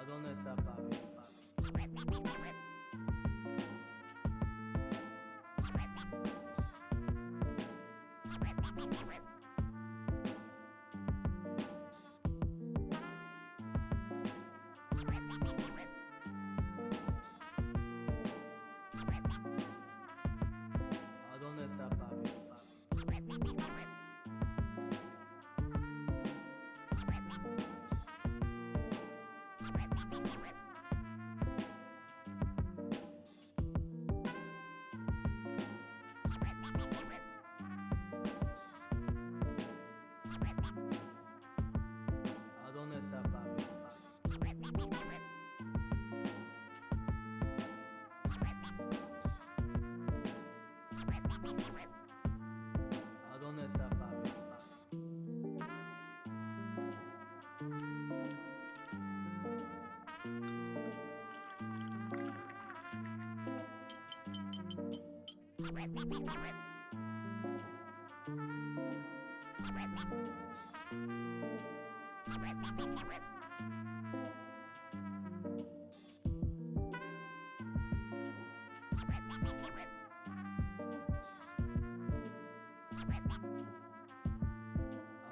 ¿A dónde está papi? ¿A dónde está papi? ¿A dónde está papi? ¿A dónde está papi?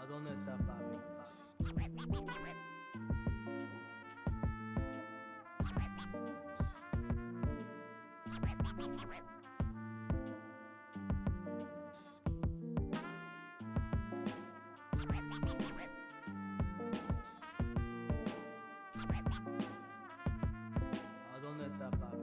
¿A dónde está papi? ¿A dónde está papi?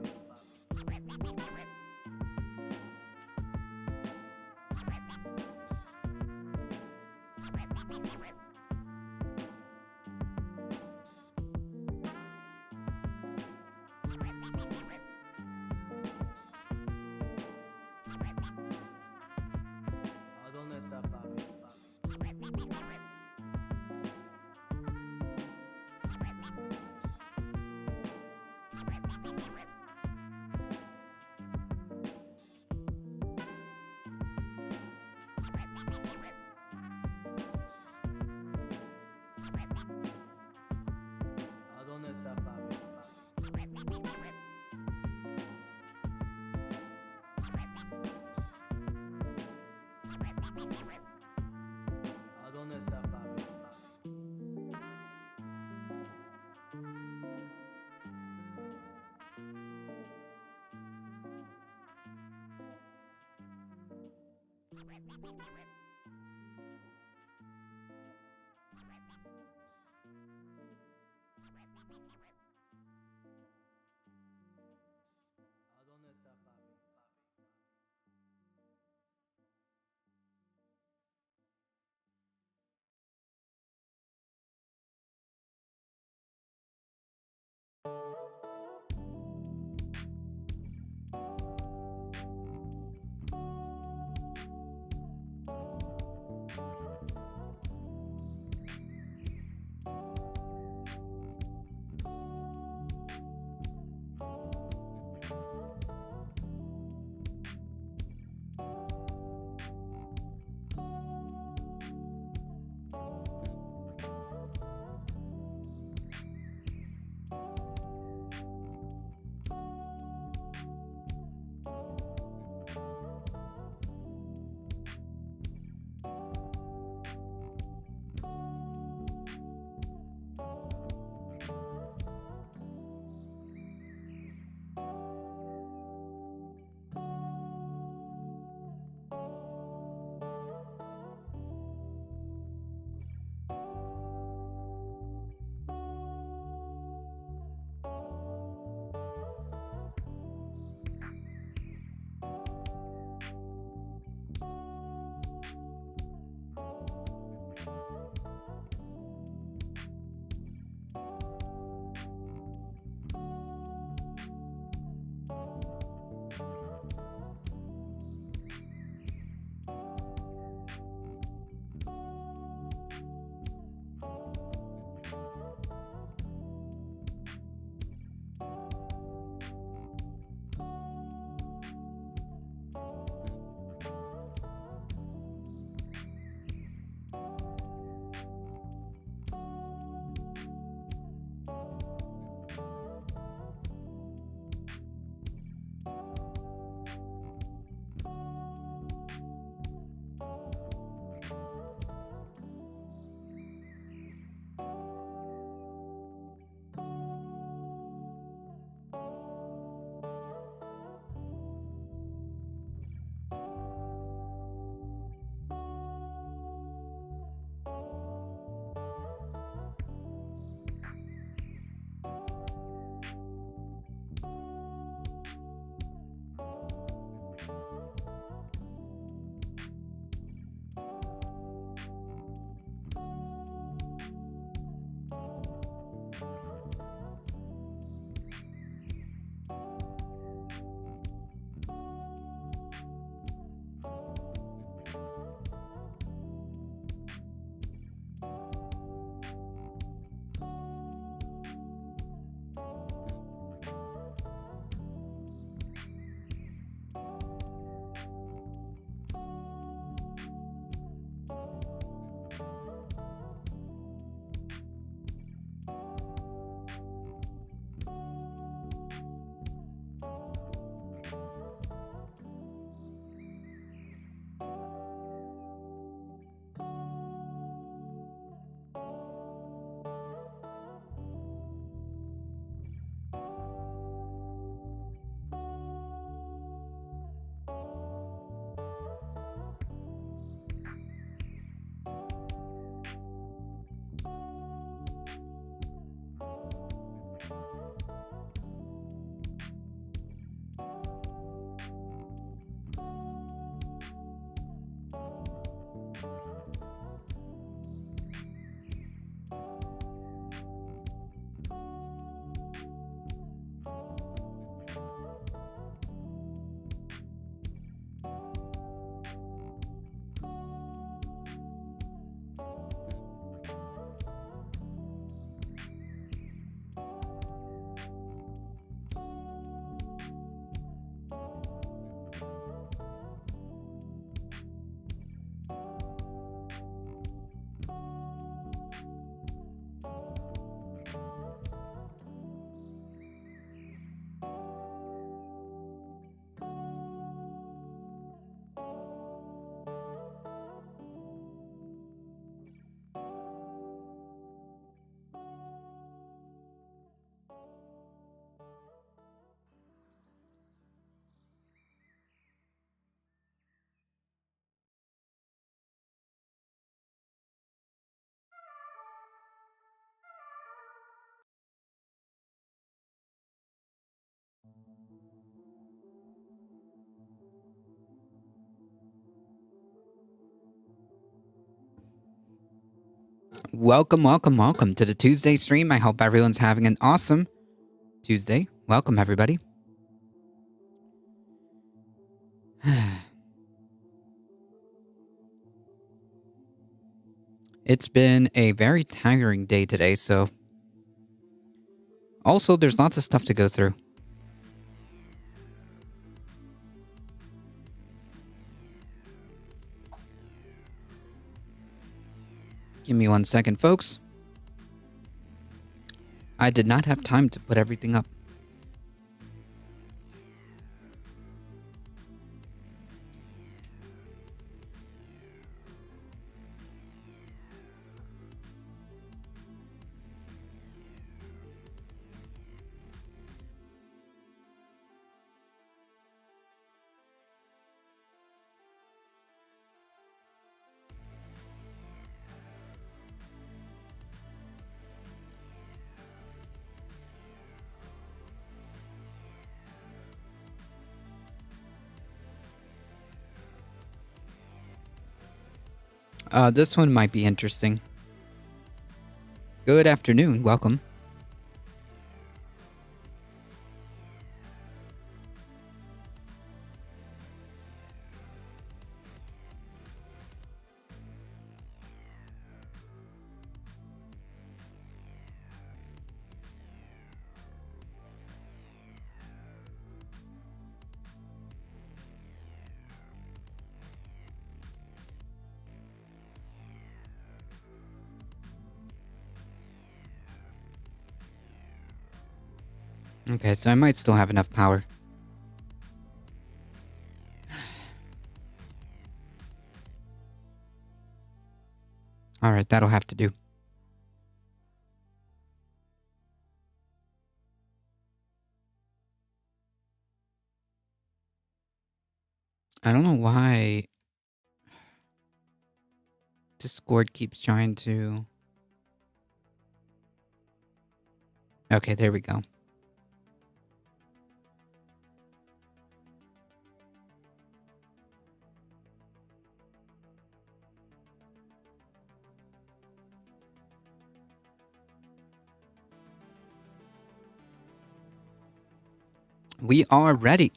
¿A dónde está papi? Welcome, welcome, welcome to the Tuesday stream. I hope everyone's having an awesome Tuesday. Welcome, everybody. It's been a very tiring day today, so... Also, there's lots of stuff to go through. Give me 1 second, folks. I did not have time to put everything up. This one might be interesting. Good afternoon, welcome. Okay, so I might still have enough power. Alright, that'll have to do. I don't know why Discord keeps trying to... Okay, there we go. We are ready.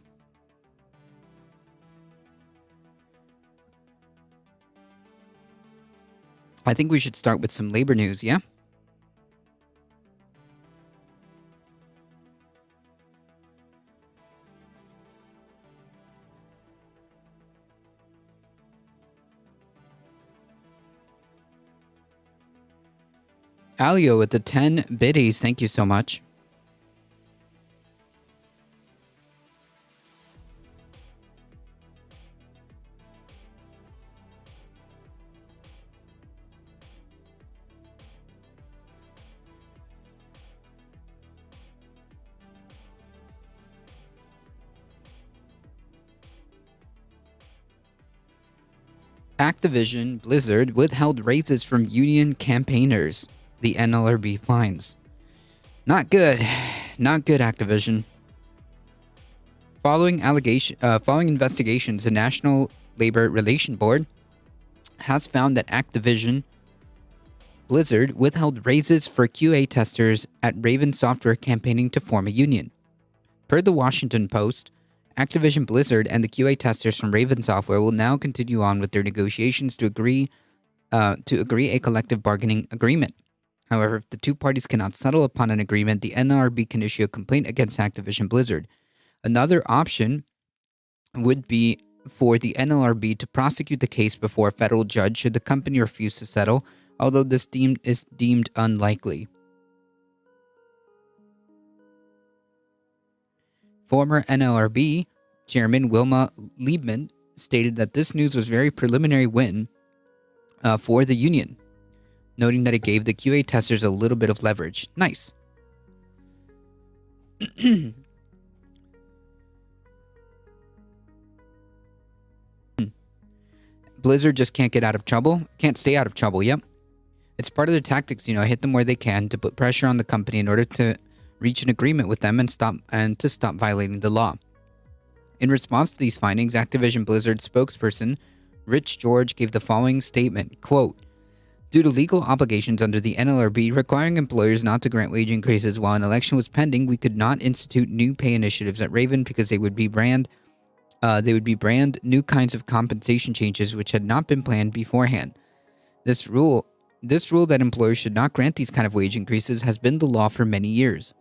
I think we should start with some labor news, yeah? Alio with the 10 biddies, thank you so much. Activision Blizzard withheld raises from union campaigners. The NLRB finds. Not good. Not good, Activision. Following investigations, the National Labor Relations Board has found that Activision Blizzard withheld raises for QA testers at Raven Software campaigning to form a union. Per the Washington Post, Activision Blizzard and the QA testers from Raven Software will now continue on with their negotiations to agree a collective bargaining agreement. However, if the two parties cannot settle upon an agreement, the NLRB can issue a complaint against Activision Blizzard. Another option would be for the NLRB to prosecute the case before a federal judge should the company refuse to settle, although this is deemed unlikely. Former NLRB Chairman Wilma Liebman stated that this news was a very preliminary win for the union, noting that it gave the QA testers a little bit of leverage. Nice. Blizzard just can't get out of trouble. Can't stay out of trouble, yep. It's part of their tactics, hit them where they can to put pressure on the company in order to reach an agreement with them and to stop violating the law. In response to these findings, Activision Blizzard spokesperson Rich George gave the following statement, quote, Due to legal obligations under the NLRB requiring employers not to grant wage increases while an election was pending, we could not institute new pay initiatives at Raven because they would be brand new kinds of compensation changes which had not been planned beforehand. This rule that employers should not grant these kind of wage increases has been the law for many years.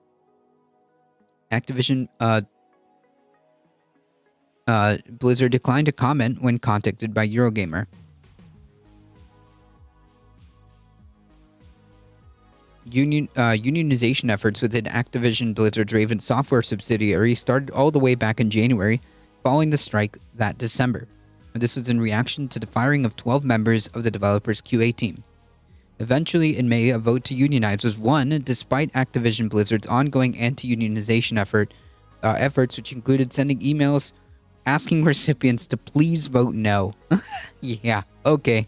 Activision Blizzard declined to comment when contacted by Eurogamer. Unionization efforts within Activision Blizzard's Raven software subsidiary started all the way back in January, following the strike that December. This was in reaction to the firing of 12 members of the developer's QA team. Eventually, in May, a vote to unionize was won, despite Activision Blizzard's ongoing anti-unionization efforts, which included sending emails asking recipients to please vote no. Yeah, okay.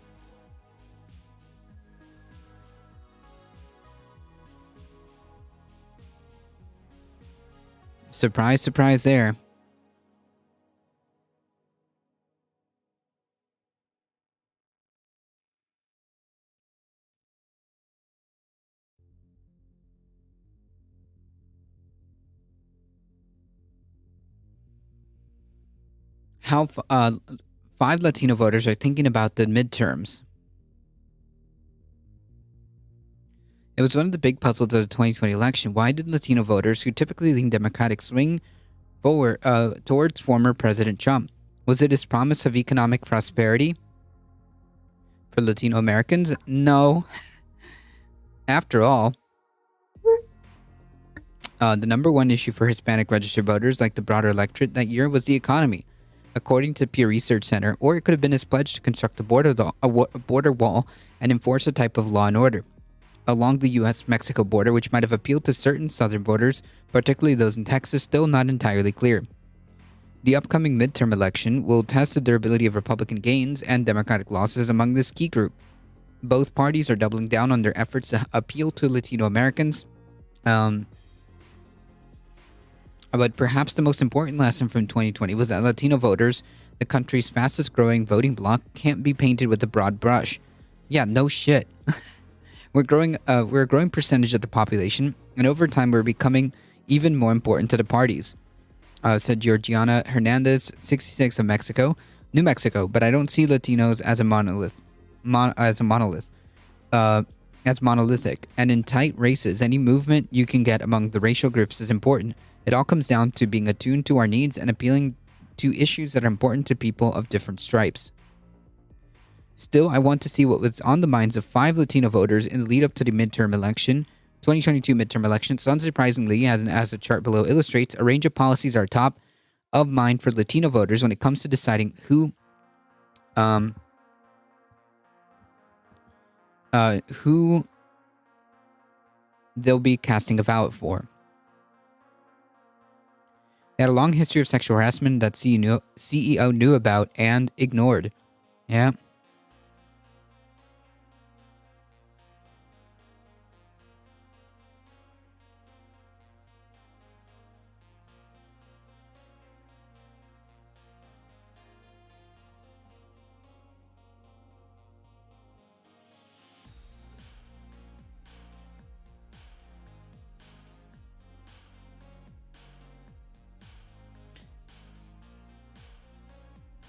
Surprise, surprise there. How 5 Latino voters are thinking about the midterms. It was one of the big puzzles of the 2020 election. Why did Latino voters, who typically lean Democratic, swing forward towards former President Trump? Was it his promise of economic prosperity for Latino Americans? No. After all, the number one issue for Hispanic registered voters, like the broader electorate that year, was the economy, according to Pew Research Center. Or it could have been his pledge to construct a border wall and enforce a type of law and order along the U.S.-Mexico border, which might have appealed to certain southern voters, particularly those in Texas, still not entirely clear. The upcoming midterm election will test the durability of Republican gains and Democratic losses among this key group. Both parties are doubling down on their efforts to appeal to Latino Americans. But perhaps the most important lesson from 2020 was that Latino voters, the country's fastest growing voting bloc, can't be painted with a broad brush. Yeah, no shit. We're a growing percentage of the population, and over time we're becoming even more important to the parties, said Georgiana Hernandez, 66, of New Mexico. But I don't see Latinos as a monolithic. And in tight races, any movement you can get among the racial groups is important. It all comes down to being attuned to our needs and appealing to issues that are important to people of different stripes. Still, I want to see what was on the minds of 5 Latino voters in the lead up to the 2022 midterm elections. Unsurprisingly, as the chart below illustrates, a range of policies are top of mind for Latino voters when it comes to deciding who they'll be casting a ballot for. They had a long history of sexual harassment that CEO knew about and ignored. Yeah.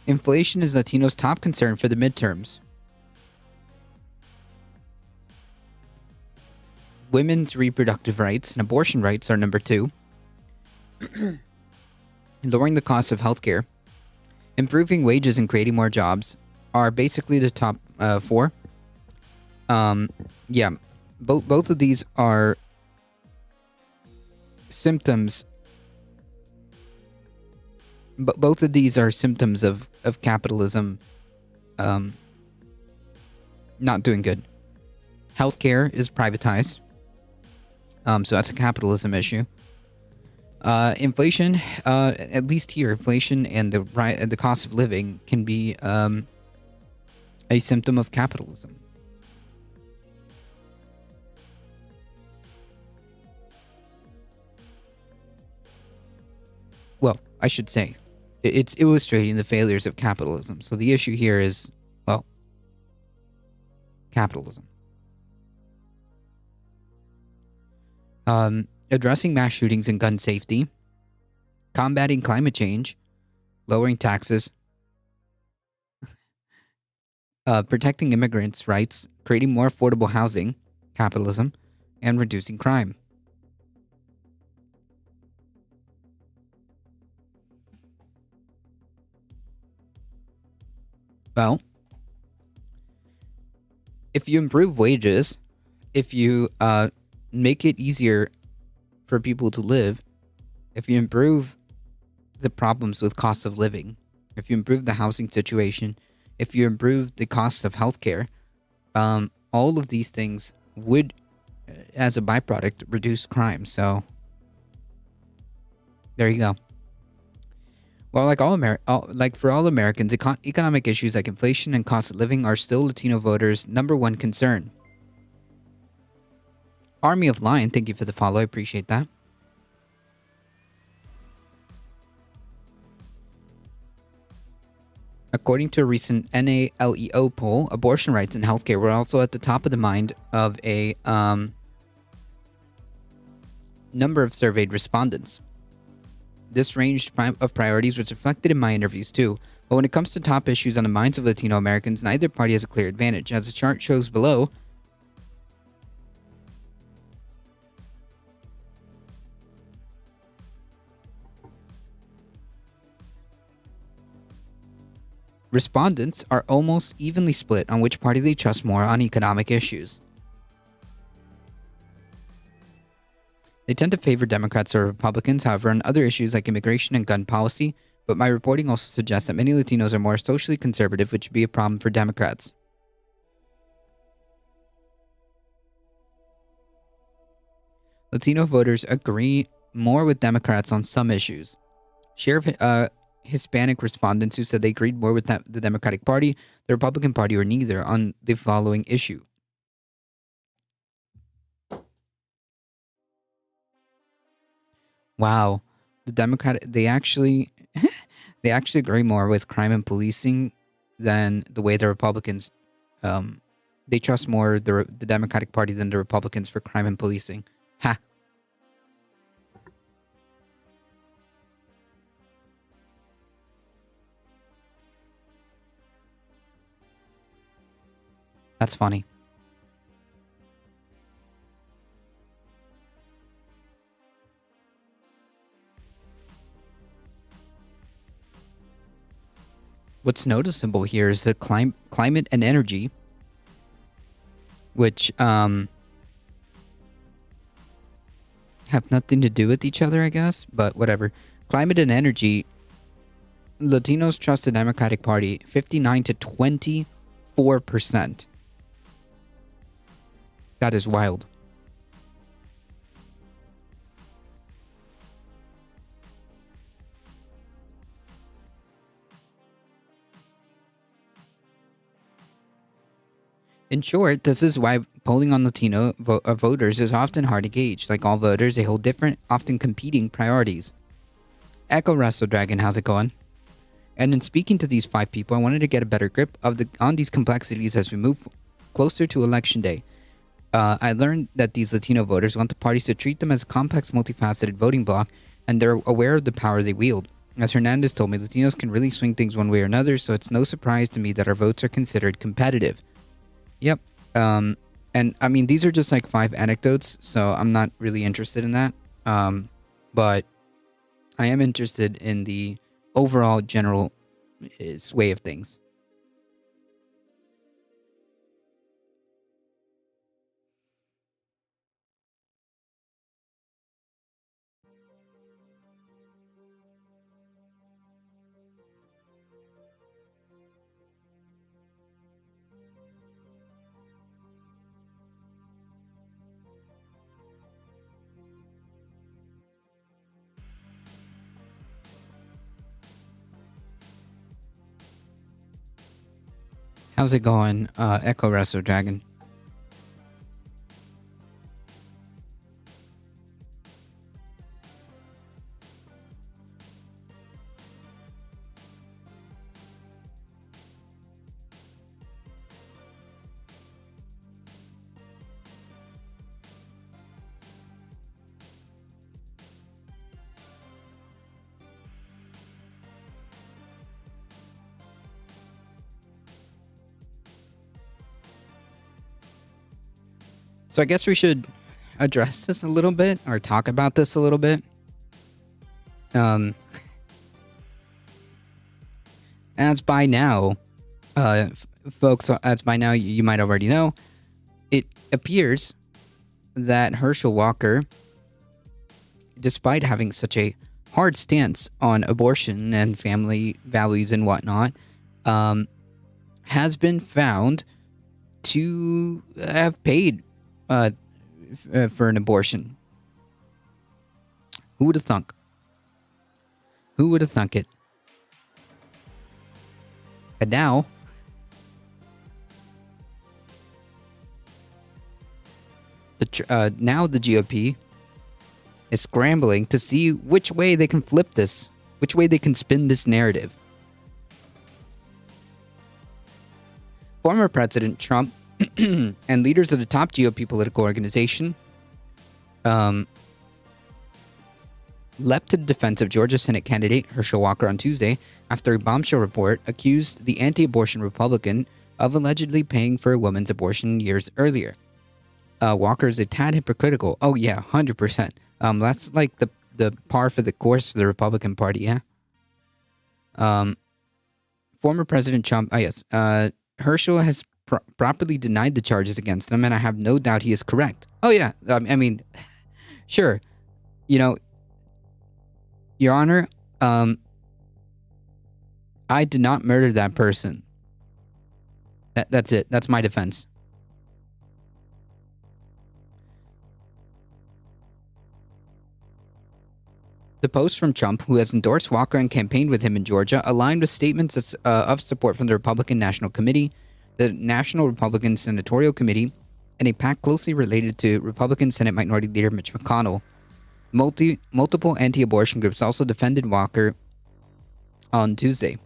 Inflation is Latinos' top concern for the midterms. Women's reproductive rights and abortion rights are number 2. Lowering the cost of healthcare, improving wages and creating more jobs are basically the top 4. Yeah, both of these are symptoms. Both of these are symptoms of capitalism not doing good. Healthcare is privatized, so that's a capitalism issue. Inflation, at least here, inflation and the cost of living can be a symptom of capitalism. Well, I should say, it's illustrating the failures of capitalism. So the issue here is, well, capitalism. Addressing mass shootings and gun safety, combating climate change, lowering taxes, protecting immigrants' rights, creating more affordable housing, capitalism, and reducing crime. Well, if you improve wages, if you make it easier for people to live, if you improve the problems with cost of living, if you improve the housing situation, if you improve the cost of healthcare, all of these things would, as a byproduct, reduce crime. So there you go. Well, like for all Americans, economic issues like inflation and cost of living are still Latino voters' number one concern. Army of Lion, thank you for the follow. I appreciate that. According to a recent NALEO poll, abortion rights and healthcare were also at the top of the mind of a number of surveyed respondents. This range of priorities was reflected in my interviews too, but when it comes to top issues on the minds of Latino Americans, neither party has a clear advantage. As the chart shows below, respondents are almost evenly split on which party they trust more on economic issues. They tend to favor Democrats or Republicans, however, on other issues like immigration and gun policy, but my reporting also suggests that many Latinos are more socially conservative, which would be a problem for Democrats. Latino voters agree more with Democrats on some issues. Share of Hispanic respondents who said they agreed more with the Democratic Party, the Republican Party, or neither on the following issue. Wow, they actually they actually agree more with crime and policing than the way the Republicans they trust more the Democratic Party than the Republicans for crime and policing. Ha. That's funny. What's noticeable here is the climate and energy, which have nothing to do with each other, I guess, but whatever. Climate and energy, Latinos trust the Democratic Party 59 to 24%. That is wild. In short, this is why polling on Latino voters is often hard to gauge. Like all voters, they hold different, often competing priorities. Echo Wrestle Dragon, how's it going? And in speaking to these 5 people, I wanted to get a better grip on these complexities as we move closer to election day. I learned that these Latino voters want the parties to treat them as a complex, multifaceted voting bloc, and they're aware of the power they wield. As Hernandez told me, Latinos can really swing things one way or another, so it's no surprise to me that our votes are considered competitive. Yep. And I mean, these are just like 5 anecdotes, so I'm not really interested in that. But I am interested in the overall general sway of things. How's it going, Echo Wrestle Dragon? So I guess we should address this a little bit or talk about this a little bit. Um, as by now, folks, as by now you might already know, it appears that Herschel Walker, despite having such a hard stance on abortion and family values and whatnot, has been found to have paid for an abortion. Who would have thunk? Who would have thunk it? And now, now the GOP is scrambling to see which way they can flip this, which way they can spin this narrative. Former President Trump and leaders of the top GOP political organization leapt to the defense of Georgia Senate candidate Herschel Walker on Tuesday after a bombshell report accused the anti-abortion Republican of allegedly paying for a woman's abortion years earlier. Walker is a tad hypocritical. Oh yeah, 100%. That's like the par for the course for the Republican Party, yeah? Former President Trump, Herschel has properly denied the charges against him, and I have no doubt he is correct. Oh yeah, I mean, sure. You know, Your Honor, I did not murder that person. That's it. That's my defense. The post from Trump, who has endorsed Walker and campaigned with him in Georgia, aligned with statements of support from the Republican National Committee, the National Republican Senatorial Committee, and a PAC closely related to Republican Senate Minority Leader Mitch McConnell. Multiple anti-abortion groups also defended Walker on Tuesday.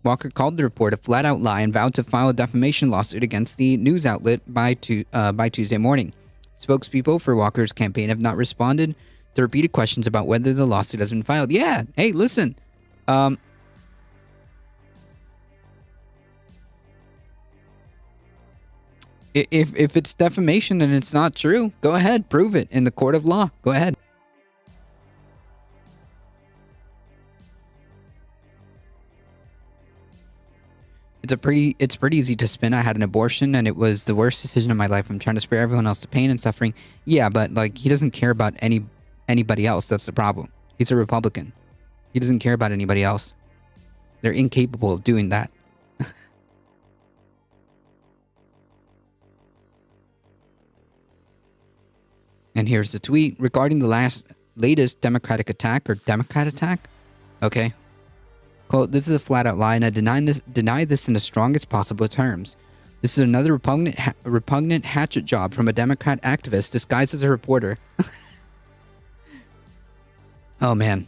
Walker called the report a flat-out lie and vowed to file a defamation lawsuit against the news outlet by Tuesday morning. Spokespeople for Walker's campaign have not responded to repeated questions about whether the lawsuit has been filed. Yeah, hey, listen. If it's defamation and it's not true, go ahead, prove it in the court of law. Go ahead. It's pretty easy to spin. I had an abortion and it was the worst decision of my life. I'm trying to spare everyone else the pain and suffering. Yeah, but like he doesn't care about anybody else. That's the problem. He's a Republican. He doesn't care about anybody else. They're incapable of doing that. And here's the tweet regarding the latest Democratic attack or Democrat attack. Okay. Quote, "This is a flat-out lie, and I deny this in the strongest possible terms. This is another repugnant hatchet job from a Democrat activist disguised as a reporter." Oh, man.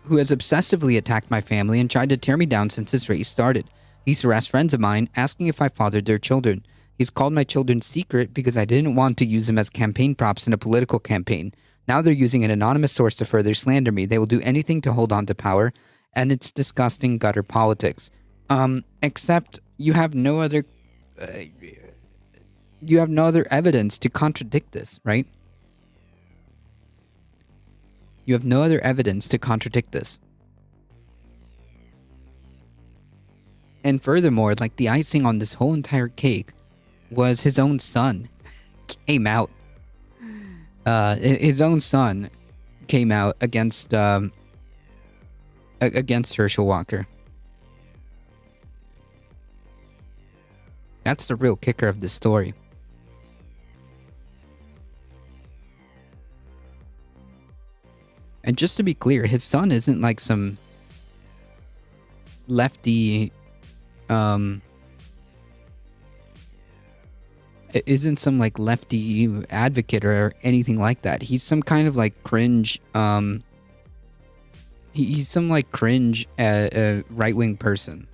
"Who has obsessively attacked my family and tried to tear me down since this race started. He's harassed friends of mine, asking if I fathered their children. He's called my children secret because I didn't want to use them as campaign props in a political campaign. Now they're using an anonymous source to further slander me. They will do anything to hold on to power, and it's disgusting gutter politics." Except you have no other evidence to contradict this, right? You have no other evidence to contradict this. And furthermore, like the icing on this whole entire cake was his own son came out. His own son came out against Herschel Walker. That's the real kicker of this story. And just to be clear, his son isn't like some lefty, isn't some like lefty advocate or anything like that. He's some kind of like cringe, he's some like cringe right-wing person.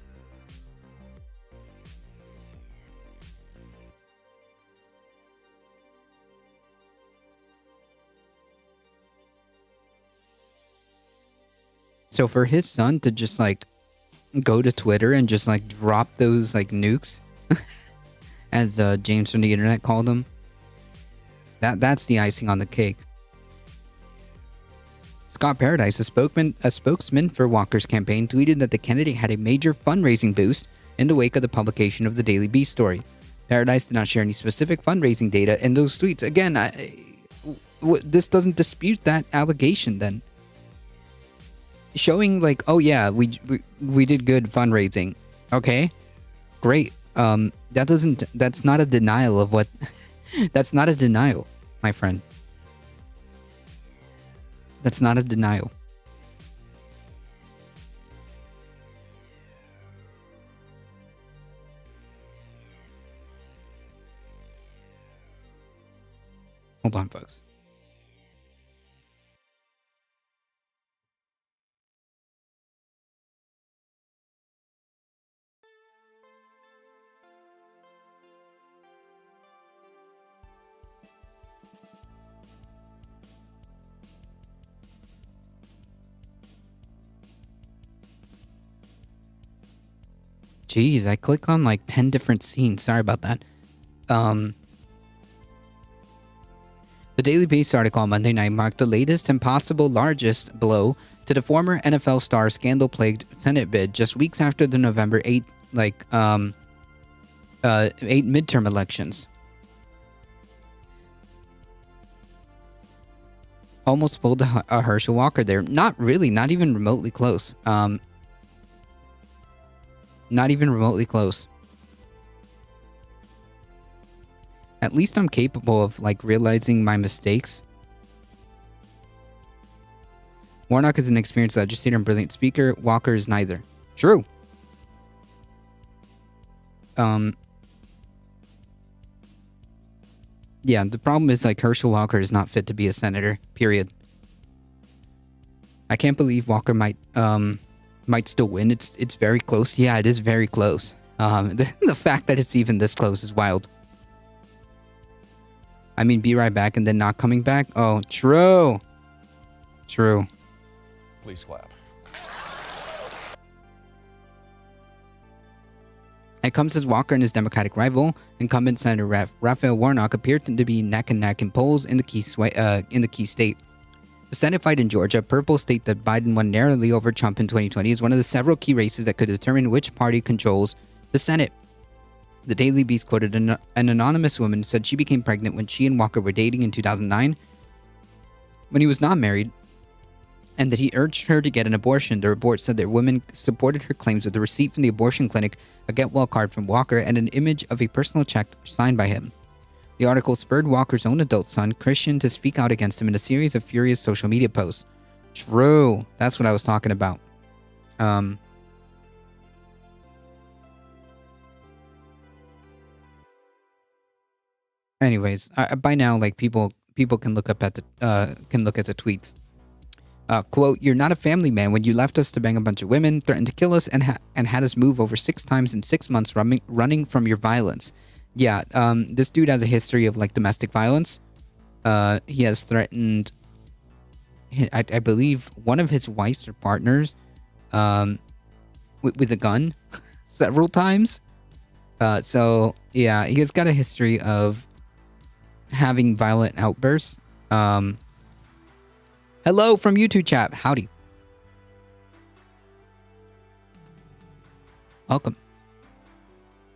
So for his son to just like go to Twitter and just like drop those like nukes, as James from the internet called them. That's the icing on the cake. Scott Paradise, a spokesman for Walker's campaign, tweeted that the candidate had a major fundraising boost in the wake of the publication of the Daily Beast story. Paradise did not share any specific fundraising data in those tweets. Again, this doesn't dispute that allegation then. Showing like, oh yeah, we did good fundraising. Okay, great. That's not a denial of what. That's not a denial, my friend. That's not a denial. Hold on, folks. Jeez, I click on like 10 different scenes. Sorry about that. The Daily Beast article on Monday night marked the latest and possible largest blow to the former NFL star scandal-plagued Senate bid just weeks after the November 8 midterm elections. Almost pulled a Herschel Walker there. Not really, not even remotely close. Not even remotely close. At least I'm capable of, like, realizing my mistakes. Warnock is an experienced legislator and brilliant speaker. Walker is neither. True. Yeah, the problem is, like, Herschel Walker is not fit to be a senator. Period. I can't believe Walker might still win. It's very close. Yeah, it is very close. The fact that it's even this close is wild. I mean, be right back and then not coming back? Oh, true. True. Please clap. It comes as Walker and his Democratic rival, incumbent Senator Raphael Warnock, appeared to be neck and neck in polls in the key state. The Senate fight in Georgia, purple state that Biden won narrowly over Trump in 2020, is one of the several key races that could determine which party controls the Senate. The Daily Beast quoted an anonymous woman who said she became pregnant when she and Walker were dating in 2009, when he was not married, and that he urged her to get an abortion. The report said that women supported her claims with a receipt from the abortion clinic, a get well card from Walker, and an image of a personal check signed by him. The article spurred Walker's own adult son, Christian, to speak out against him in a series of furious social media posts. True. That's what I was talking about. Anyways, by now, like, people can look up at the tweets. Quote, "You're not a family man when you left us to bang a bunch of women, threatened to kill us, and had us move over 6 times in 6 months running from your violence." Yeah, this dude has a history of, like, domestic violence. He has threatened, I believe, one of his wives or partners with a gun several times. So, yeah, he has got a history of having violent outbursts. Hello from YouTube chat. Howdy. Welcome.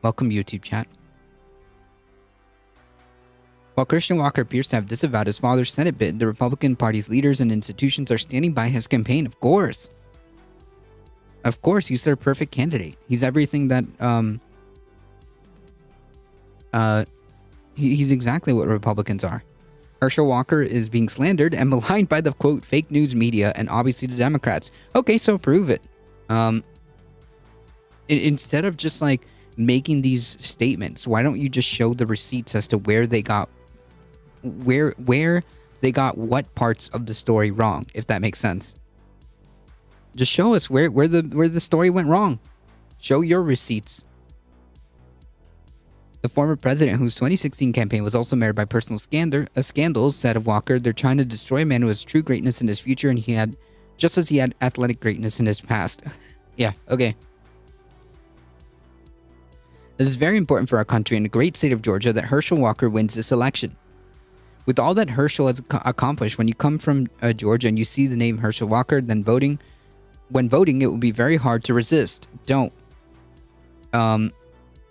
Welcome, YouTube chat. While Christian Walker appears to have disavowed his father's Senate bid, the Republican Party's leaders and institutions are standing by his campaign, of course. Of course, he's their perfect candidate. He's everything that, he's exactly what Republicans are. Herschel Walker is being slandered and maligned by the, quote, fake news media and obviously the Democrats. Okay, so prove it. Instead of just, like, making these statements, why don't you just show the receipts as to where they got what parts of the story wrong, if that makes sense. Just show us where the story went wrong. Show your receipts. The former president, whose 2016 campaign was also marred by personal scandals, said of Walker, "They're trying to destroy a man who has true greatness in his future, and he had, just as he had athletic greatness in his past." Yeah, okay. It is very important for our country and the great state of Georgia that Herschel Walker wins this election. With all that Herschel has accomplished, when you come from Georgia and you see the name Herschel Walker, then when voting, it will be very hard to resist. Don't.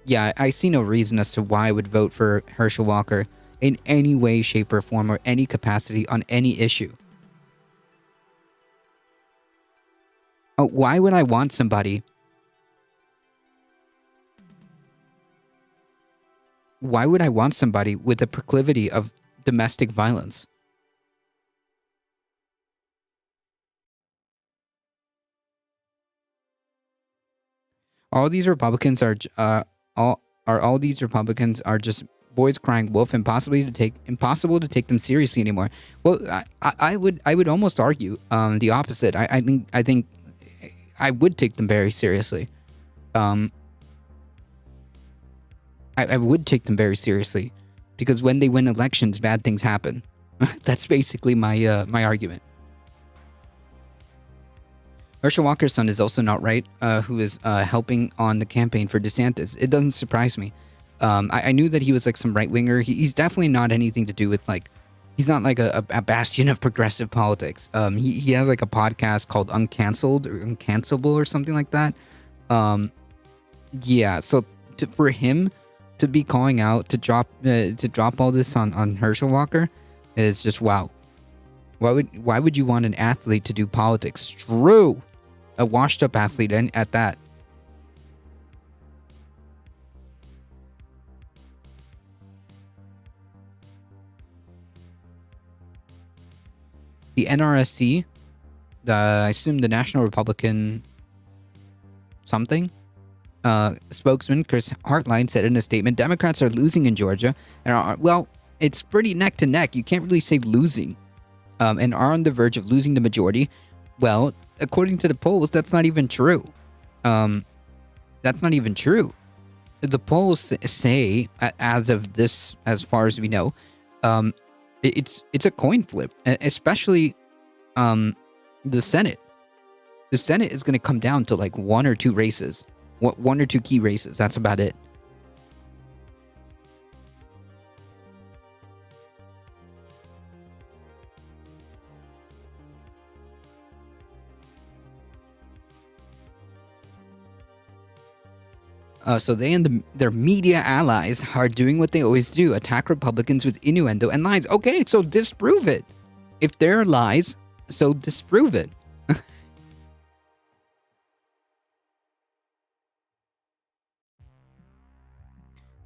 Yeah, I see no reason as to why I would vote for Herschel Walker in any way, shape, or form, or any capacity on any issue. Why would I want somebody? Why would I want somebody with a proclivity of domestic violence? All these Republicans are all these Republicans are just boys crying wolf, impossible to take them seriously anymore. Well, I would almost argue the opposite. I think I would take them very seriously. I would take them very seriously, because when they win elections, bad things happen. That's basically my my argument. Herschel Walker's son is also not right, who is helping on the campaign for DeSantis. It doesn't surprise me. I knew that he was like some right winger. He's definitely not anything to do with like, he's not like a bastion of progressive politics. He has like a podcast called Uncanceled or Uncancelable or something like that. Yeah, so for him to be calling out to drop all this on Herschel Walker is just wow. Why would you want an athlete to do politics? True, a washed up athlete and at that. The NRSC, I assume the National Republican something, spokesman Chris Hartline said in a statement, Democrats are losing in Georgia, and well, it's pretty neck to neck. You can't really say losing, and are on the verge of losing the majority. Well, according to the polls, that's not even true. That's not even true. The polls say, as of this, as far as we know, it's a coin flip, especially the Senate. The Senate is going to come down to like one or two races, one or two key races. That's about it. So they and their media allies are doing what they always do, attack Republicans with innuendo and lies. Okay, so disprove it. If they're lies, so disprove it.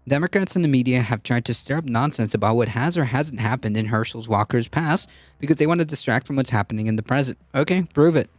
Democrats and the media have tried to stir up nonsense about what has or hasn't happened in Herschel Walker's past because they want to distract from what's happening in the present. Okay, prove it.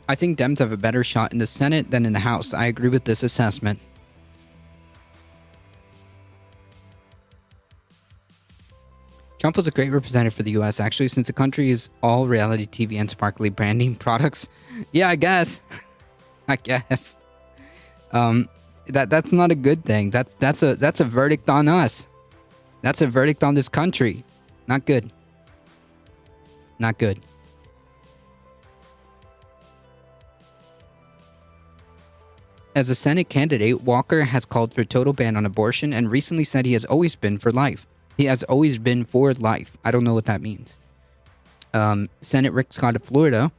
I think Dems have a better shot in the Senate than in the House. I agree with this assessment. Trump was a great representative for the U.S., actually, since the country is all reality TV and sparkly branding products. Yeah, I guess. I guess. That's not a good thing. That's a verdict on us. That's a verdict on this country. Not good. Not good. As a Senate candidate, Walker has called for a total ban on abortion and recently said he has always been for life. He has always been for life. I don't know what that means. Senate Rick Scott of Florida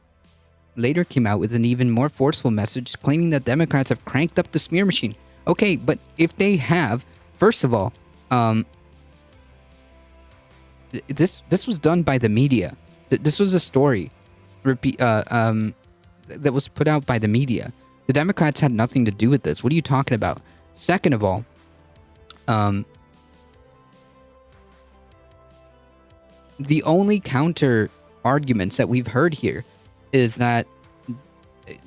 later came out with an even more forceful message claiming that Democrats have cranked up the smear machine. Okay, but if they have, first of all, this was done by the media. This was a story that was put out by the media. The Democrats had nothing to do with this. What are you talking about? Second of all, the only counter arguments that we've heard here is that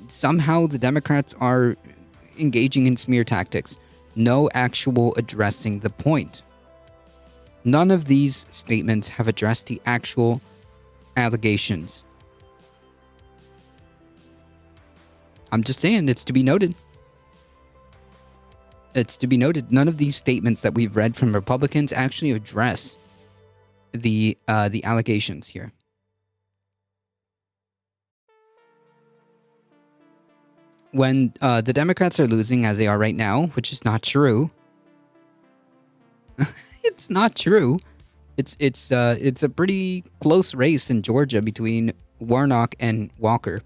somehow the Democrats are engaging in smear tactics. No actual addressing the point. None of these statements have addressed the actual allegations. I'm just saying, it's to be noted. It's to be noted. None of these statements that we've read from Republicans actually address the allegations here. When the Democrats are losing as they are right now, which is not true. It's not true. It's a pretty close race in Georgia between Warnock and Walker.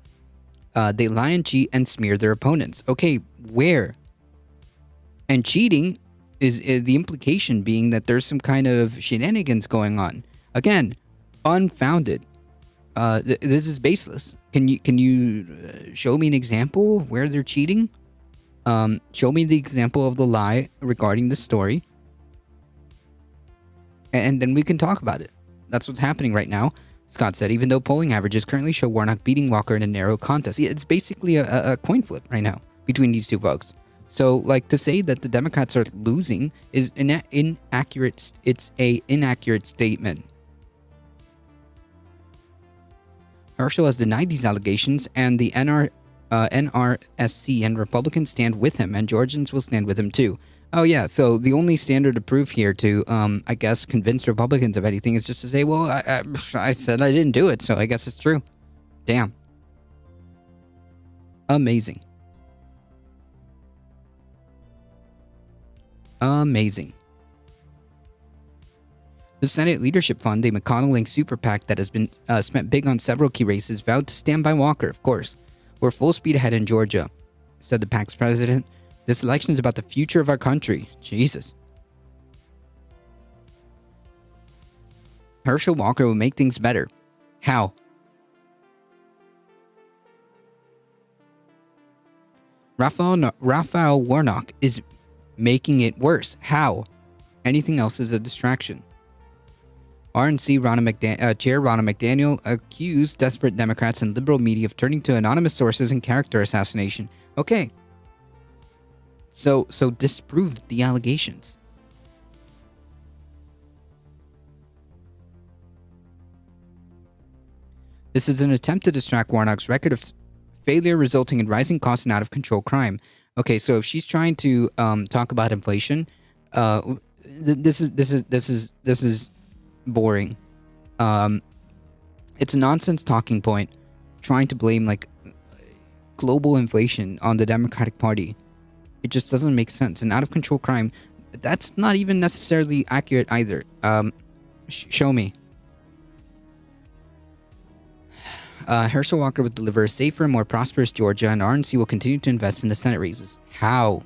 They lie and cheat and smear their opponents. Okay, where? And cheating is the implication being that there's some kind of shenanigans going on. Again, unfounded. This is baseless. Can you show me an example of where they're cheating? Show me the example of the lie regarding the story, and then we can talk about it. That's what's happening right now. Scott said, even though polling averages currently show Warnock beating Walker in a narrow contest. Yeah, it's basically a coin flip right now between these two folks. So, like, to say that the Democrats are losing is inaccurate. It's a inaccurate statement. Herschel has denied these allegations, and the NRSC and Republicans stand with him, and Georgians will stand with him too. Oh yeah, so the only standard of proof here to, I guess, convince Republicans of anything is just to say, well, I said I didn't do it, so I guess it's true. Damn. Amazing. Amazing. The Senate Leadership Fund, a McConnell-linked super PAC that has been spent big on several key races, vowed to stand by Walker, of course. We're full speed ahead in Georgia, said the PAC's president. This election is about the future of our country. Jesus. Herschel Walker will make things better. How? Raphael Warnock is making it worse. How? Anything else is a distraction. RNC Chair Ronna McDaniel accused desperate Democrats and liberal media of turning to anonymous sources and character assassination. Okay. So disprove the allegations. This is an attempt to distract Warnock's record of failure resulting in rising costs and out-of-control crime. Okay, so if she's trying to talk about inflation, this is boring. It's a nonsense talking point, trying to blame like global inflation on the Democratic Party. It just doesn't make sense. And out-of-control crime, that's not even necessarily accurate either. Show me. Herschel Walker would deliver a safer, more prosperous Georgia, and RNC will continue to invest in the Senate races. How?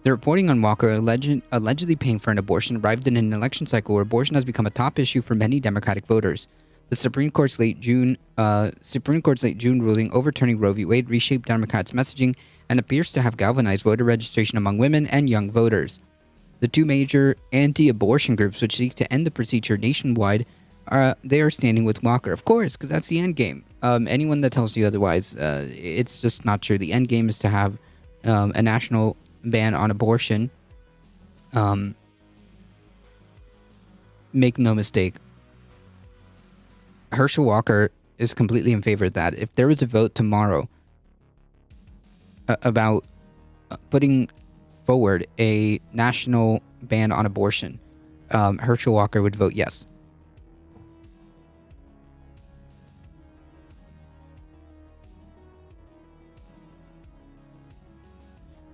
The reporting on Walker allegedly paying for an abortion arrived in an election cycle where abortion has become a top issue for many Democratic voters. The Supreme Court's late June ruling overturning Roe v. Wade reshaped Democrats' messaging and appears to have galvanized voter registration among women and young voters. The two major anti-abortion groups which seek to end the procedure nationwide they are standing with Walker, of course, because that's the end game. Anyone that tells you otherwise, it's just not true. The end game is to have a national ban on abortion. Make no mistake. Herschel Walker is completely in favor of that. If there was a vote tomorrow about putting forward a national ban on abortion, Herschel Walker would vote yes.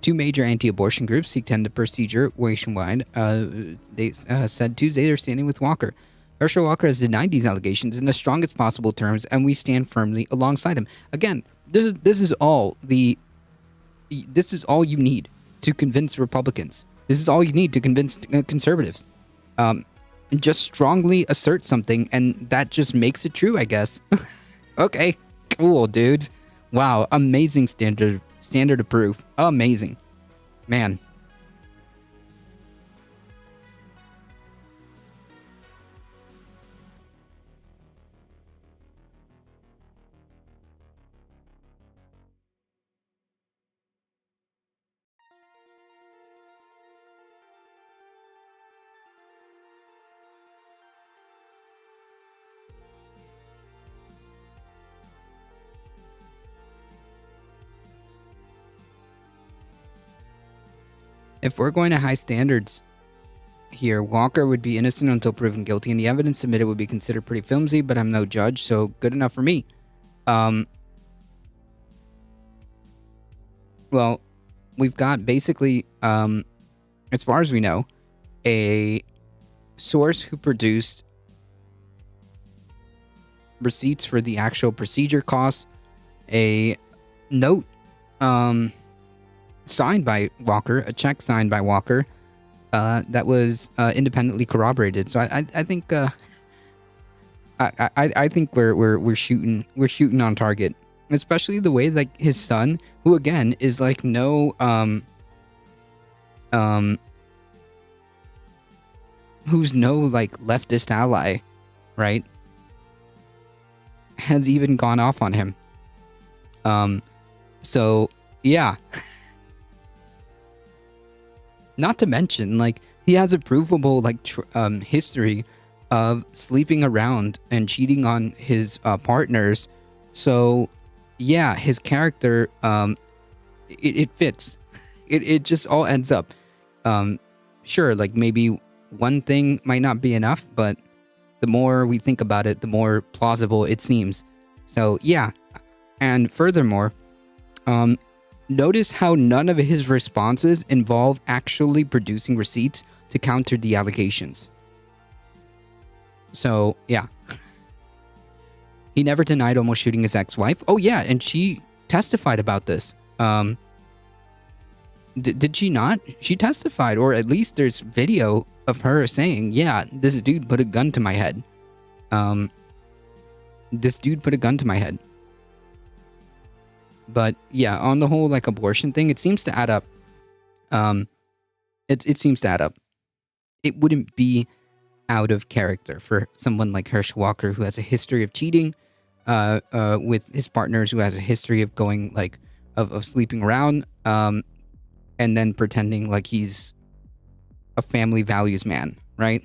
Two major anti-abortion groups seek to end the procedure nationwide. They said Tuesday they're standing with Walker. Herschel Walker has denied these allegations in the strongest possible terms, and we stand firmly alongside him. Again, this is all you need to convince Republicans. This is all you need to convince conservatives. Just strongly assert something, and that just makes it true, I guess. Okay, cool, dude. Wow, amazing standard of proof. Amazing. Man. if we're going to high standards here, Walker would be innocent until proven guilty, and the evidence submitted would be considered pretty flimsy, but I'm no judge, so good enough for me. Well, we've got basically, as far as we know, a source who produced receipts for the actual procedure costs, a note signed by Walker, a check signed by Walker, that was independently corroborated. So I think I think we're shooting on target, especially the way like his son, who again is like who's no like leftist ally, right, has even gone off on him. So yeah. Not to mention, like, he has a provable, like, history of sleeping around and cheating on his partners. So, yeah, his character, it fits. It just all ends up. Sure, like, maybe one thing might not be enough, but the more we think about it, the more plausible it seems. So, yeah. And furthermore, notice how none of his responses involve actually producing receipts to counter the allegations. So, yeah. He never denied almost shooting his ex-wife. Oh, yeah, and she testified about this. Did she not? She testified, or at least there's video of her saying, yeah, this dude put a gun to my head. This dude put a gun to my head. But yeah, on the whole, like, abortion thing, it seems to add up. It seems to add up. It wouldn't be out of character for someone like Herschel Walker, who has a history of cheating, with his partners, who has a history of going like of sleeping around, and then pretending like he's a family values man, right?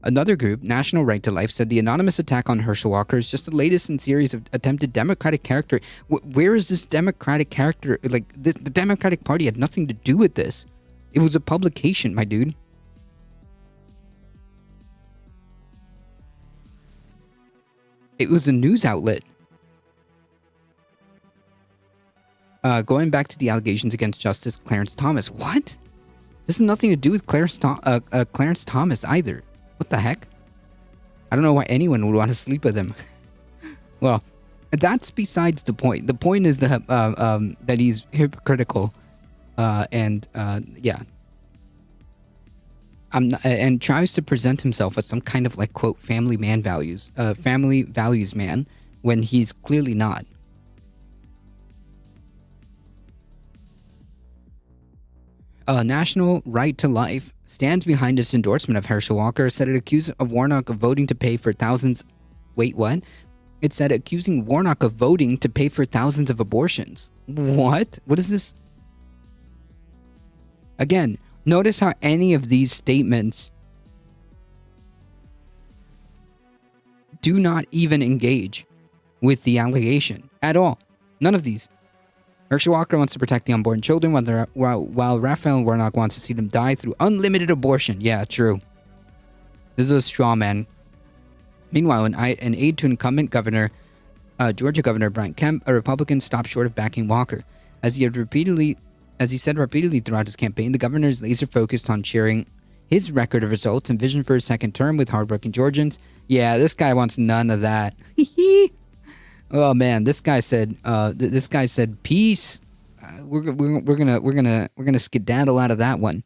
Another group, National Right to Life, said the anonymous attack on Herschel Walker is just the latest in series of attempted Democratic character. Where is this Democratic character? Like, the Democratic Party had nothing to do with this. It was a publication, my dude. It was a news outlet. Going back to the allegations against Justice Clarence Thomas. What? This has nothing to do with Clarence Thomas either. What the heck? I don't know why anyone would want to sleep with him. Well, that's besides the point. The point is that he's hypocritical, and yeah, and tries to present himself as some kind of like quote family values man when he's clearly not. National Right to Life stands behind its endorsement of Herschel Walker, said it accused of Warnock of voting to pay for thousands... Wait, what? It said accusing Warnock of voting to pay for thousands of abortions. What? What is this? Again, notice how any of these statements do not even engage with the allegation at all. None of these. Herschel Walker wants to protect the unborn children, while Raphael Warnock wants to see them die through unlimited abortion. Yeah, true. This is a straw man. Meanwhile, an aide to incumbent governor, Georgia Governor Brian Kemp, a Republican, stopped short of backing Walker. As he said repeatedly throughout his campaign, the governor is laser focused on sharing his record of results and vision for his second term with hardworking Georgians. Yeah, this guy wants none of that. Oh man, this guy said peace. We're gonna skedaddle out of that one.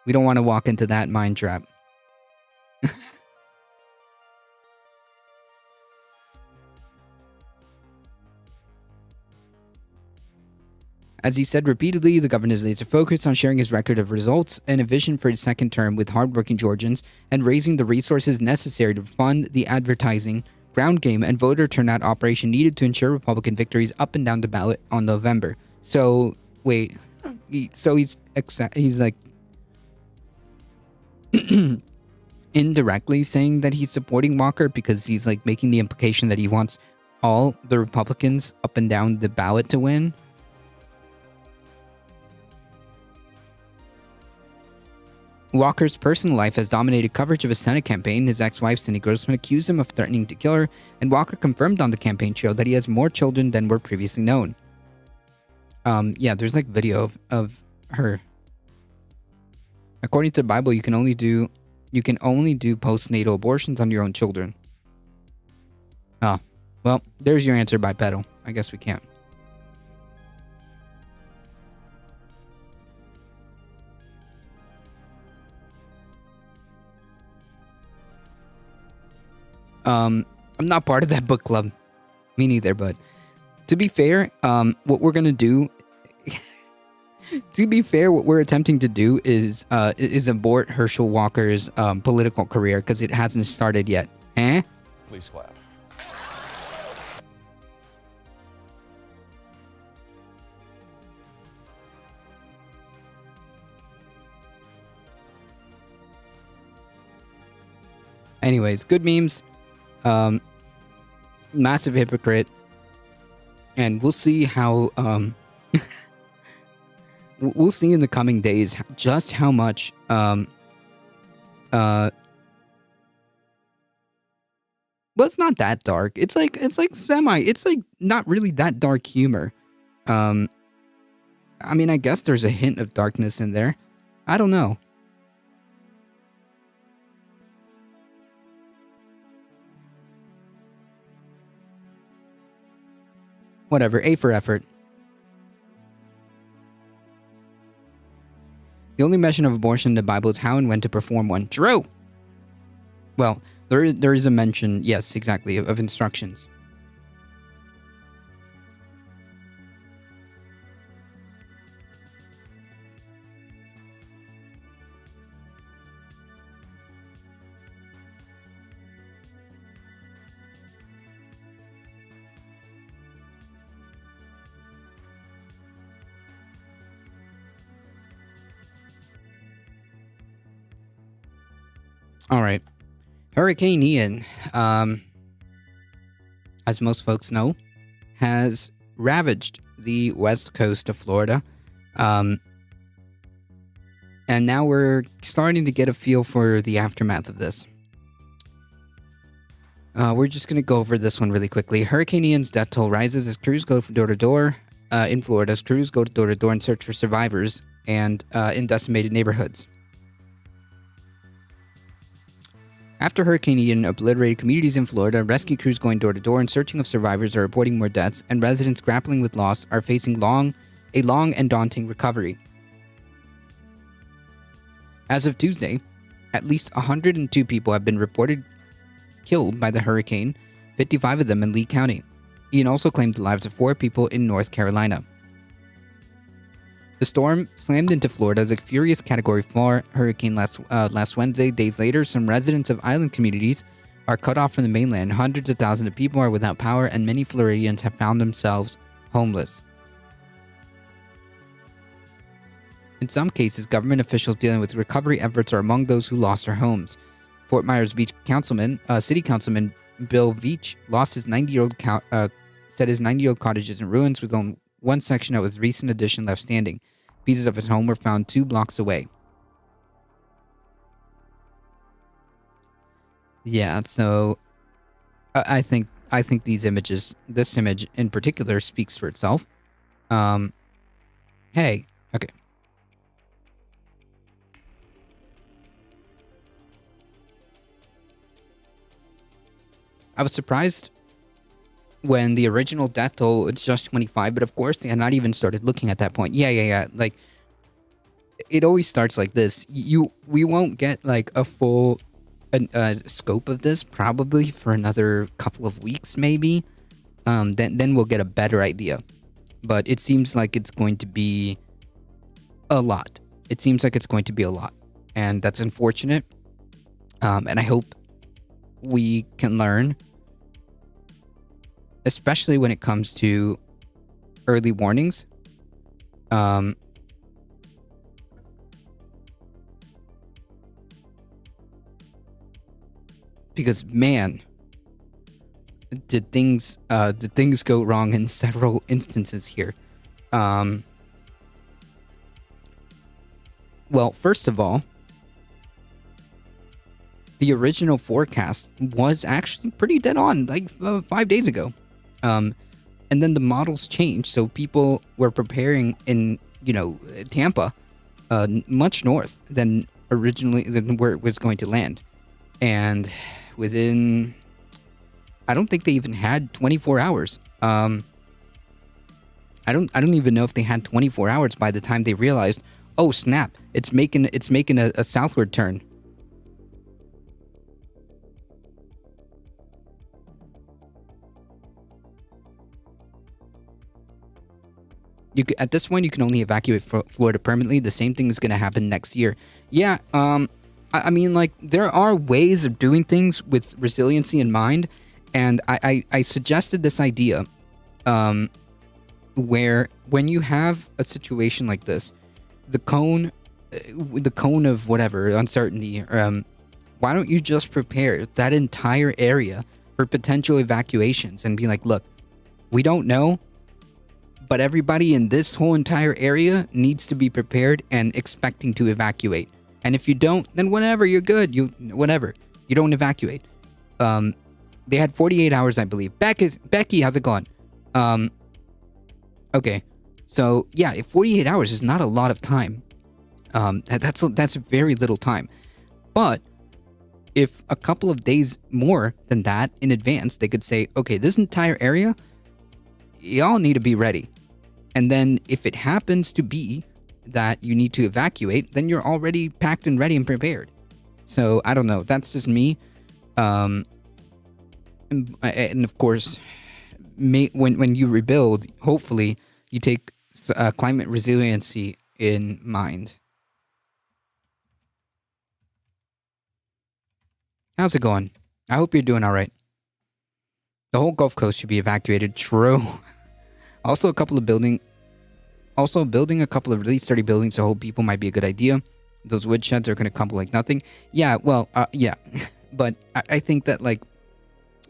We don't want to walk into that mind trap. As he said repeatedly, the governor is laser focused on sharing his record of results and a vision for his second term with hardworking Georgians and raising the resources necessary to fund the advertising, ground game, and voter turnout operation needed to ensure Republican victories up and down the ballot on November. So, wait. He's like indirectly saying that he's supporting Walker because he's like making the implication that he wants all the Republicans up and down the ballot to win. Walker's personal life has dominated coverage of his Senate campaign. His ex-wife, Cindy Grossman, accused him of threatening to kill her, and Walker confirmed on the campaign trail that he has more children than were previously known. Yeah, there's like video of her. According to the Bible, you can only do postnatal abortions on your own children. Oh, well, there's your answer, Bipedal. I guess we can't. I'm not part of that book club. Me neither, but to be fair, what we're gonna do what we're attempting to do is abort Herschel Walker's political career because it hasn't started yet. Eh? Please clap. Anyways, good memes. Massive hypocrite. And we'll see how we'll see in the coming days just how much well, it's not that dark. It's like not really that dark humor. I mean, I guess there's a hint of darkness in there. I don't know. Whatever, A for effort. The only mention of abortion in the Bible is how and when to perform one. True! Well, there is a mention, yes, exactly, of instructions. All right. Hurricane Ian, as most folks know, has ravaged the west coast of Florida. And now we're starting to get a feel for the aftermath of this. We're just going to go over this one really quickly. Hurricane Ian's death toll rises as crews go door to door in Florida. As crews go door to door and search for survivors and in decimated neighborhoods. After Hurricane Ian obliterated communities in Florida, rescue crews going door to door and searching of survivors are reporting more deaths, and residents grappling with loss are facing a long and daunting recovery. As of Tuesday, at least 102 people have been reported killed by the hurricane, 55 of them in Lee County. Ian also claimed the lives of 4 people in North Carolina. The storm slammed into Florida as a furious Category 4 hurricane last Wednesday. Days later, some residents of island communities are cut off from the mainland. Hundreds of thousands of people are without power, and many Floridians have found themselves homeless. In some cases, government officials dealing with recovery efforts are among those who lost their homes. Fort Myers Beach City Councilman Bill Veach lost his 90-year-old cottage is in ruins with only one section of his recent addition left standing. Pieces of his home were found 2 blocks away. Yeah, so I think this image in particular speaks for itself. Hey, okay. I was surprised when the original death toll was just 25, but of course they had not even started looking at that point. Yeah. Like, it always starts like this. We won't get like a full scope of this probably for another couple of weeks, maybe. Then we'll get a better idea. But it seems like it's going to be a lot. And that's unfortunate. And I hope we can learn, especially when it comes to early warnings. Because, man, did things go wrong in several instances here. Well, first of all, the original forecast was actually pretty dead on, like 5 days ago. And then the models changed, so people were preparing in, Tampa, much north than where it was going to land. And within, I don't think they even had 24 hours. I don't even know if they had 24 hours by the time they realized, oh snap, it's making a southward turn. At this point, you can only evacuate Florida permanently. The same thing is going to happen next year. Yeah, I mean, like, there are ways of doing things with resiliency in mind, and I suggested this idea, where when you have a situation like this, the cone of whatever uncertainty, why don't you just prepare that entire area for potential evacuations and be like, look, we don't know, but everybody in this whole entire area needs to be prepared and expecting to evacuate. And if you don't, then whatever, you're good. You don't evacuate. They had 48 hours, I believe. Becky, how's it going? Okay. So yeah, 48 hours is not a lot of time. That's very little time. But if a couple of days more than that in advance, they could say, okay, this entire area, y'all need to be ready. And then if it happens to be that you need to evacuate, then you're already packed and ready and prepared. So I don't know. That's just me. And of course, when you rebuild, hopefully you take climate resiliency in mind. How's it going? I hope you're doing all right. The whole Gulf Coast should be evacuated. True. Also, building a couple of really sturdy buildings to hold people might be a good idea. Those wood sheds are going to crumble like nothing. Yeah, well, yeah. But I think that, like,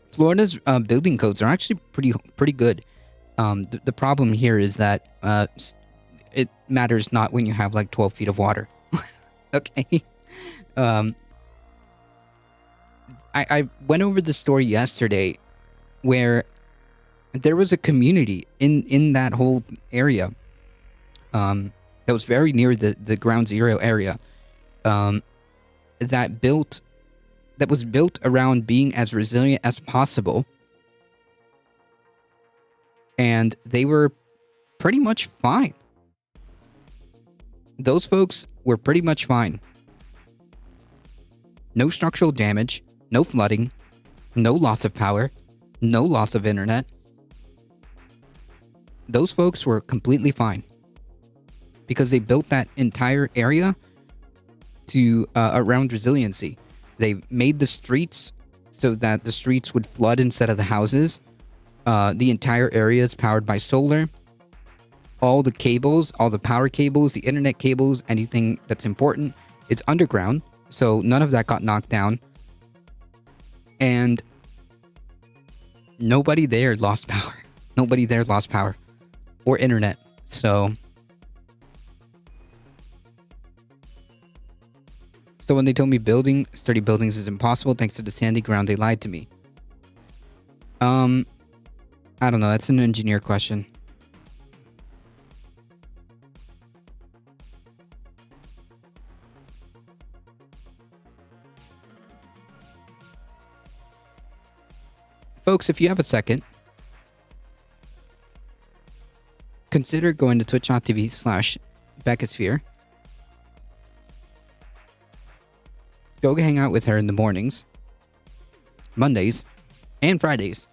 Florida's building codes are actually pretty good. The problem here is that it matters not when you have, like, 12 feet of water. Okay. I went over the story yesterday where there was a community in that whole area that was very near the ground zero area that was built around being as resilient as possible, and they were pretty much fine. Those folks were pretty much fine. No structural damage, no flooding, no loss of power, no loss of internet. Those folks were completely fine because they built that entire area to around resiliency. They made the streets so that the streets would flood instead of the houses. The entire area is powered by solar. All the cables, all the power cables, the internet cables, anything that's important is underground. So none of that got knocked down. And nobody there lost power. Nobody there lost power or internet. So when they told me building sturdy buildings is impossible thanks to the sandy ground, they lied to me. I don't know. That's an engineer question. Folks, if you have a second, consider going to twitch.tv/Beccasphere. Go hang out with her in the mornings, Mondays, and Fridays,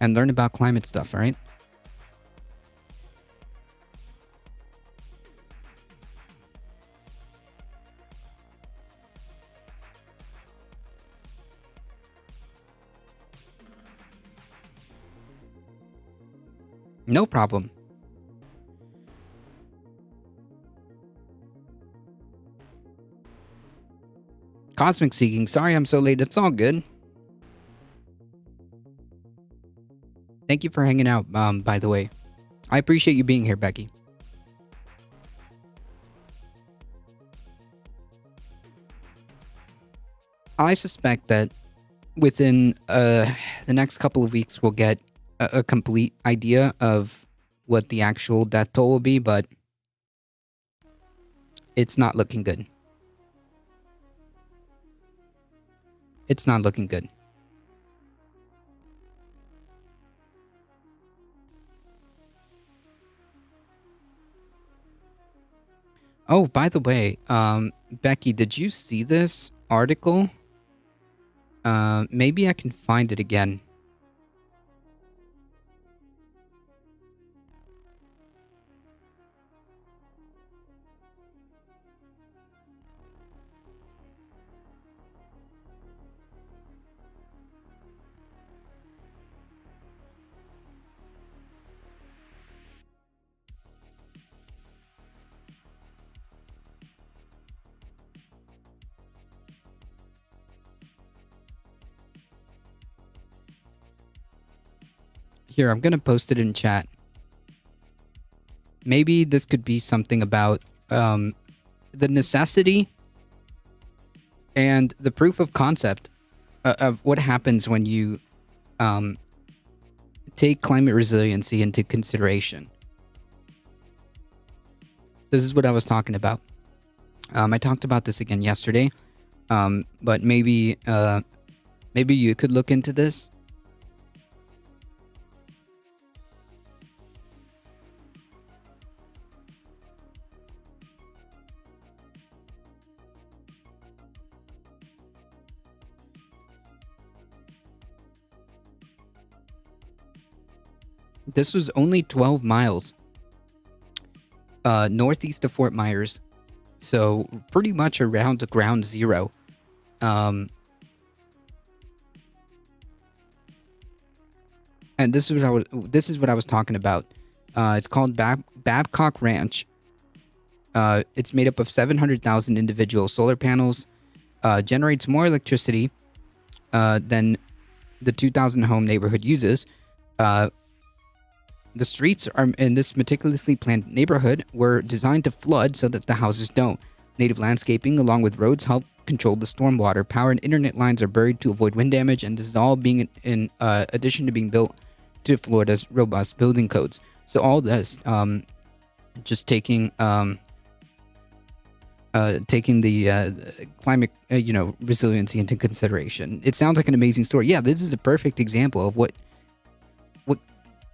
and learn about climate stuff, alright? No problem. Cosmic Seeking, sorry I'm so late. It's all good. Thank you for hanging out, by the way. I appreciate you being here, Becky. I suspect that within the next couple of weeks, we'll get a complete idea of what the actual death toll will be, but it's not looking good. It's not looking good. Oh, by the way, Becky, did you see this article? Maybe I can find it again. Here, I'm gonna post it in chat. Maybe this could be something about the necessity and the proof of concept of what happens when you take climate resiliency into consideration. This is what I was talking about. I talked about this again yesterday, but maybe you could look into this. This was only 12 miles northeast of Fort Myers, so pretty much around ground zero. And this is what I was talking about. It's called Babcock Ranch. It's made up of 700,000 individual solar panels. Generates more electricity than the 2,000 home neighborhood uses. The streets in this meticulously planned neighborhood were designed to flood so that the houses don't. Native landscaping, along with roads, help control the stormwater. Power and internet lines are buried to avoid wind damage, and this is all being in addition to being built to Florida's robust building codes. So all this, just taking the climate, resiliency into consideration. It sounds like an amazing story. Yeah, this is a perfect example of what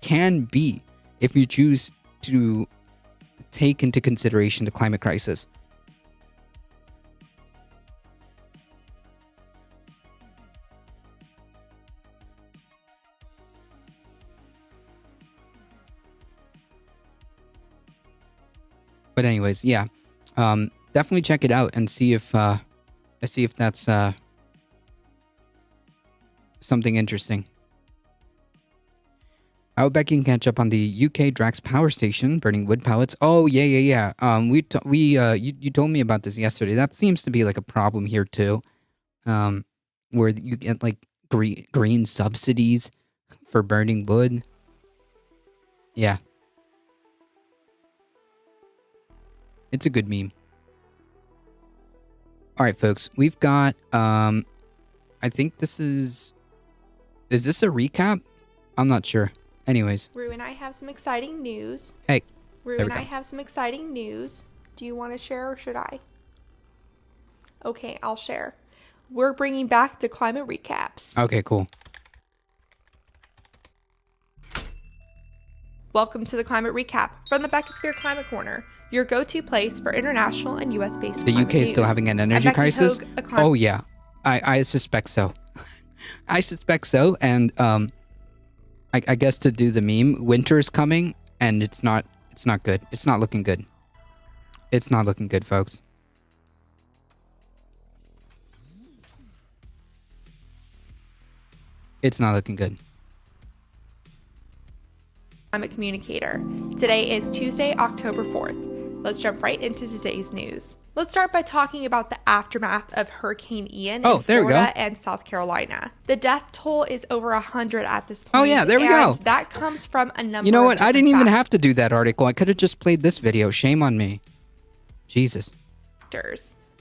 can be if you choose to take into consideration the climate crisis. But anyways, yeah, definitely check it out and see if that's something interesting. I hope Becky can catch up on the UK Drax power station burning wood pellets. Oh yeah. You told me about this yesterday. That seems to be like a problem here too, where you get like green subsidies for burning wood. Yeah, it's a good meme. All right, folks, we've got I think this is this a recap? I'm not sure. Anyways. Rue and I have some exciting news. Hey. Rue and I have some exciting news. Do you want to share or should I? Okay, I'll share. We're bringing back the climate recaps. Okay, cool. Welcome to the climate recap from the Beckosphere Climate Corner, your go-to place for international and U.S.-based The UK is still having an energy crisis? Oh yeah, I suspect so. I suspect so, and I guess to do the meme, winter is coming, and it's not good. It's not looking good. It's not looking good, folks. It's not looking good. Climate Communicator. Today is Tuesday, October 4th. Let's jump right into today's news. Let's start by talking about the aftermath of Hurricane Ian in Florida and South Carolina. The death toll is over 100 at this point. Oh yeah, there we go. That comes from a number. You know what? I didn't even have to do that article. I could have just played this video. Shame on me. Jesus.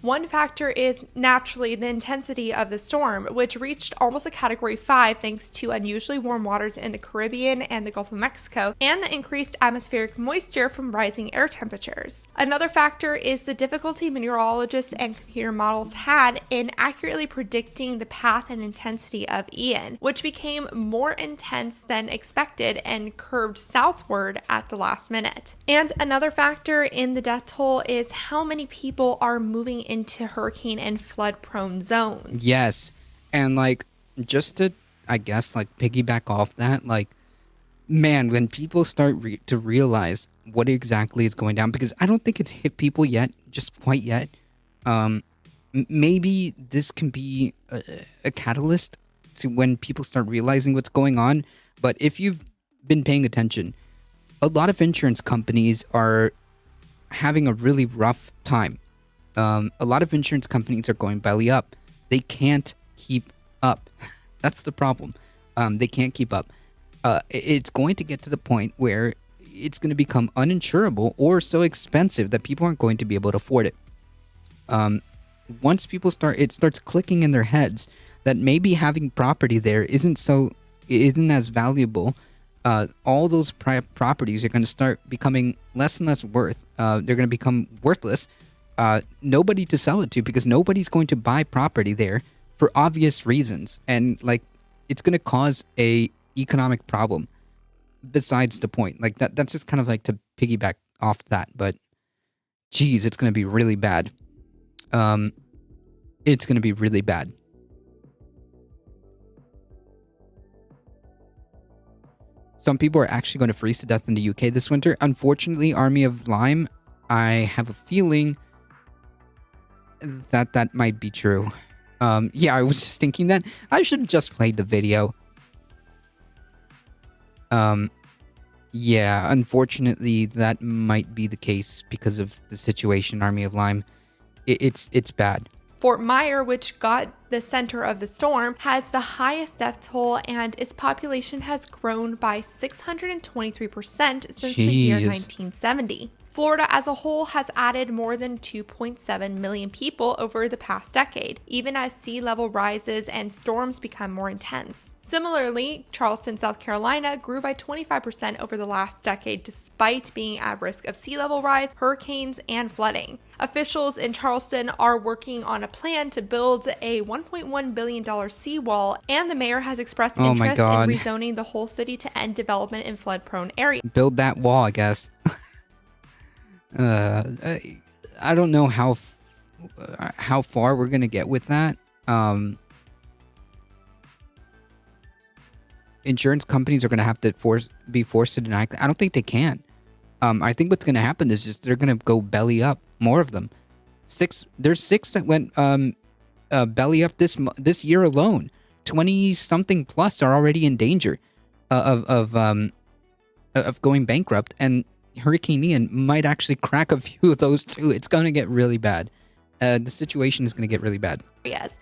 One factor is naturally the intensity of the storm, which reached almost a Category 5 thanks to unusually warm waters in the Caribbean and the Gulf of Mexico, and the increased atmospheric moisture from rising air temperatures. Another factor is the difficulty meteorologists and computer models had in accurately predicting the path and intensity of Ian, which became more intense than expected and curved southward at the last minute. And another factor in the death toll is how many people are moving into hurricane and flood prone zones. Yes. And like, just to, I guess, like piggyback off that, like, man, when people start to realize what exactly is going down, because I don't think it's hit people yet, just quite yet. Maybe this can be a catalyst to when people start realizing what's going on. But if you've been paying attention, a lot of insurance companies are having a really rough time. A lot of insurance companies are going belly up. They can't keep up. That's the problem. They can't keep up. It's going to get to the point where it's going to become uninsurable or so expensive that people aren't going to be able to afford it. Once people it starts clicking in their heads that maybe having property there isn't as valuable. All those properties are going to start becoming less and less worth. They're going to become worthless. Nobody to sell it to, because nobody's going to buy property there for obvious reasons, and like it's going to cause a economic problem. Besides the point, like that's just kind of like to piggyback off that. But geez, it's going to be really bad. It's going to be really bad. Some people are actually going to freeze to death in the UK this winter. Unfortunately, Army of Lyme, I have a feeling that might be true. Yeah, I was just thinking that I should have just played the video. Yeah, unfortunately, that might be the case because of the situation, Army of Lyme. It's bad. Fort Myer, which got the center of the storm, has the highest death toll, and its population has grown by 623% since the year 1970. Florida as a whole has added more than 2.7 million people over the past decade, even as sea level rises and storms become more intense. Similarly, Charleston, South Carolina grew by 25% over the last decade despite being at risk of sea level rise, hurricanes, and flooding. Officials in Charleston are working on a plan to build a $1.1 billion seawall, and the mayor has expressed interest in rezoning the whole city to end development in flood-prone areas. Build that wall, I guess. I don't know how far we're gonna get with that. Insurance companies are going to have to be forced to deny. I don't think they can. I think what's going to happen is just they're going to go belly up. More of them. There's 6 that went belly up this year alone. 20-something plus are already in danger of going bankrupt, and Hurricane Ian might actually crack a few of those too. It's going to get really bad. The situation is going to get really bad.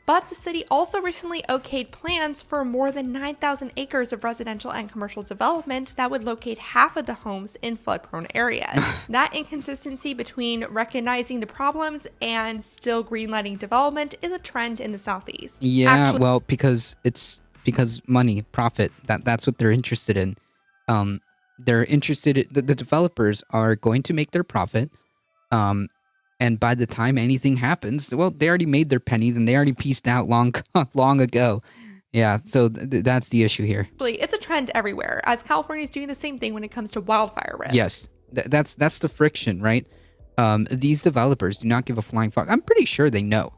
But the city also recently okayed plans for more than 9,000 acres of residential and commercial development that would locate half of the homes in flood-prone areas. That inconsistency between recognizing the problems and still greenlighting development is a trend in the Southeast. Yeah, well, because money, profit, that's what they're interested in. They're interested the developers are going to make their profit. And by the time anything happens, well, they already made their pennies and they already pieced out long ago. Yeah, so that's the issue here. It's a trend everywhere, as California is doing the same thing when it comes to wildfire risk. Yes, that's the friction, right? These developers do not give a flying fuck. I'm pretty sure they know.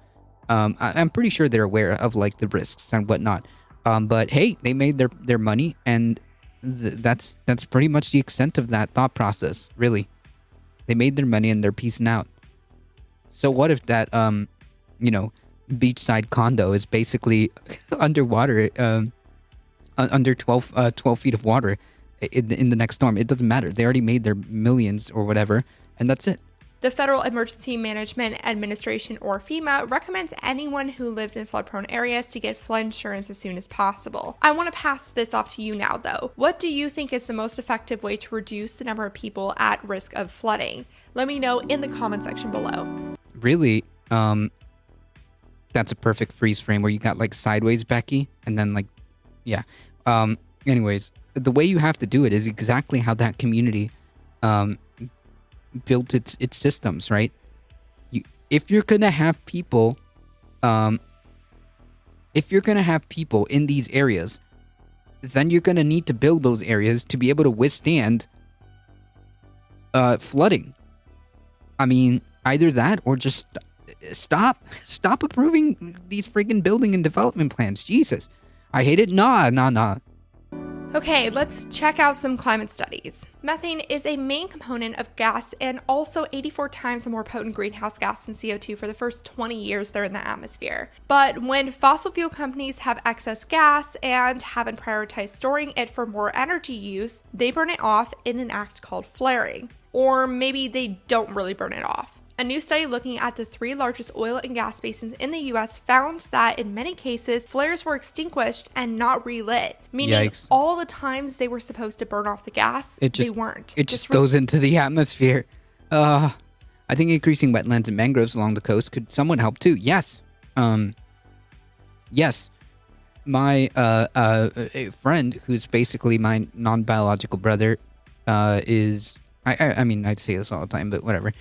I'm pretty sure they're aware of like the risks and whatnot. But hey, they made their money, and that's pretty much the extent of that thought process. Really, they made their money and they're piecing out. So what if that, beachside condo is basically underwater, under 12 feet of water in the next storm? It doesn't matter. They already made their millions or whatever, and that's it. The Federal Emergency Management Administration, or FEMA, recommends anyone who lives in flood-prone areas to get flood insurance as soon as possible. I want to pass this off to you now, though. What do you think is the most effective way to reduce the number of people at risk of flooding? Let me know in the comment section below. Really, That's a perfect freeze frame where you got like sideways Becky and then like, yeah. Anyways, the way you have to do it is exactly how that community built its systems, right? If you're gonna have people, in these areas, then you're gonna need to build those areas to be able to withstand flooding. I mean, either that or just stop approving these freaking building and development plans. Jesus, I hate it. Nah. Okay, let's check out some climate studies. Methane is a main component of gas and also 84 times a more potent greenhouse gas than CO2 for the first 20 years they're in the atmosphere. But when fossil fuel companies have excess gas and haven't prioritized storing it for more energy use, they burn it off in an act called flaring. Or maybe they don't really burn it off. A new study looking at the 3 largest oil and gas basins in the US found that in many cases, flares were extinguished and not relit, meaning Yikes. all the times they were supposed to burn off the gas, they weren't. It just goes into the atmosphere. I think increasing wetlands and mangroves along the coast could somewhat help too. Yes. Yes. My a friend who's basically my non-biological brother is... I mean, I'd say this all the time, but whatever.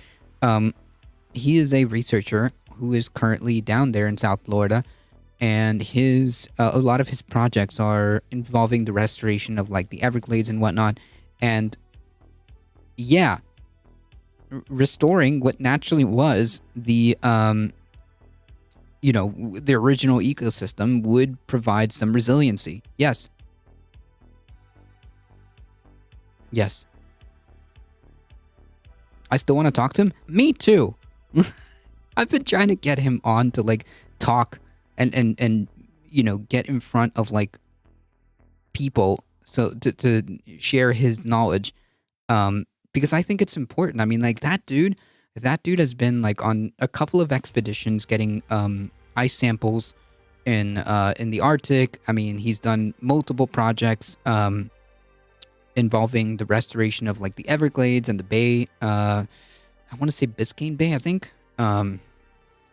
He is a researcher who is currently down there in South Florida, and a lot of his projects are involving the restoration of like the Everglades and whatnot. And yeah, restoring what naturally was the the original ecosystem would provide some resiliency. Yes. I still want to talk to him. Me too. I've been trying to get him on to like talk and get in front of like people so to share his knowledge, because I think it's important. I mean, like that dude has been like on a couple of expeditions getting ice samples in the Arctic. I mean, he's done multiple projects involving the restoration of like the Everglades and the bay. I want to say Biscayne Bay, I think.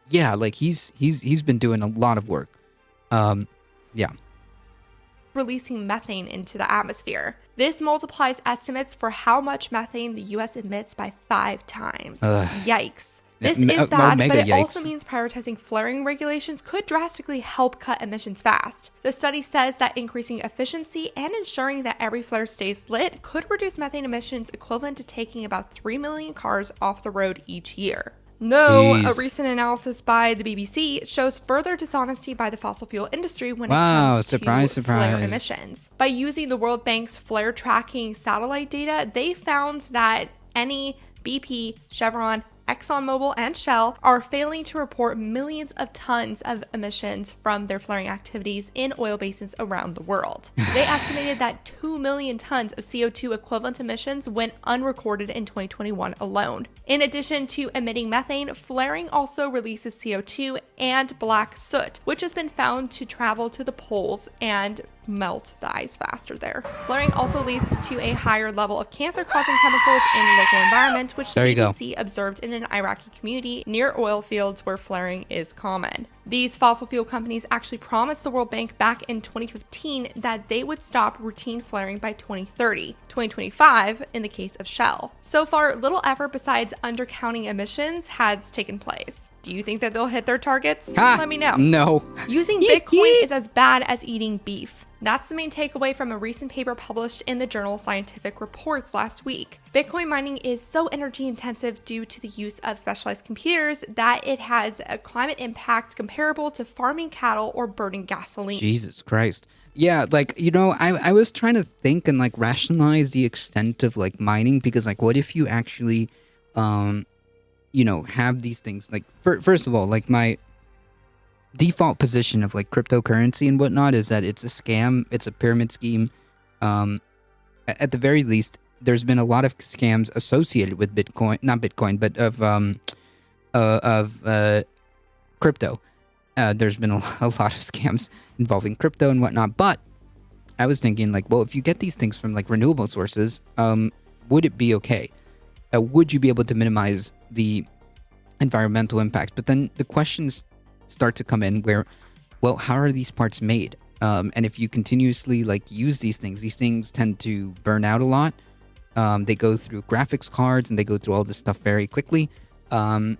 Yeah, like he's been doing a lot of work. Yeah. Releasing methane into the atmosphere. This multiplies estimates for how much methane the US emits by 5 times. Yikes. This is bad, but it also means prioritizing flaring regulations could drastically help cut emissions fast. The study says that increasing efficiency and ensuring that every flare stays lit could reduce methane emissions equivalent to taking about 3 million cars off the road each year. A recent analysis by the BBC shows further dishonesty by the fossil fuel industry when it comes to flare emissions. By using the World Bank's flare tracking satellite data, they found that Eni, BP, Chevron, ExxonMobil, and Shell are failing to report millions of tons of emissions from their flaring activities in oil basins around the world. They estimated that 2 million tons of CO2 equivalent emissions went unrecorded in 2021 alone. In addition to emitting methane, flaring also releases CO2 and black soot, which has been found to travel to the poles and melt the ice faster there. Flaring also leads to a higher level of cancer-causing chemicals in the local environment, which the BBC observed in an Iraqi community near oil fields where flaring is common. These fossil fuel companies actually promised the World Bank back in 2015 that they would stop routine flaring by 2030, 2025 in the case of Shell. So far, little effort besides undercounting emissions has taken place. Do you think that they'll hit their targets? Let me know. No. Using Bitcoin is as bad as eating beef. That's the main takeaway from a recent paper published in the journal Scientific Reports last week. Bitcoin mining is so energy intensive due to the use of specialized computers that it has a climate impact comparable to farming cattle or burning gasoline. Jesus Christ. Yeah, like, I was trying to think and like rationalize the extent of like mining, because like what if you actually have these things like first of all, like my default position of like cryptocurrency and whatnot is that it's a scam, it's a pyramid scheme. At the very least, there's been a lot of scams associated with not Bitcoin, but of crypto. There's been a lot of scams involving crypto and whatnot. But I was thinking like, well, if you get these things from like renewable sources, would it be okay? Would you be able to minimize the environmental impacts. But then the questions start to come in where, well, how are these parts made? And if you continuously use these things tend to burn out a lot. They go through graphics cards and they go through all this stuff very quickly. I'm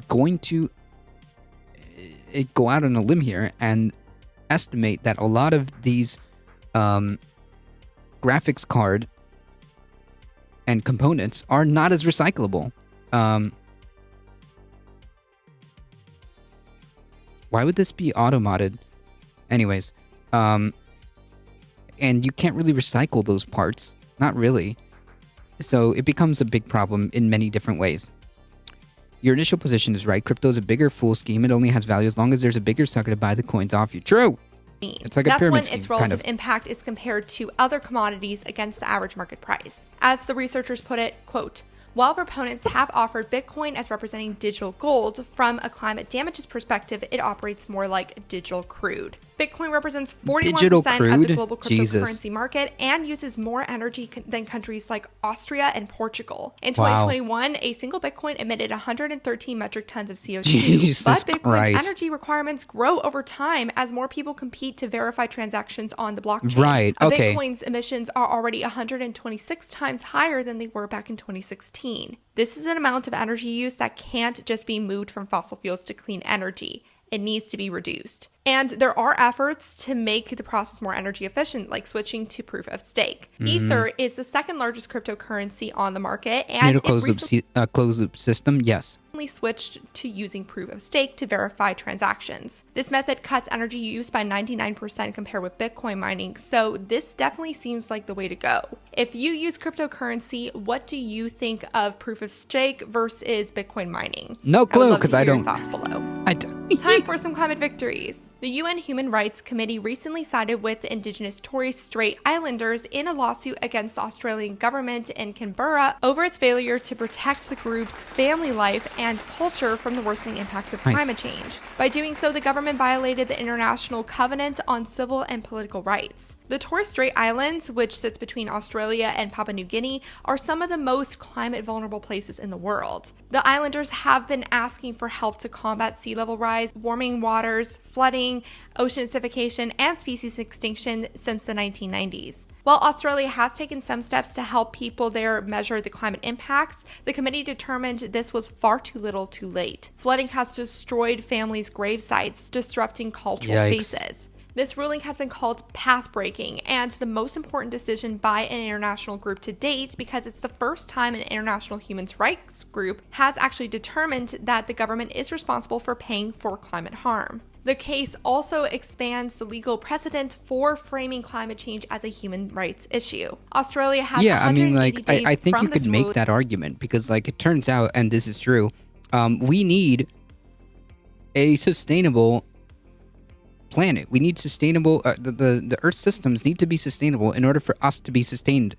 going to go out on a limb here and estimate that a lot of these graphics card and components are not as recyclable. Why would this be auto-modded? Anyways, and you can't really recycle those parts. Not really. So it becomes a big problem in many different ways. Your initial position is right. Crypto is a bigger fool scheme. It only has value as long as there's a bigger sucker to buy the coins off you. True! It's like a pyramid scheme, its relative impact is compared to other commodities against the average market price. As the researchers put it, quote, while proponents have offered Bitcoin as representing digital gold, from a climate damages perspective, it operates more like digital crude. Bitcoin represents 41% of the global cryptocurrency market and uses more energy than countries like Austria and Portugal. In 2021, a single Bitcoin emitted 113 metric tons of CO2, but Bitcoin's energy requirements grow over time as more people compete to verify transactions on the blockchain. Right, okay. Bitcoin's emissions are already 126 times higher than they were back in 2016. This is an amount of energy use that can't just be moved from fossil fuels to clean energy. It needs to be reduced. And there are efforts to make the process more energy efficient, like switching to proof of stake. Ether is the second largest cryptocurrency on the market, and it closed loop system, yes. Switched to using proof of stake to verify transactions. This method cuts energy use by 99% compared with Bitcoin mining, so this definitely seems like the way to go. If you use cryptocurrency, what do you think of proof of stake versus Bitcoin mining? No clue, because I don't. Thoughts below. Time for some climate victories. The UN Human Rights Committee recently sided with the indigenous Torres Strait Islanders in a lawsuit against the Australian government in Canberra over its failure to protect the group's family life and culture from the worsening impacts of climate change. By doing so, the government violated the International Covenant on Civil and Political Rights. The Torres Strait Islands, which sits between Australia and Papua New Guinea, are some of the most climate vulnerable places in the world. The islanders have been asking for help to combat sea level rise, warming waters, flooding, ocean acidification, and species extinction since the 1990s. While Australia has taken some steps to help people there measure the climate impacts, the committee determined this was far too little too late. Flooding has destroyed families' grave sites, disrupting cultural spaces. This ruling has been called path-breaking and the most important decision by an international group to date because it's the first time an international human rights group has actually determined that the government is responsible for paying for climate harm. The case also expands the legal precedent for framing climate change as a human rights issue. Australia has I think you could make that argument because it turns out, and this is true, we need a sustainable planet. We need sustainable, the Earth systems need to be sustainable in order for us to be sustained.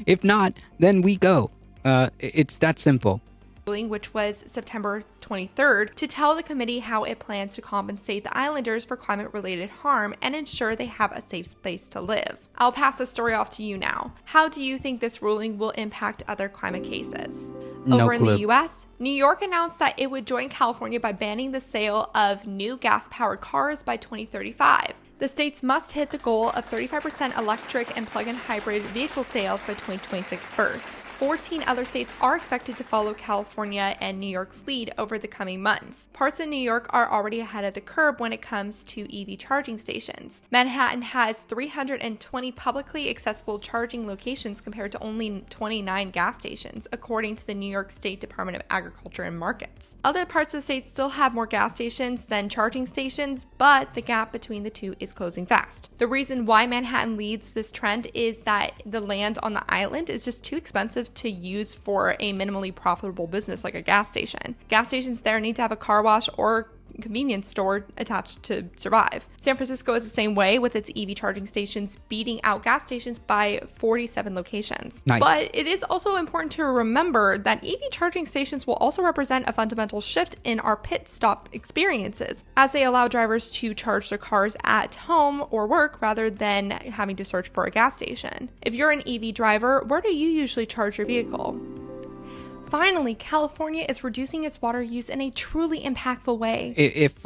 If not, then we go. It's that simple. Which was September 23rd, to tell the committee how it plans to compensate the islanders for climate-related harm and ensure they have a safe space to live. I'll pass the story off to you now. How do you think this ruling will impact other climate cases? Over in the US, New York announced that it would join California by banning the sale of new gas-powered cars by 2035. The states must hit the goal of 35% electric and plug-in hybrid vehicle sales by 2026 first. 14 other states are expected to follow California and New York's lead over the coming months. Parts of New York are already ahead of the curve when it comes to EV charging stations. Manhattan has 320 publicly accessible charging locations compared to only 29 gas stations, according to the New York State Department of Agriculture and Markets. Other parts of the state still have more gas stations than charging stations, but the gap between the two is closing fast. The reason why Manhattan leads this trend is that the land on the island is just too expensive to use for a minimally profitable business like a gas station. Gas stations there need to have a car wash or convenience store attached to survive. San Francisco is the same way, with its EV charging stations beating out gas stations by 47 locations. Nice. But it is also important to remember that EV charging stations will also represent a fundamental shift in our pit stop experiences, as they allow drivers to charge their cars at home or work rather than having to search for a gas station. If you're an EV driver, where do you usually charge your vehicle? Finally, California is reducing its water use in a truly impactful way. If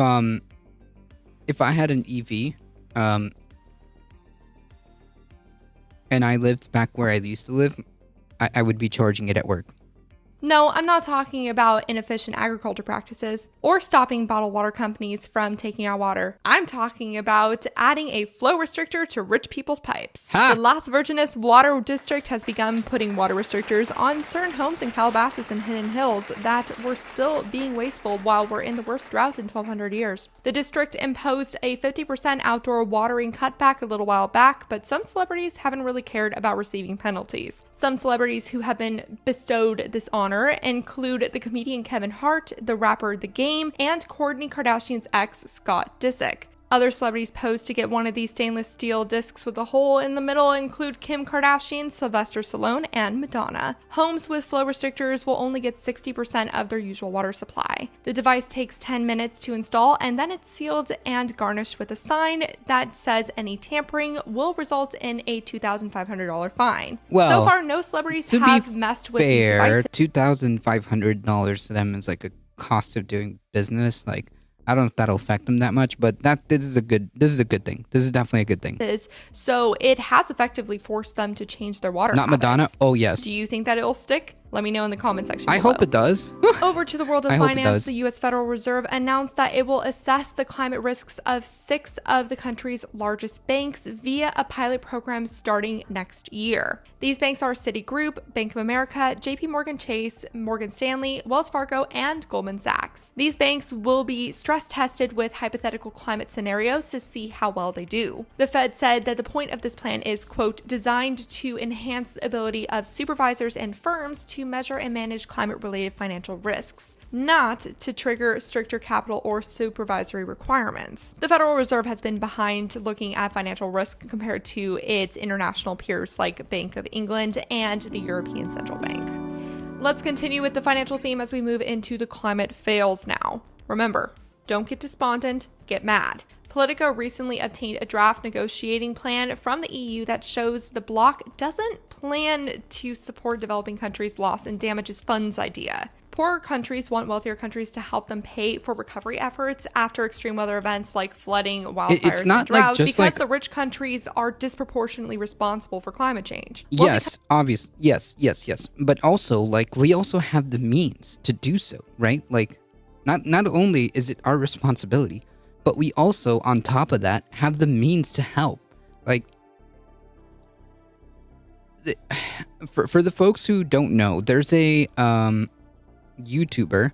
I had an EV, and I lived back where I used to live, I would be charging it at work. No, I'm not talking about inefficient agriculture practices or stopping bottled water companies from taking our water. I'm talking about adding a flow restrictor to rich people's pipes. Ha! The Las Virgenes Water District has begun putting water restrictors on certain homes in Calabasas and Hidden Hills that were still being wasteful while we're in the worst drought in 1,200 years. The district imposed a 50% outdoor watering cutback a little while back, but some celebrities haven't really cared about receiving penalties. Some celebrities who have been bestowed this honor include the comedian Kevin Hart, the rapper The Game, and Kourtney Kardashian's ex, Scott Disick. Other celebrities posed to get one of these stainless steel discs with a hole in the middle include Kim Kardashian, Sylvester Stallone, and Madonna. Homes with flow restrictors will only get 60% of their usual water supply. The device takes 10 minutes to install, and then it's sealed and garnished with a sign that says any tampering will result in a $2,500 fine. Well, so far, no celebrities have messed with these devices. $2,500 to them is like a cost of doing business. Like, I don't know if that'll affect them that much, but this is a good thing. This is definitely a good thing. So it has effectively forced them to change their water Not habits. Madonna? Oh, yes. Do you think that it'll stick? Let me know in the comment section below. I hope it does. Over to the world of finance, the U.S. Federal Reserve announced that it will assess the climate risks of 6 of the country's largest banks via a pilot program starting next year. These banks are Citigroup, Bank of America, JP Morgan Chase, Morgan Stanley, Wells Fargo, and Goldman Sachs. These banks will be stress tested with hypothetical climate scenarios to see how well they do. The Fed said that the point of this plan is, quote, designed to enhance the ability of supervisors and firms to measure and manage climate-related financial risks, not to trigger stricter capital or supervisory requirements. The Federal Reserve has been behind looking at financial risk compared to its international peers like Bank of England and the European Central Bank. Let's continue with the financial theme as we move into the climate fails now. Remember, don't get despondent, get mad. Politico recently obtained a draft negotiating plan from the EU that shows the bloc doesn't plan to support developing countries' loss and damages funds idea. Poorer countries want wealthier countries to help them pay for recovery efforts after extreme weather events like flooding, wildfires, and drought, because the rich countries are disproportionately responsible for climate change. Yes, obvious. Yes. But also, like, we also have the means to do so, right? Like, not only is it our responsibility, but we also, on top of that, have the means to help. Like, for the folks who don't know, there's a YouTuber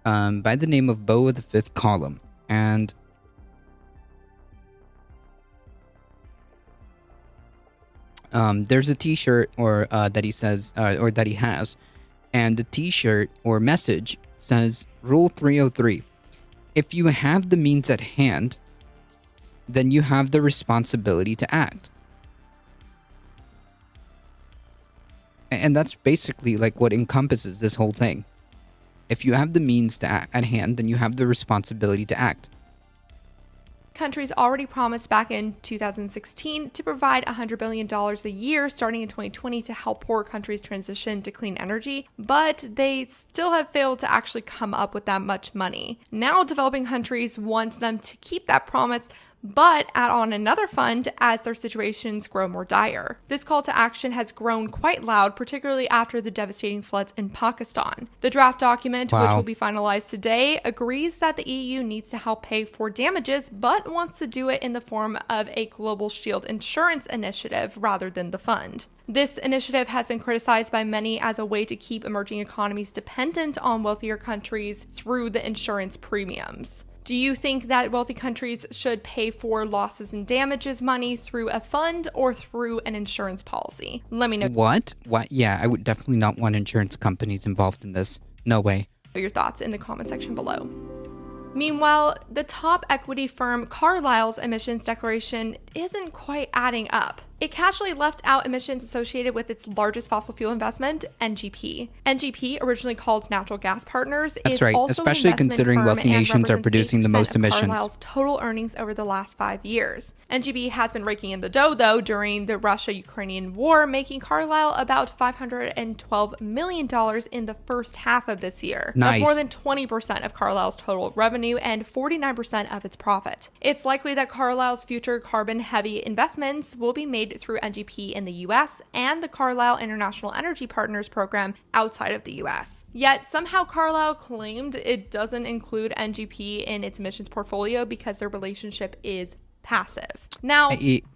by the name of Beau of the Fifth Column, and there's a T-shirt that he says or that he has, and the T-shirt or message says Rule 303. If you have the means at hand, then you have the responsibility to act. And that's basically like what encompasses this whole thing. If you have the means to act at hand, then you have the responsibility to act. Countries already promised back in 2016 to provide $100 billion a year starting in 2020 to help poorer countries transition to clean energy, but they still have failed to actually come up with that much money. Now developing countries want them to keep that promise, but add on another fund as their situations grow more dire. This call to action has grown quite loud, particularly after the devastating floods in Pakistan. The draft document, which will be finalized today, agrees that the EU needs to help pay for damages, but wants to do it in the form of a global shield insurance initiative rather than the fund. This initiative has been criticized by many as a way to keep emerging economies dependent on wealthier countries through the insurance premiums. Do you think that wealthy countries should pay for losses and damages money through a fund or through an insurance policy? Let me know. What? Yeah, I would definitely not want insurance companies involved in this. No way. Your thoughts in the comment section below. Meanwhile, the top equity firm Carlyle's emissions declaration isn't quite adding up. It casually left out emissions associated with its largest fossil fuel investment, NGP. NGP, originally called Natural Gas Partners, is right, also especially an investment considering firm wealthy and nations are represents producing the 8% most of emissions. Carlyle's total earnings over the last 5 years. NGP has been raking in the dough, though, during the Russia-Ukrainian war, making Carlyle about $512 million in the first half of this year. Nice. That's more than 20% of Carlyle's total revenue and 49% of its profit. It's likely that Carlyle's future carbon-heavy investments will be made through NGP in the U.S. and the Carlyle International Energy Partners program outside of the U.S. Yet somehow Carlyle claimed it doesn't include NGP in its emissions portfolio because their relationship is passive. Now,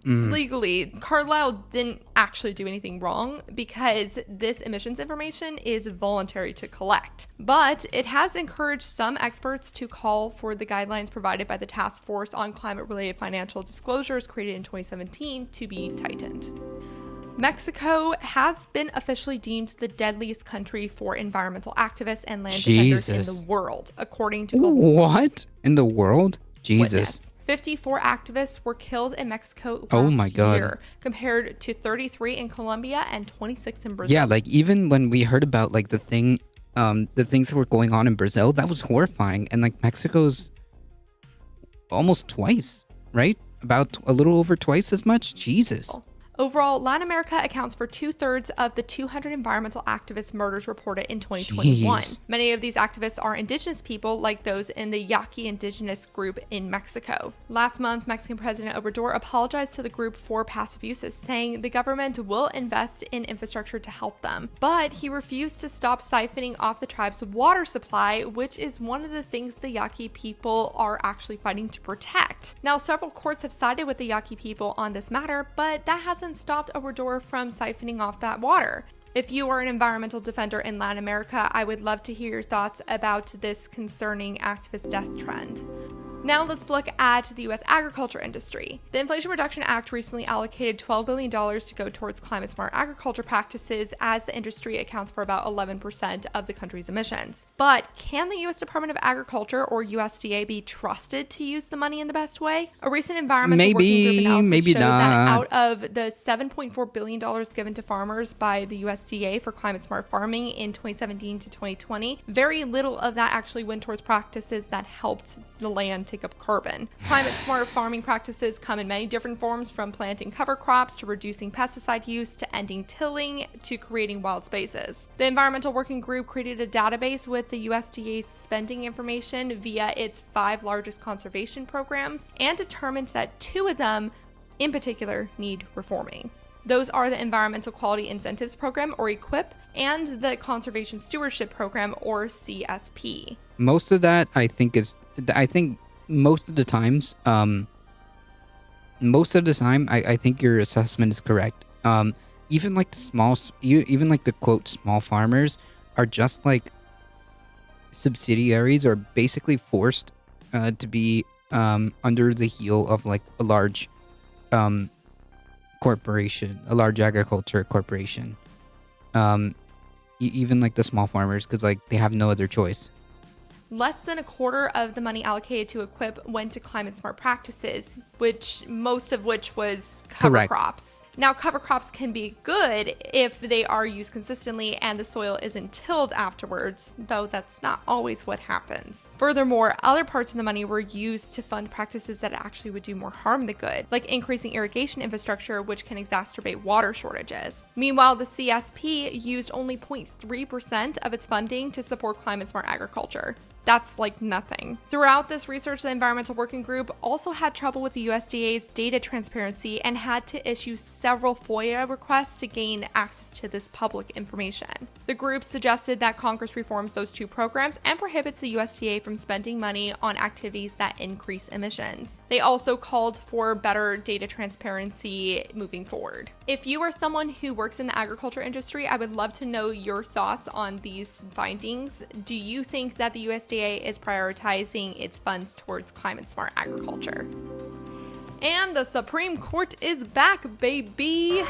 legally, Carlyle didn't actually do anything wrong because this emissions information is voluntary to collect. But it has encouraged some experts to call for the guidelines provided by the Task Force on Climate-Related Financial Disclosures created in 2017 to be tightened. Mexico has been officially deemed the deadliest country for environmental activists and land defenders in the world, according to Global What? In the world? Jesus. Witness. 54 activists were killed in Mexico last year, compared to 33 in Colombia and 26 in Brazil. Yeah, like even when we heard about like the things that were going on in Brazil, that was horrifying. And like Mexico's almost twice, right? About a little over twice as much. Jesus. Overall, Latin America accounts for 2/3 of the 200 environmental activist murders reported in 2021. Jeez. Many of these activists are indigenous people, like those in the Yaqui indigenous group in Mexico. Last month, Mexican President Obrador apologized to the group for past abuses, saying the government will invest in infrastructure to help them. But he refused to stop siphoning off the tribe's water supply, which is one of the things the Yaqui people are actually fighting to protect. Now, several courts have sided with the Yaqui people on this matter, but that hasn't stopped Obrador from siphoning off that water. If you are an environmental defender in Latin America, I would love to hear your thoughts about this concerning activist death trend. Now let's look at the U.S. agriculture industry. The Inflation Reduction Act recently allocated $12 billion to go towards climate-smart agriculture practices, as the industry accounts for about 11% of the country's emissions. But can the U.S. Department of Agriculture, or USDA, be trusted to use the money in the best way? A recent environmental working group analysis showed that out of the $7.4 billion given to farmers by the USDA for climate-smart farming in 2017 to 2020, very little of that actually went towards practices that helped the land take up carbon. Climate-smart farming practices come in many different forms, from planting cover crops to reducing pesticide use to ending tilling to creating wild spaces. The Environmental Working Group created a database with the USDA's spending information via its 5 largest conservation programs and determined that 2 of them in particular need reforming. Those are the Environmental Quality Incentives Program, or EQIP, and the Conservation Stewardship Program, or CSP. Most of that, I think most of the time, I think your assessment is correct. Even like the quote small farmers are just like subsidiaries, or basically forced to be under the heel of like a large corporation, a large agriculture corporation. Even like the small farmers, because like they have no other choice. Less than a quarter of the money allocated to EQIP went to climate-smart practices, most of which was cover crops. Now, cover crops can be good if they are used consistently and the soil isn't tilled afterwards, though that's not always what happens. Furthermore, other parts of the money were used to fund practices that actually would do more harm than good, like increasing irrigation infrastructure, which can exacerbate water shortages. Meanwhile, the CSP used only 0.3% of its funding to support climate-smart agriculture. That's like nothing. Throughout this research, the Environmental Working Group also had trouble with the USDA's data transparency and had to issue several FOIA requests to gain access to this public information. The group suggested that Congress reforms those 2 programs and prohibits the USDA from spending money on activities that increase emissions. They also called for better data transparency moving forward. If you are someone who works in the agriculture industry, I would love to know your thoughts on these findings. Do you think that the USDA is prioritizing its funds towards climate-smart agriculture? And the Supreme Court is back, baby!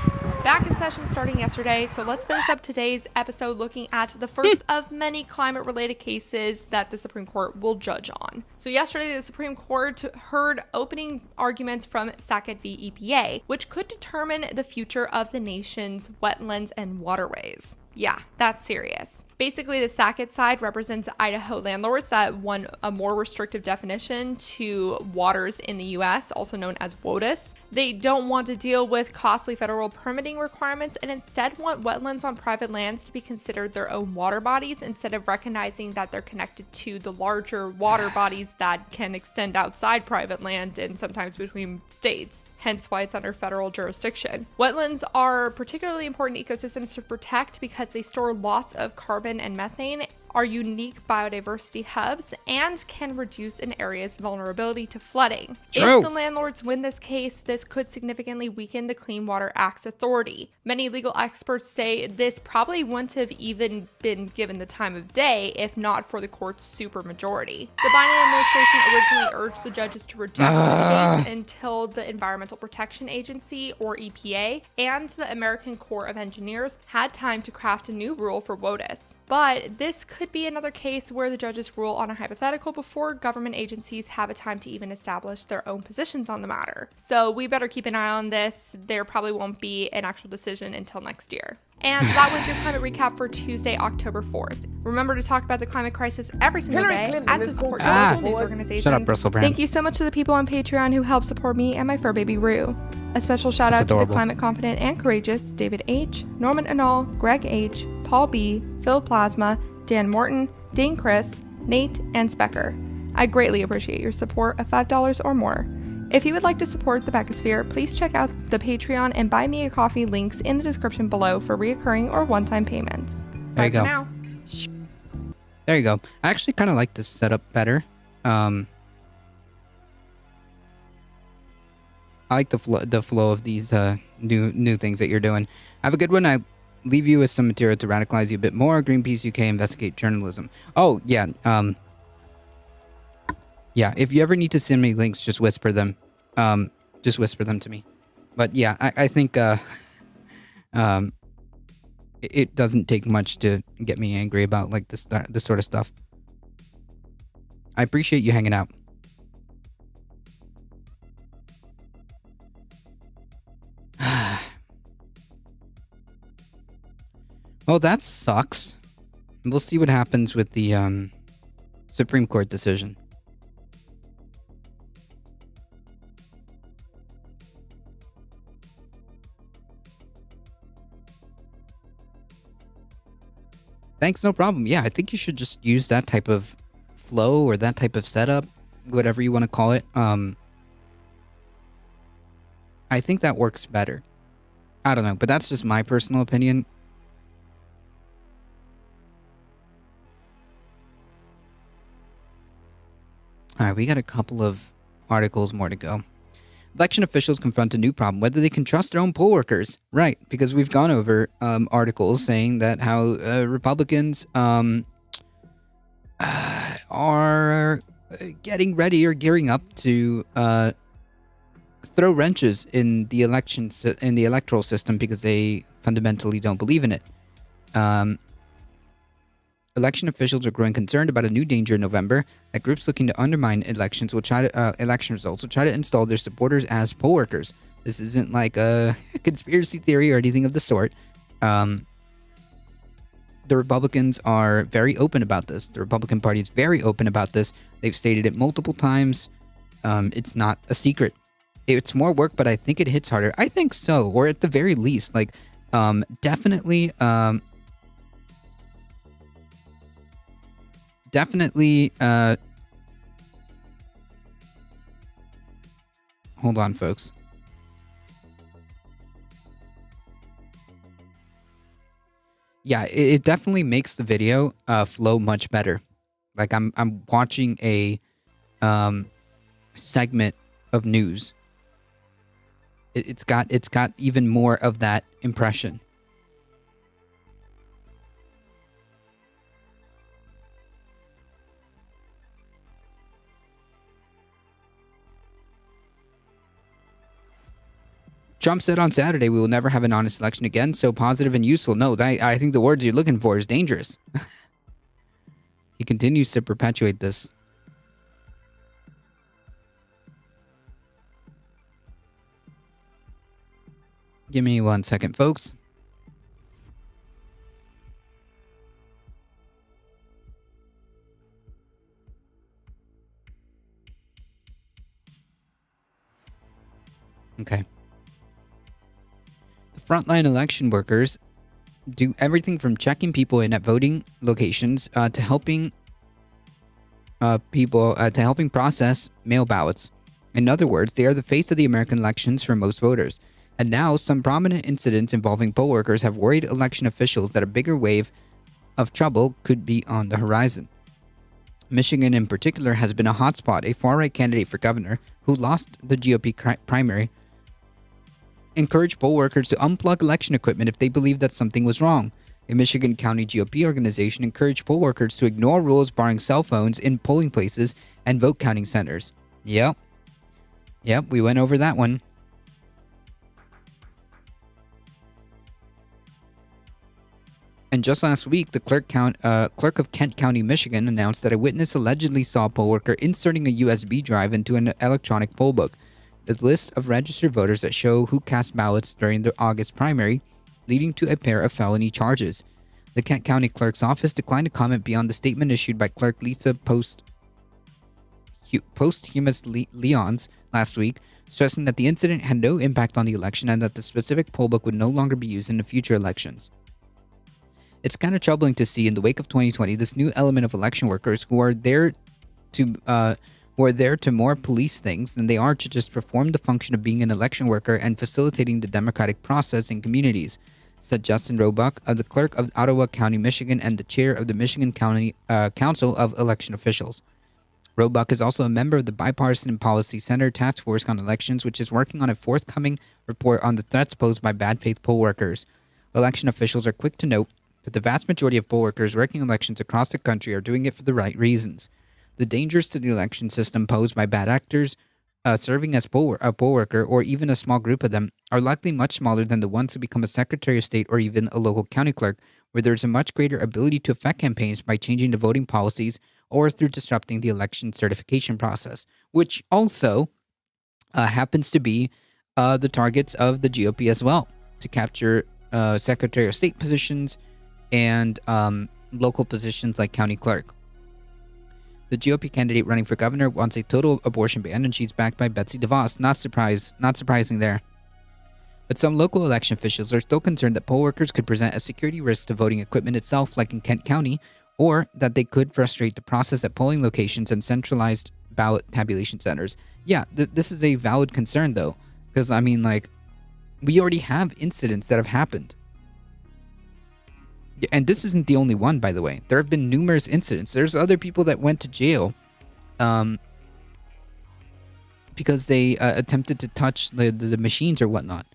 Back in session starting yesterday, so let's finish up today's episode looking at the first of many climate-related cases that the Supreme Court will judge on. So yesterday, the Supreme Court heard opening arguments from Sackett v. EPA, which could determine the future of the nation's wetlands and waterways. Yeah, that's serious. Basically, the Sackett side represents Idaho landlords that want a more restrictive definition to waters in the U.S., also known as WOTUS. They don't want to deal with costly federal permitting requirements and instead want wetlands on private lands to be considered their own water bodies instead of recognizing that they're connected to the larger water bodies that can extend outside private land and sometimes between states. Hence why it's under federal jurisdiction. Wetlands are particularly important ecosystems to protect because they store lots of carbon and methane, are unique biodiversity hubs, and can reduce an area's vulnerability to flooding. True. If the landlords win this case, this could significantly weaken the Clean Water Act's authority. Many legal experts say this probably wouldn't have even been given the time of day if not for the court's supermajority. The Biden administration originally urged the judges to reject the case until the Environmental Protection Agency, or EPA, and the American Corps of Engineers had time to craft a new rule for WOTUS. But this could be another case where the judges rule on a hypothetical before government agencies have a time to even establish their own positions on the matter. So we better keep an eye on this. There probably won't be an actual decision until next year. And that was your climate recap for Tuesday, October 4th. Remember to talk about the climate crisis every single day and to support your local news organizations. Shut up, Russell Brand. Thank you so much to the people on Patreon who help support me and my fur baby Rue. A special shout out to the climate confident and courageous David H., Norman Anal, Greg H., Paul B., Phil Plasma, Dan Morton, Dane Chris, Nate, and Specker. I greatly appreciate your support of $5 or more. If you would like to support the Beckosphere, please check out the Patreon and Buy Me a Coffee links in the description below for reoccurring or one-time payments. There you go. For now. There you go. I actually kind of like this setup better. I like the flow of these new things that you're doing. Have a good one. I leave you with some material to radicalize you a bit more. Greenpeace UK investigate journalism. Oh yeah. Yeah. If you ever need to send me links, just whisper them. Just whisper them to me. But yeah, I think it doesn't take much to get me angry about like this sort of stuff. I appreciate you hanging out. Well, that sucks. We'll see what happens with the Supreme Court decision. Thanks, no problem. Yeah, I think you should just use that type of flow or that type of setup, whatever you want to call it. I think that works better. I don't know, but that's just my personal opinion. All right, we got a couple of articles more to go. Election officials confront a new problem, whether they can trust their own poll workers. Right, because we've gone over articles saying that how Republicans are getting ready or gearing up to throw wrenches in the electoral system because they fundamentally don't believe in it. Election officials are growing concerned about a new danger in November that groups looking to undermine election results will try to install their supporters as poll workers. This isn't like a conspiracy theory or anything of the sort. The Republicans are very open about this. The Republican Party is very open about this. They've stated it multiple times. It's not a secret. It's more work, but I think it hits harder. I think so, or at the very least, like, definitely. Hold on, folks. Yeah, it definitely makes the video flow much better. Like I'm watching a segment of news. It's got even more of that impression. Trump said on Saturday, we will never have an honest election again, so positive and useful. No, I think the words you're looking for is dangerous. He continues to perpetuate this. Give me 1 second, folks. Okay. The frontline election workers do everything from checking people in at voting locations to helping helping process mail ballots. In other words, they are the face of the American elections for most voters. And now, some prominent incidents involving poll workers have worried election officials that a bigger wave of trouble could be on the horizon. Michigan, in particular, has been a hotspot. A far-right candidate for governor, who lost the GOP primary, encouraged poll workers to unplug election equipment if they believed that something was wrong. A Michigan County GOP organization encouraged poll workers to ignore rules barring cell phones in polling places and vote counting centers. Yep, we went over that one. And just last week, the clerk of Kent County, Michigan, announced that a witness allegedly saw a poll worker inserting a USB drive into an electronic poll book, the list of registered voters that show who cast ballots during the August primary, leading to a pair of felony charges. The Kent County Clerk's office declined to comment beyond the statement issued by Clerk Lisa Posthumus Leons last week, stressing that the incident had no impact on the election and that the specific poll book would no longer be used in the future elections. It's kind of troubling to see in the wake of 2020 this new element of election workers who are there to more police things than they are to just perform the function of being an election worker and facilitating the democratic process in communities, said Justin Roebuck, the clerk of Ottawa County, Michigan, and the chair of the Michigan County Council of Election Officials. Roebuck is also a member of the Bipartisan Policy Center Task Force on Elections, which is working on a forthcoming report on the threats posed by bad faith poll workers. Election officials are quick to note that the vast majority of poll workers working elections across the country are doing it for the right reasons. The dangers to the election system posed by bad actors serving as a poll worker, or even a small group of them, are likely much smaller than the ones who become a Secretary of State or even a local county clerk, where there is a much greater ability to affect campaigns by changing the voting policies or through disrupting the election certification process, which also happens to be the targets of the GOP as well, to capture Secretary of State positions and local positions like county clerk. The GOP candidate running for governor wants a total abortion ban, and she's backed by Betsy DeVos. Not surprising there. But some local election officials are still concerned that poll workers could present a security risk to voting equipment itself, like in Kent County, or that they could frustrate the process at polling locations and centralized ballot tabulation centers. Yeah, this is a valid concern, though, because, I mean, like, we already have incidents that have happened. And this isn't the only one, by the way. There have been numerous incidents. There's other people that went to jail because they attempted to touch the machines or whatnot.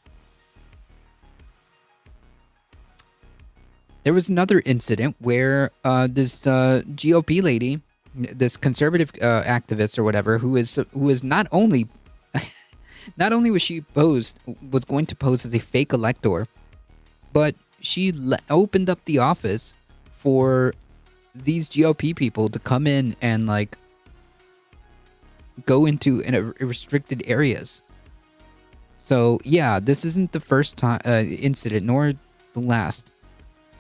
There was another incident where this GOP lady, this conservative activist or whatever, who is not only was going to pose as a fake elector, but she opened up the office for these GOP people to come in and like go into restricted areas. So yeah, this isn't the first time incident, nor the last.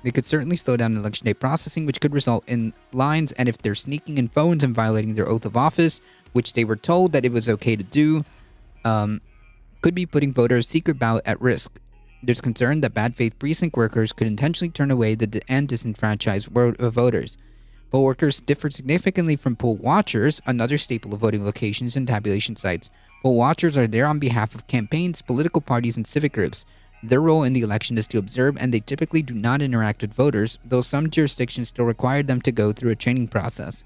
They could certainly slow down election day processing, which could result in lines, and if they're sneaking in phones and violating their oath of office, which they were told that it was okay to do, could be putting voters' secret ballot at risk. There's concern that bad faith precinct workers could intentionally turn away and disenfranchise voters. Poll workers differ significantly from poll watchers, another staple of voting locations and tabulation sites. Poll watchers are there on behalf of campaigns, political parties, and civic groups. Their role in the election is to observe, and they typically do not interact with voters, though some jurisdictions still require them to go through a training process.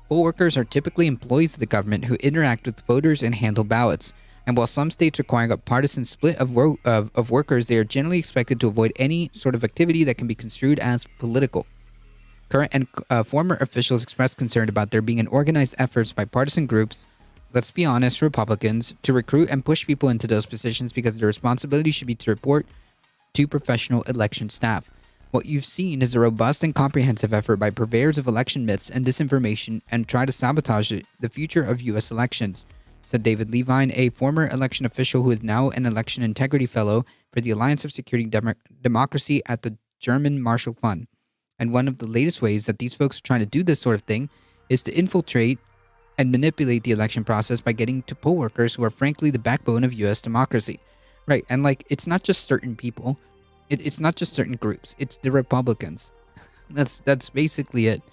Poll workers are typically employees of the government who interact with voters and handle ballots. And while some states require a partisan split of workers, they are generally expected to avoid any sort of activity that can be construed as political. Current and former officials expressed concern about there being an organized efforts by partisan groups let's be honest, Republicans, to recruit and push people into those positions because their responsibility should be to report to professional election staff. What you've seen is a robust and comprehensive effort by purveyors of election myths and disinformation and try to sabotage the future of U.S. elections, said David Levine, a former election official who is now an election integrity fellow for the Alliance of Security Democracy at the German Marshall Fund. And one of the latest ways that these folks are trying to do this sort of thing is to infiltrate and manipulate the election process by getting to poll workers who are frankly the backbone of U.S. democracy. Right, and like, it's not just certain people. It's not just certain groups. It's the Republicans. That's basically it.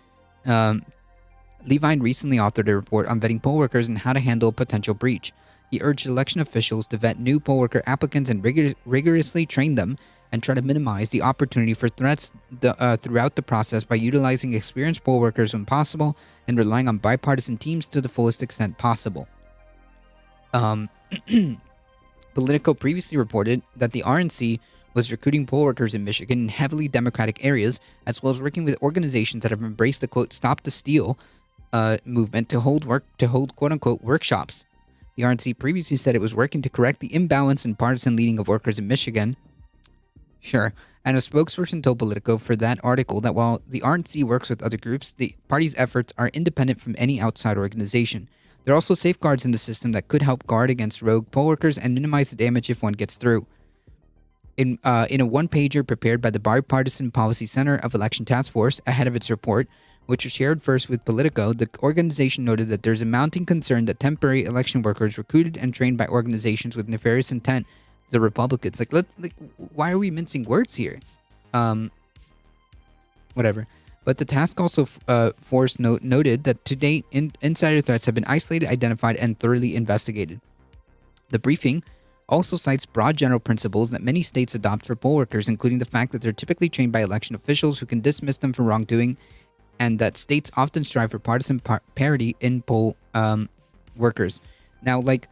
Levine recently authored a report on vetting poll workers and how to handle a potential breach. He urged election officials to vet new poll worker applicants and rigorously train them and try to minimize the opportunity for threats throughout the process by utilizing experienced poll workers when possible and relying on bipartisan teams to the fullest extent possible. Politico previously reported that the RNC was recruiting poll workers in Michigan in heavily Democratic areas, as well as working with organizations that have embraced the quote "Stop the Steal" movement to hold quote unquote workshops. The RNC previously said it was working to correct the imbalance in partisan leading of workers in Michigan. Sure, and a spokesperson told Politico for that article that while the RNC works with other groups, the party's efforts are independent from any outside organization. There are also safeguards in the system that could help guard against rogue poll workers and minimize the damage if one gets through. In a one-pager prepared by the Bipartisan Policy Center of Election Task Force ahead of its report, which was shared first with Politico, the organization noted that there's a mounting concern that temporary election workers recruited and trained by organizations with nefarious intent, the Republicans. Why are we mincing words here? Whatever. But the task also force noted that to date, insider threats have been isolated, identified, and thoroughly investigated. The briefing also cites broad general principles that many states adopt for poll workers, including the fact that they're typically trained by election officials who can dismiss them for wrongdoing, and that states often strive for partisan parity in poll workers. Now, like,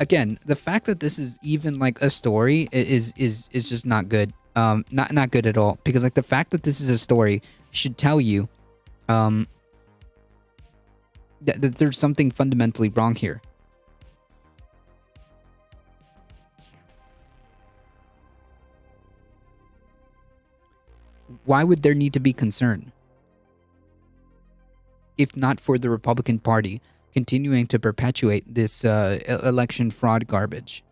again, the fact that this is even like a story is just not good. Not good at all. Because like the fact that this is a story should tell you that there's something fundamentally wrong here. Why would there need to be concern? If not for the Republican Party continuing to perpetuate this election fraud garbage.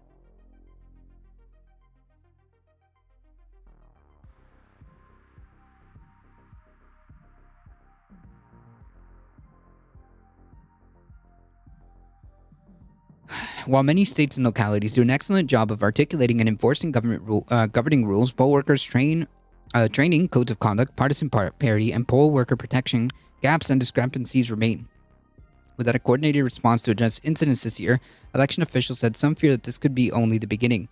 While many states and localities do an excellent job of articulating and enforcing governing rules, poll workers training, codes of conduct, partisan parity, and poll worker protection, gaps and discrepancies remain. Without a coordinated response to address incidents this year, election officials said some fear that this could be only the beginning.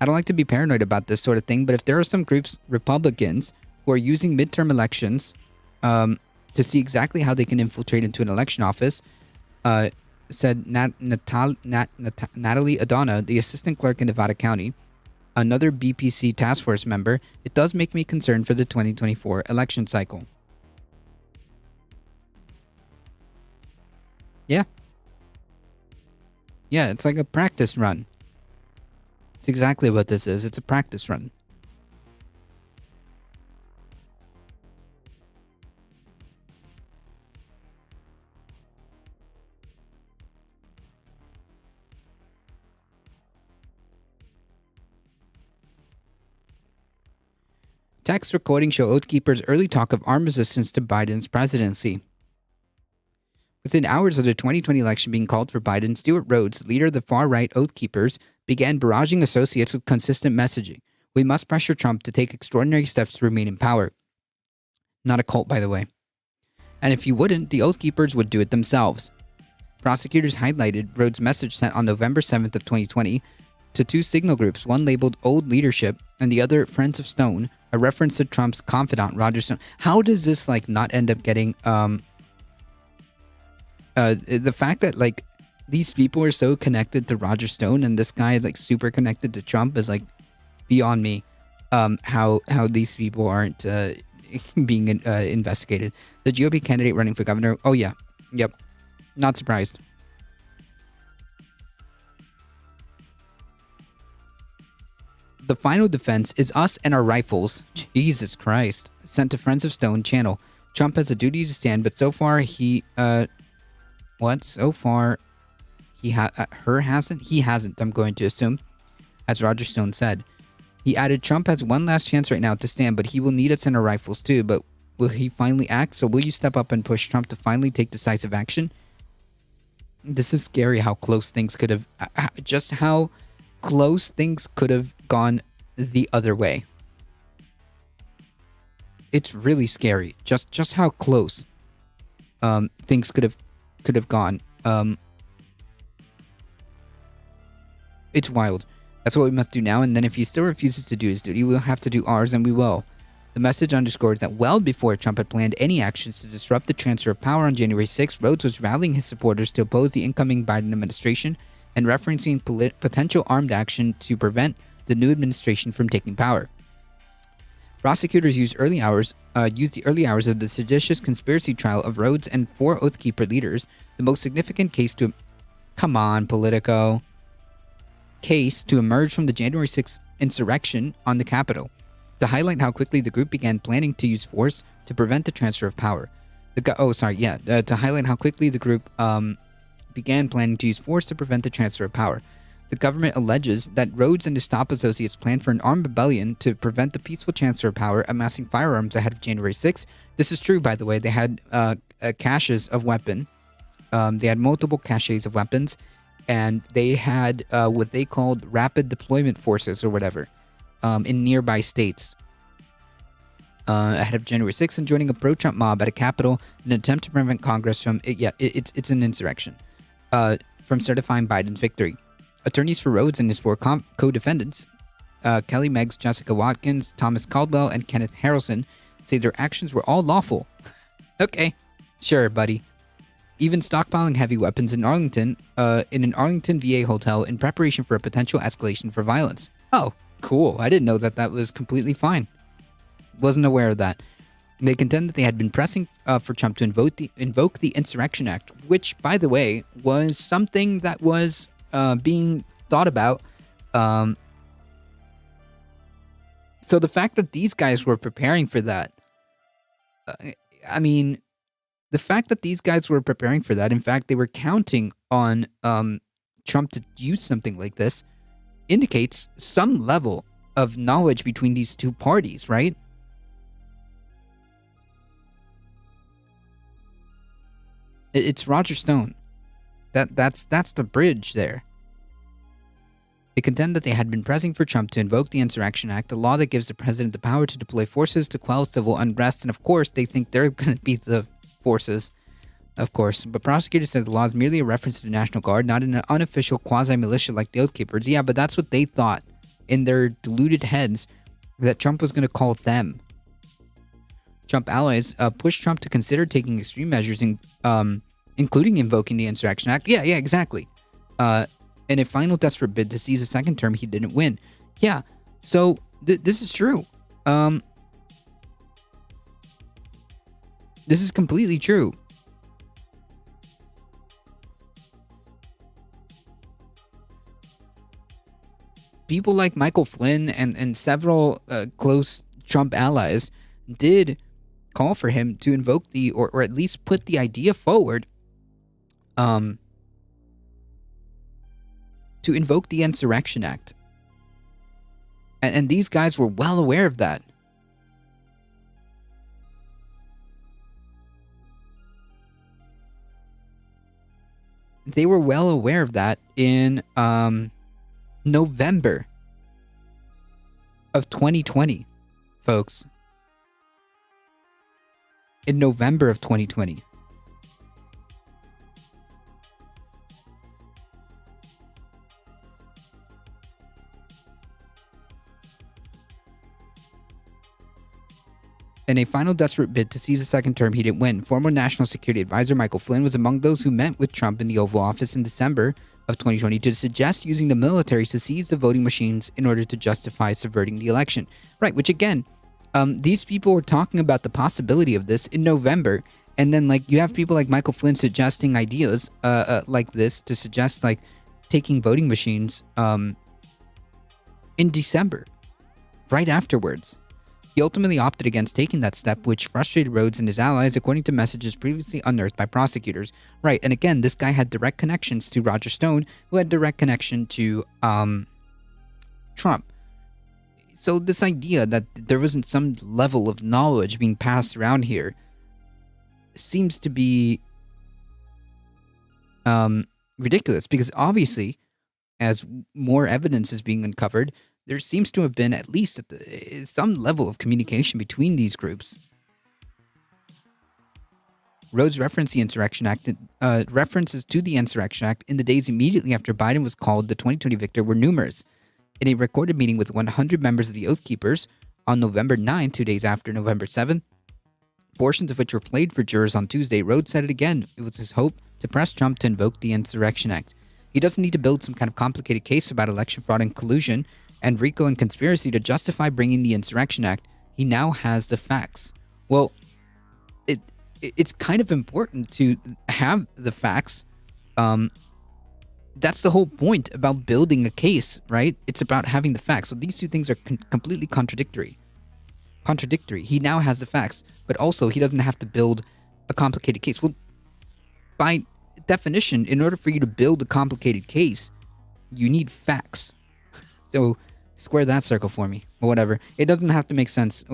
I don't like to be paranoid about this sort of thing, but if there are some groups, Republicans, who are using midterm elections to see exactly how they can infiltrate into an election office, said Natalie Adana, the assistant clerk in Nevada County, another BPC task force member, it does make me concerned for the 2024 election cycle. Yeah. Yeah, it's like a practice run. It's exactly what this is. It's a practice run. Text recordings show Oath Keepers' early talk of armed resistance to Biden's presidency. Within hours of the 2020 election being called for Biden, Stuart Rhodes, leader of the far-right Oath Keepers, began barraging associates with consistent messaging. We must pressure Trump to take extraordinary steps to remain in power. Not a cult, by the way. And if you wouldn't, the Oath Keepers would do it themselves. Prosecutors highlighted Rhodes' message sent on November 7th of 2020 to two signal groups, one labeled Old Leadership and the other Friends of Stone, a reference to Trump's confidant, Roger Stone. How does this, like, not end up getting, the fact that, like, these people are so connected to Roger Stone and this guy is, like, super connected to Trump is, like, beyond me. How these people aren't being investigated. The GOP candidate running for governor. Oh, yeah. Yep. Not surprised. the final defense is us and our rifles. Jesus Christ. Sent to Friends of Stone channel. Trump has a duty to stand, but so far he, what? So far he hasn't? He hasn't, I'm going to assume, as Roger Stone said. He added, Trump has one last chance right now to stand, but he will need us and our rifles too. But will he finally act? So will you step up and push Trump to finally take decisive action? This is scary how close things could have, just how close things could have gone the other way. It's really scary. Just how close things could have gone. It's wild. That's what we must do now, and then if he still refuses to do his duty, we'll have to do ours, and we will. The message underscores that well before Trump had planned any actions to disrupt the transfer of power on January 6th, Rhodes was rallying his supporters to oppose the incoming Biden administration and referencing potential armed action to prevent the new administration from taking power. Prosecutors used the early hours of the seditious conspiracy trial of Rhodes and 4 Oath Keeper leaders, the most significant case to... Come on, Politico. Case to emerge from the January 6th insurrection on the Capitol, to highlight how quickly the group began planning to use force to prevent the transfer of power. To highlight how quickly the group began planning to use force to prevent the transfer of power. The government alleges that Rhodes and his top associates planned for an armed rebellion to prevent the peaceful transfer of power, amassing firearms ahead of January 6th. This is true, by the way. They had caches of weapons. They had multiple caches of weapons, and they had what they called rapid deployment forces or whatever in nearby states ahead of January 6th and joining a pro-Trump mob at a Capitol in an attempt to prevent Congress from... It's an insurrection. From certifying Biden's victory. Attorneys for Rhodes and his 4 co-defendants, Kelly Meggs, Jessica Watkins, Thomas Caldwell, and Kenneth Harrelson, say their actions were all lawful. Okay, sure, buddy. Even stockpiling heavy weapons in Arlington, in an Arlington VA hotel in preparation for a potential escalation for violence. Oh, cool. I didn't know that was completely fine. Wasn't aware of that. They contend that they had been pressing for Trump to invoke the Insurrection Act, which, by the way, was something that was being thought about. So the fact that these guys were preparing for that, the fact that these guys were preparing for that, in fact, they were counting on Trump to use something like this, indicates some level of knowledge between these two parties, right? It's Roger Stone. That's the bridge there. They contend that they had been pressing for Trump to invoke the Insurrection Act, a law that gives the president the power to deploy forces to quell civil unrest, and of course, they think they're going to be the forces, of course. But prosecutors said the law is merely a reference to the National Guard, not an unofficial quasi-militia like the Oath Keepers. Yeah, but that's what they thought in their deluded heads, that Trump was going to call them. Trump allies pushed Trump to consider taking extreme measures, including invoking the Insurrection Act. Yeah, exactly. In a final desperate bid to seize a second term he didn't win. Yeah, so this is true. This is completely true. People like Michael Flynn and several close Trump allies did call for him to invoke the, or at least put the idea forward, to invoke the Insurrection Act. And these guys were well aware of that. They were well aware of that in November of 2020, folks. In November of 2020. In a final desperate bid to seize a second term he didn't win, former National Security Advisor Michael Flynn was among those who met with Trump in the Oval Office in December of 2020 to suggest using the military to seize the voting machines in order to justify subverting the election. Right, which again, these people were talking about the possibility of this in November, and then you have people like Michael Flynn suggesting ideas like this to suggest taking voting machines in December right afterwards. He ultimately opted against taking that step, which frustrated Rhodes and his allies, according to messages previously unearthed by prosecutors. Right, and again, this guy had direct connections to Roger Stone, who had direct connection to Trump. So this idea that there wasn't some level of knowledge being passed around here seems to be ridiculous, because obviously, as more evidence is being uncovered, there seems to have been at least some level of communication between these groups. Rhodes referenced the Insurrection Act. References to the Insurrection Act in the days immediately after Biden was called the 2020 victor were numerous. In a recorded meeting with 100 members of the Oath Keepers on November 9, 2 days after November 7, portions of which were played for jurors on Tuesday, Rhodes said it again. It was his hope to press Trump to invoke the Insurrection Act. He doesn't need to build some kind of complicated case about election fraud and collusion and RICO and conspiracy to justify bringing the Insurrection Act. He now has the facts. Well, it's kind of important to have the facts. That's the whole point about building a case, right? It's about having the facts. So these two things are completely contradictory. He now has the facts, but also he doesn't have to build a complicated case. Well, by definition, in order for you to build a complicated case, you need facts. So square that circle for me, or whatever. It doesn't have to make sense.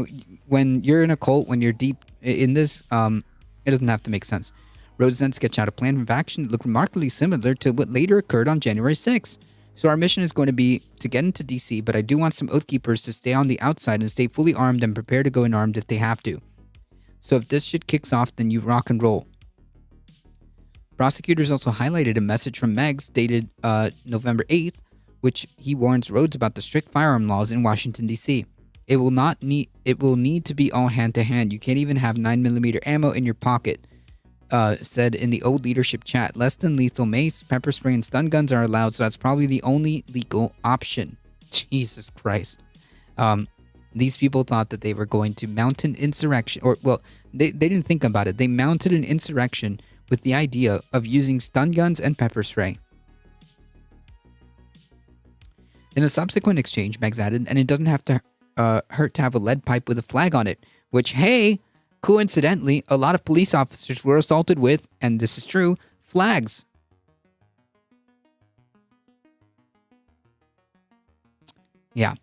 When you're in a cult, when you're deep in this, it doesn't have to make sense. Rhodes then sketched out a plan of action that looked remarkably similar to what later occurred on January 6th. So our mission is going to be to get into DC, but I do want some Oath Keepers to stay on the outside and stay fully armed and prepare to go in armed if they have to. So if this shit kicks off, then you rock and roll. Prosecutors also highlighted a message from Meggs dated November 8th, which he warns Rhodes about the strict firearm laws in Washington, D.C. It will need to be all hand-to-hand. You can't even have 9mm ammo in your pocket, said in the old leadership chat. Less than lethal mace, pepper spray, and stun guns are allowed, so that's probably the only legal option. Jesus Christ. These people thought that they were going to mount an insurrection, or, well, they didn't think about it. They mounted an insurrection with the idea of using stun guns and pepper spray. In a subsequent exchange, Meggs added, and it doesn't have to hurt to have a lead pipe with a flag on it, which, hey, coincidentally, a lot of police officers were assaulted with, and this is true, flags. Yeah.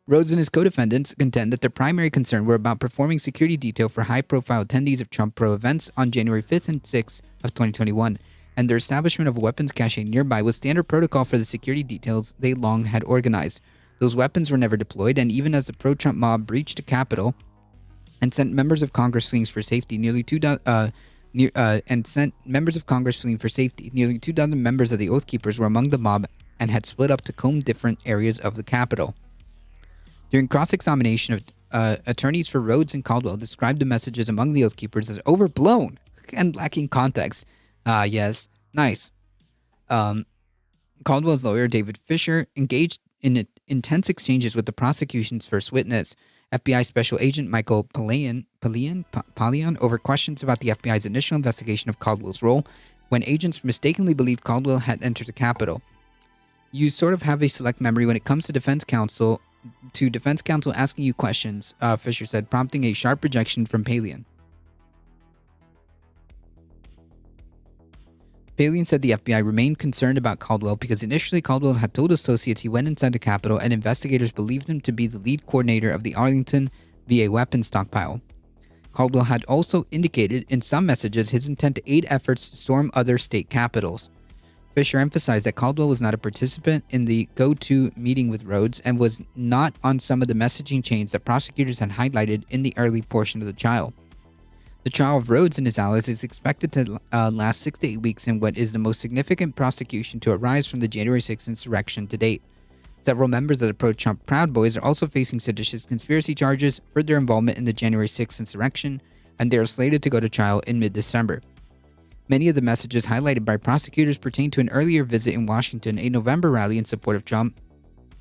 Rhodes and his co-defendants contend that their primary concern were about performing security detail for high-profile attendees of Trump Pro events on January 5th and 6th of 2021, and their establishment of a weapons cache nearby was standard protocol for the security details they long had organized. Those weapons were never deployed, and even as the pro-Trump mob breached the Capitol and sent members of Congress fleeing for safety, nearly 2 dozen members of the Oath Keepers were among the mob and had split up to comb different areas of the Capitol. During cross-examination of attorneys for Rhodes and Caldwell described the messages among the Oath Keepers as overblown and lacking context. Yes, nice. Caldwell's lawyer, David Fisher, engaged in intense exchanges with the prosecution's first witness, FBI Special Agent Michael Palian, over questions about the FBI's initial investigation of Caldwell's role when agents mistakenly believed Caldwell had entered the Capitol. You sort of have a select memory when it comes to defense counsel asking you questions, Fisher said, prompting a sharp rejection from Palian. Palian said the FBI remained concerned about Caldwell because initially Caldwell had told associates he went inside the Capitol and investigators believed him to be the lead coordinator of the Arlington VA weapons stockpile. Caldwell had also indicated in some messages his intent to aid efforts to storm other state capitals. Fisher emphasized that Caldwell was not a participant in the go-to meeting with Rhodes and was not on some of the messaging chains that prosecutors had highlighted in the early portion of the trial. The trial of Rhodes and his allies is expected to last 6 to 8 weeks in what is the most significant prosecution to arise from the January 6th insurrection to date. Several members of the pro-Trump Proud Boys are also facing seditious conspiracy charges for their involvement in the January 6th insurrection, and they are slated to go to trial in mid-December. Many of the messages highlighted by prosecutors pertain to an earlier visit in Washington, a November rally in support of Trump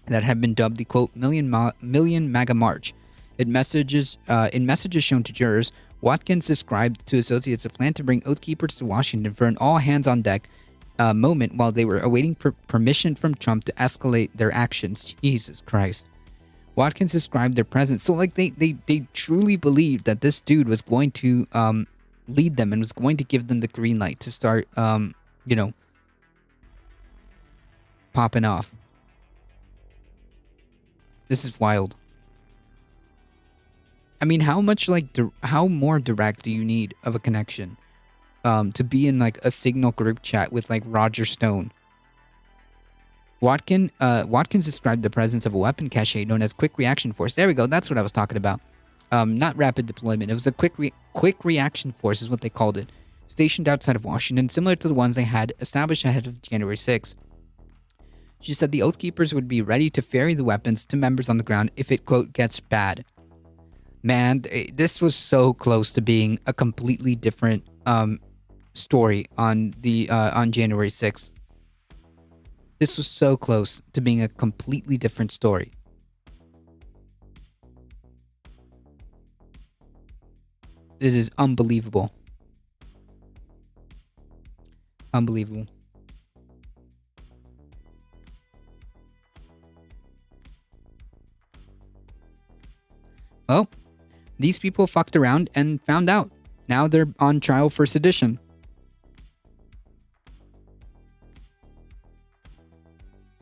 that had been dubbed the, quote, Million MAGA March. In messages shown to jurors, Watkins described to associates a plan to bring Oath Keepers to Washington for an all-hands-on-deck moment while they were awaiting permission from Trump to escalate their actions. Jesus Christ. Watkins described their presence. So like they truly believed that this dude was going to lead them and was going to give them the green light to start you know, popping off. This is wild. I mean, how much like how more direct do you need of a connection to be in like a Signal group chat with like Roger Stone? Watkins described the presence of a weapon cache known as Quick Reaction Force. There we go. That's what I was talking about. Not rapid deployment. It was a quick reaction force is what they called it. Stationed outside of Washington, similar to the ones they had established ahead of January 6th. She said the Oath Keepers would be ready to ferry the weapons to members on the ground if it, quote, gets bad. Man, this was so close to being a completely different story on January 6th. This was so close to being a completely different story. It is unbelievable. Unbelievable. Well, these people fucked around and found out. Now they're on trial for sedition.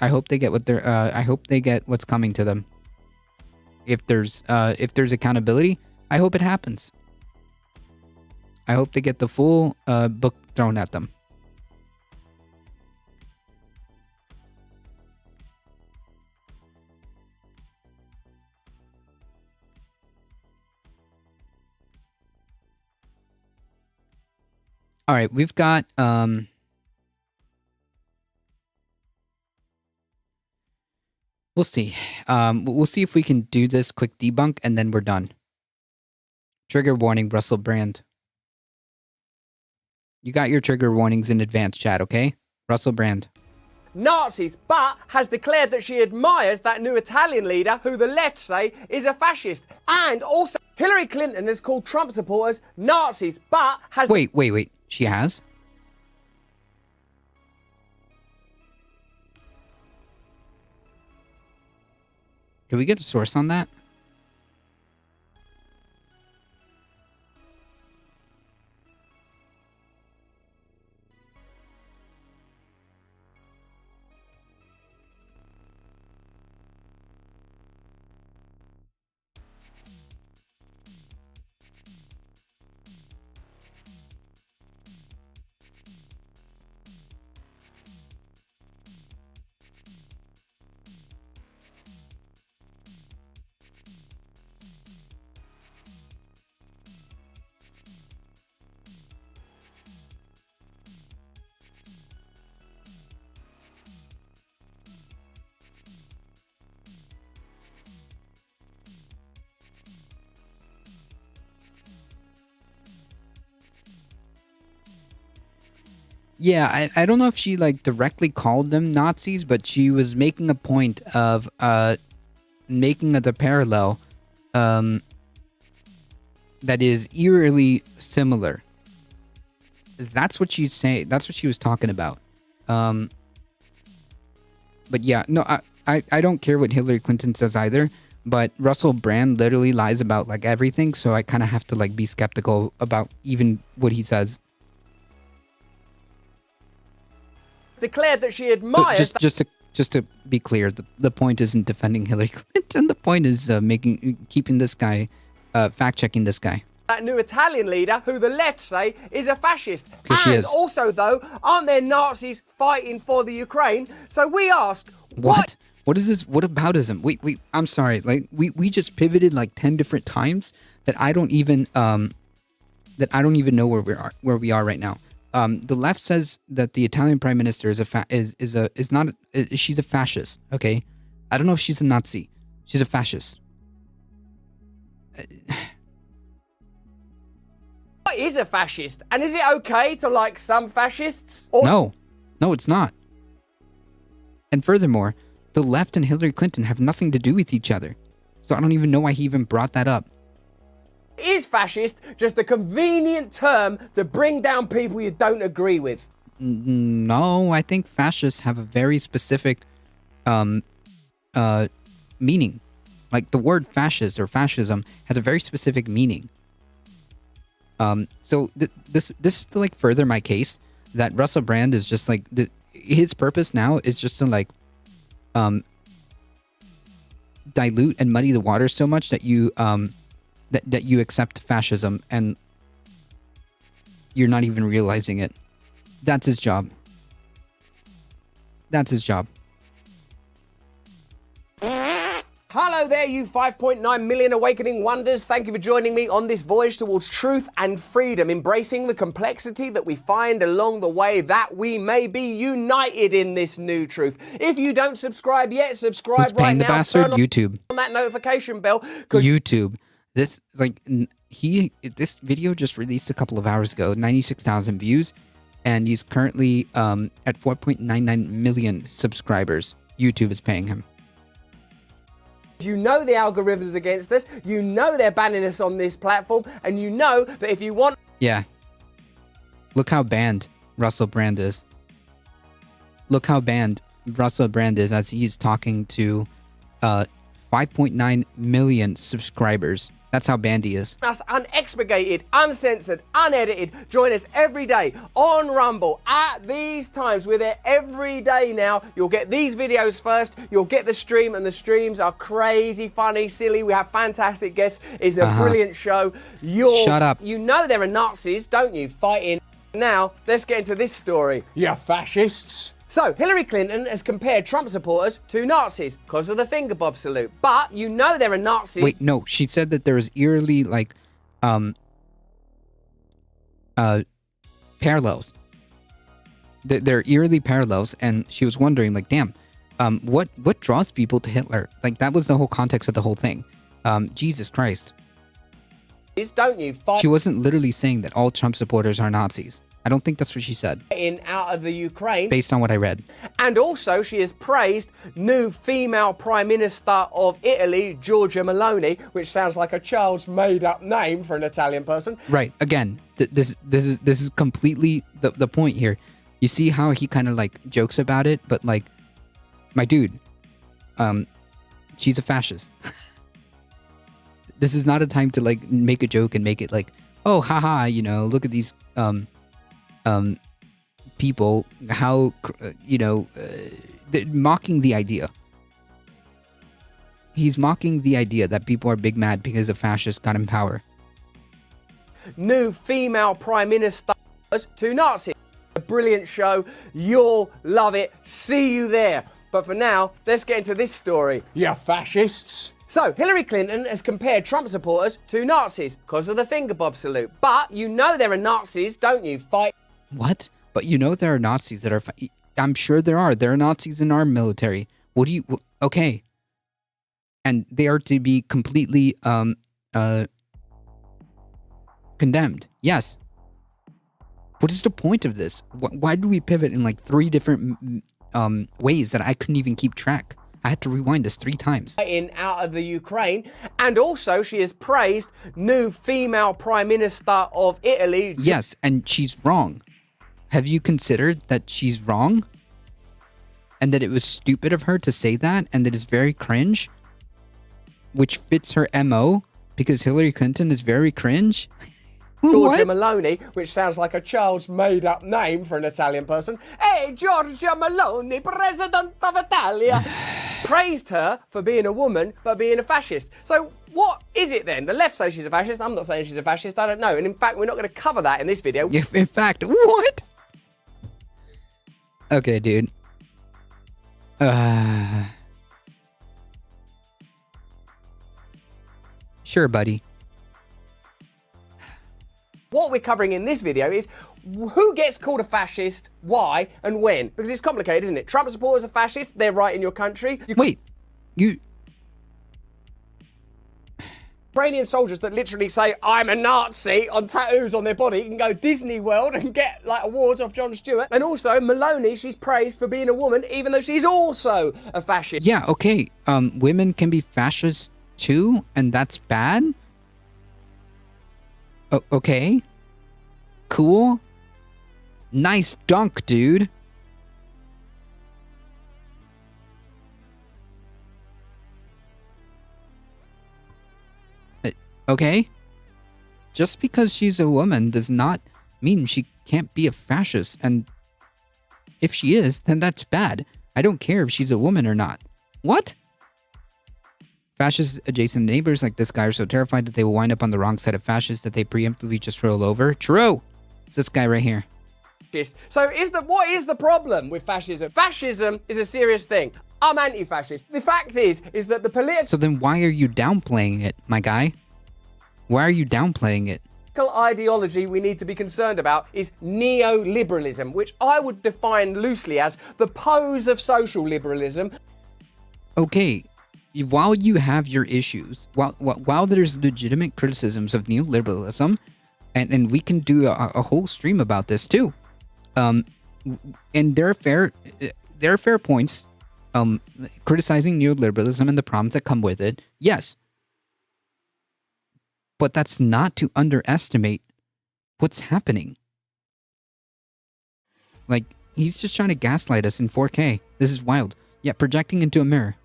I hope they get I hope they get what's coming to them. If there's accountability, I hope it happens. I hope they get the full book thrown at them. All right, we've got we'll see. We'll see if we can do this quick debunk and then we're done. Trigger warning, Russell Brand. You got your trigger warnings in advance, chat, okay? Russell Brand. Nazis, but has declared that she admires that new Italian leader who the left say is a fascist. And also, Hillary Clinton has called Trump supporters Nazis, but has... Wait. She has? Can we get a source on that? Yeah, I don't know if she like directly called them Nazis, but she was making a point of making the parallel that is eerily similar. That's what she's saying. That's what she was talking about. But yeah, no, I don't care what Hillary Clinton says either. But Russell Brand literally lies about like everything, so I kind of have to like be skeptical about even what he says. Declared that she admires... So just to be clear, the point isn't defending Hillary Clinton. The point is keeping this guy, fact-checking this guy. That new Italian leader who the left say is a fascist. And also, though, aren't there Nazis fighting for the Ukraine? So we ask... What? What is this? What aboutism? Wait, I'm sorry. Like, we just pivoted like 10 different times that I don't even know where we are right now. The left says that the Italian prime minister she's a fascist. Okay, I don't know if she's a Nazi. She's a fascist. What is a fascist? And is it okay to like some fascists? Or- No, it's not. And furthermore, the left and Hillary Clinton have nothing to do with each other. So I don't even know why he even brought that up. Is fascist just a convenient term to bring down people you don't agree with? No, I think fascists have a very specific meaning. Like the word fascist or fascism has a very specific meaning. So this is to like further my case that Russell Brand is just like his purpose now is just to like dilute and muddy the water so much that you that you accept fascism and you're not even realizing it. That's his job. That's his job. Hello there, you 5.9 million awakening wonders. Thank you for joining me on this voyage towards truth and freedom, embracing the complexity that we find along the way, that we may be united in this new truth. If you don't subscribe yet, subscribe Who's paying right the now. bastard? Turn YouTube. on that notification bell. YouTube. This this video just released a couple of hours ago, 96,000 views, and he's currently at 4.99 million subscribers. YouTube is paying him. You know the algorithm's against us, you know they're banning us on this platform, and you know that if you want... Yeah. Look how banned Russell Brand is. Look how banned Russell Brand is as he's talking to 5.9 million subscribers. That's how banned he is. Us unexpurgated, uncensored, unedited. Join us every day on Rumble at these times. We're there every day now. You'll get these videos first. You'll get the stream, and the streams are crazy, funny, silly. We have fantastic guests. It's a brilliant show. Shut up. You know there are Nazis, don't you, fighting? Now, let's get into this story. You fascists. So, Hillary Clinton has compared Trump supporters to Nazis because of the finger bob salute. But you know there are Nazis. Wait, no. She said that there was eerily, like, parallels. There are eerily parallels, and she was wondering, like, damn, what draws people to Hitler? Like, that was the whole context of the whole thing. Jesus Christ. Don't you? She wasn't literally saying that all Trump supporters are Nazis. I don't think that's what she said. Out of the Ukraine. Based on what I read. And also, she has praised new female Prime Minister of Italy, Giorgia Meloni, which sounds like a child's made-up name for an Italian person. Right. Again, this is completely the point here. You see how he kind of like jokes about it, but like, my dude, she's a fascist. This is not a time to like make a joke and make it like, oh, haha, you know, look at these people, how, mocking the idea. He's mocking the idea that people are big mad because the fascists got in power. New female Prime Minister to Nazis. A brilliant show. You'll love it. See you there. But for now, let's get into this story. You fascists. So, Hillary Clinton has compared Trump supporters to Nazis because of the finger bob salute. But you know there are Nazis, don't you? What? But you know there are Nazis that are... I'm sure there are. There are Nazis in our military. What do you... Okay. And they are to be completely condemned. Yes. What is the point of this? Why do we pivot in like 3 different ways that I couldn't even keep track? I had to rewind this 3 times. Out of the Ukraine. And also, she has praised new female Prime Minister of Italy. Yes, and she's wrong. Have you considered that she's wrong? And that it was stupid of her to say that, and that it's very cringe? Which fits her MO, because Hillary Clinton is very cringe? Giorgia Meloni, which sounds like a child's made-up name for an Italian person. Hey, Giorgia Meloni, President of Italia. Praised her for being a woman, but being a fascist. So what is it then? The left says she's a fascist. I'm not saying she's a fascist. I don't know. And in fact, we're not going to cover that in this video. In fact, what? Okay, dude. Sure, buddy. What we're covering in this video is who gets called a fascist, why, and when. Because it's complicated, isn't it? Trump supporters are fascists, they're right in your country. Ukrainian soldiers that literally say, I'm a Nazi, on tattoos on their body can go Disney World and get like awards off Jon Stewart. And also, Meloni, she's praised for being a woman, even though she's also a fascist. Yeah, okay. Women can be fascists too, and that's bad? Okay. Cool. Nice dunk, dude. Okay? Just because she's a woman does not mean she can't be a fascist. And if she is, then that's bad. I don't care if she's a woman or not. What? Fascist adjacent neighbors like this guy are so terrified that they will wind up on the wrong side of fascists that they preemptively just roll over. True! It's this guy right here. So what is the problem with fascism? Fascism is a serious thing. I'm anti-fascist. The fact is that the political... So then why are you downplaying it, my guy? Why are you downplaying it? ideology we need to be concerned about is neoliberalism, which I would define loosely as the pose of social liberalism. Okay, while you have your issues, while there's legitimate criticisms of neoliberalism, and we can do a whole stream about this too, and there are fair points, criticizing neoliberalism and the problems that come with it. Yes, but that's not to underestimate what's happening. Like, he's just trying to gaslight us in 4K. This is wild. Yeah, projecting into a mirror.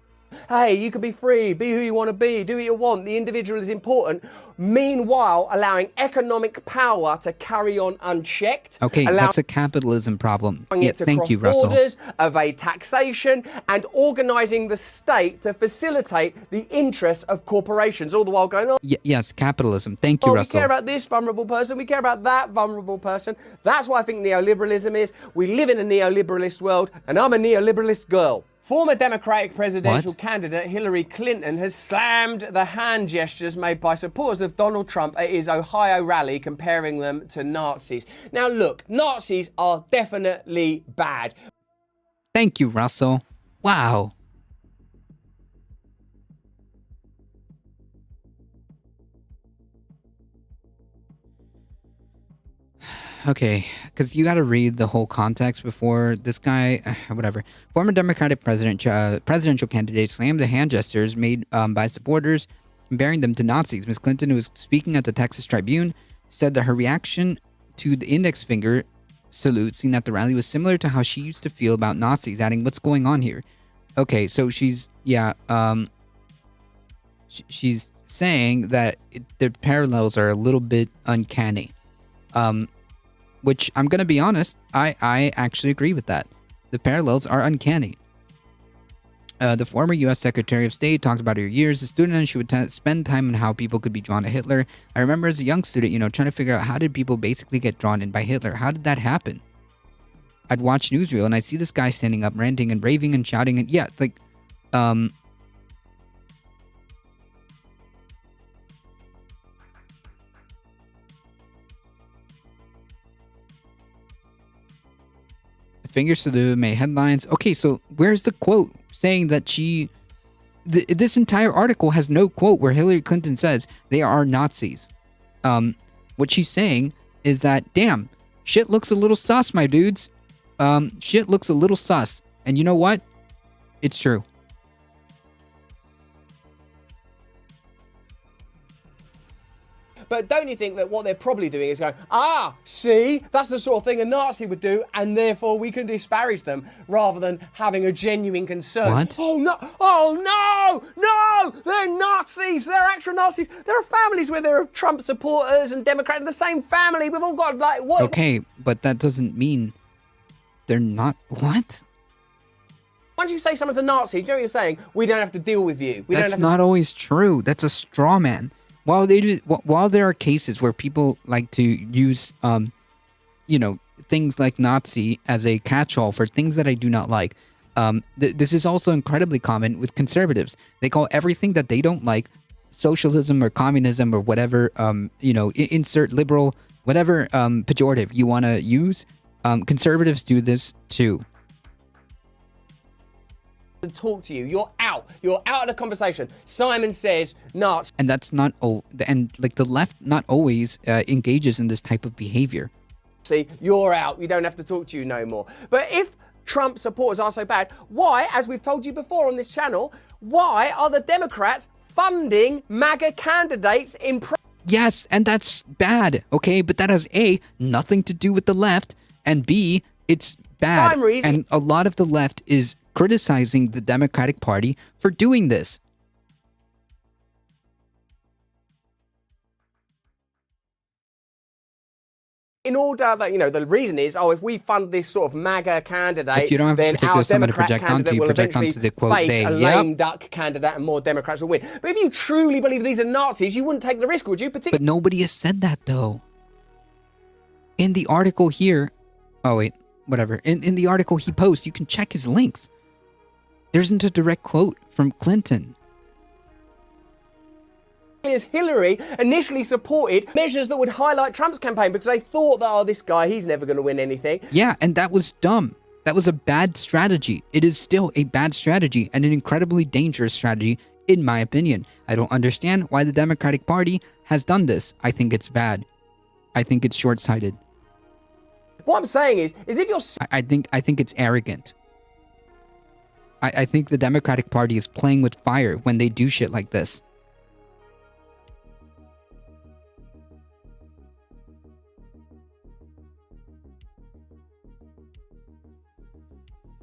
Hey, you can be free, be who you want to be, do what you want, the individual is important. Meanwhile, allowing economic power to carry on unchecked. Okay, that's a capitalism problem. Yeah, thank you, Russell. Borders, evade taxation, and organising the state to facilitate the interests of corporations, all the while going on. Yes, capitalism. Thank you, Russell. We care about this vulnerable person, we care about that vulnerable person. That's what I think neoliberalism is. We live in a neoliberalist world, and I'm a neoliberalist girl. Former Democratic presidential candidate Hillary Clinton has slammed the hand gestures made by supporters of Donald Trump at his Ohio rally, comparing them to Nazis. Now look, Nazis are definitely bad. Thank you, Russell. Wow. Okay, because you got to read the whole context before this guy, whatever. Former Democratic presidential candidate slammed the hand gestures made by supporters, comparing them to Nazis. Ms. Clinton, who was speaking at the Texas Tribune, said that her reaction to the index finger salute seen at the rally was similar to how she used to feel about Nazis, adding, "What's going on here?" Okay, so she's saying that the parallels are a little bit uncanny. Which, I'm going to be honest, I actually agree with that. The parallels are uncanny. The former U.S. Secretary of State talked about her years as a student, and she would spend time on how people could be drawn to Hitler. I remember as a young student, trying to figure out how did people basically get drawn in by Hitler? How did that happen? I'd watch newsreel, and I'd see this guy standing up, ranting and raving and shouting, and yeah, like, finger salute made headlines. Okay, so where's the quote saying that this entire article has no quote where Hillary Clinton says they are Nazis. What she's saying is that, damn, shit looks a little sus, my dudes. Shit looks a little sus. And you know what? It's true. But don't you think that what they're probably doing is going, see, that's the sort of thing a Nazi would do, and therefore we can disparage them, rather than having a genuine concern. What? Oh no, they're Nazis, they're actual Nazis. There are families where there are Trump supporters and Democrats, the same family, we've all got like, what? Okay, but that doesn't mean they're not, what? Once you say someone's a Nazi, do you know what you're saying? We don't have to deal with you. That's not always true. That's a straw man. While there are cases where people like to use, things like Nazi as a catch-all for things that I do not like, this is also incredibly common with conservatives. They call everything that they don't like socialism or communism or whatever, insert liberal, whatever pejorative you want to use. Conservatives do this too. To talk to you, you're out of the conversation. Simon says Nazi, and that's not the left not always engages in this type of behavior. See, you're out, we don't have to talk to you no more. But if Trump supporters are so bad, why, as we've told you before on this channel, why are the Democrats funding MAGA candidates in Yes, and that's bad, okay, but that has A, nothing to do with the left, and B, it's bad. primaries? And a lot of the left is criticizing the Democratic Party for doing this. in order that, you know, the reason is, if we fund this sort of MAGA candidate, if you don't have then a particular our someone to Democrat project candidate onto, you will project eventually onto the quote face they. a lame duck candidate and more Democrats will win. But if you truly believe these are Nazis, you wouldn't take the risk, would you? But nobody has said that, though. In the article here... Oh, wait. Whatever. In the article he posts, you can check his links. There isn't a direct quote from Clinton. As Hillary initially supported measures that would highlight Trump's campaign because they thought that, this guy, he's never going to win anything. Yeah, and that was dumb. That was a bad strategy. It is still a bad strategy and an incredibly dangerous strategy, in my opinion. I don't understand why the Democratic Party has done this. I think it's bad. I think it's short-sighted. What I'm saying is if you're... I think it's arrogant. I think the Democratic Party is playing with fire when they do shit like this.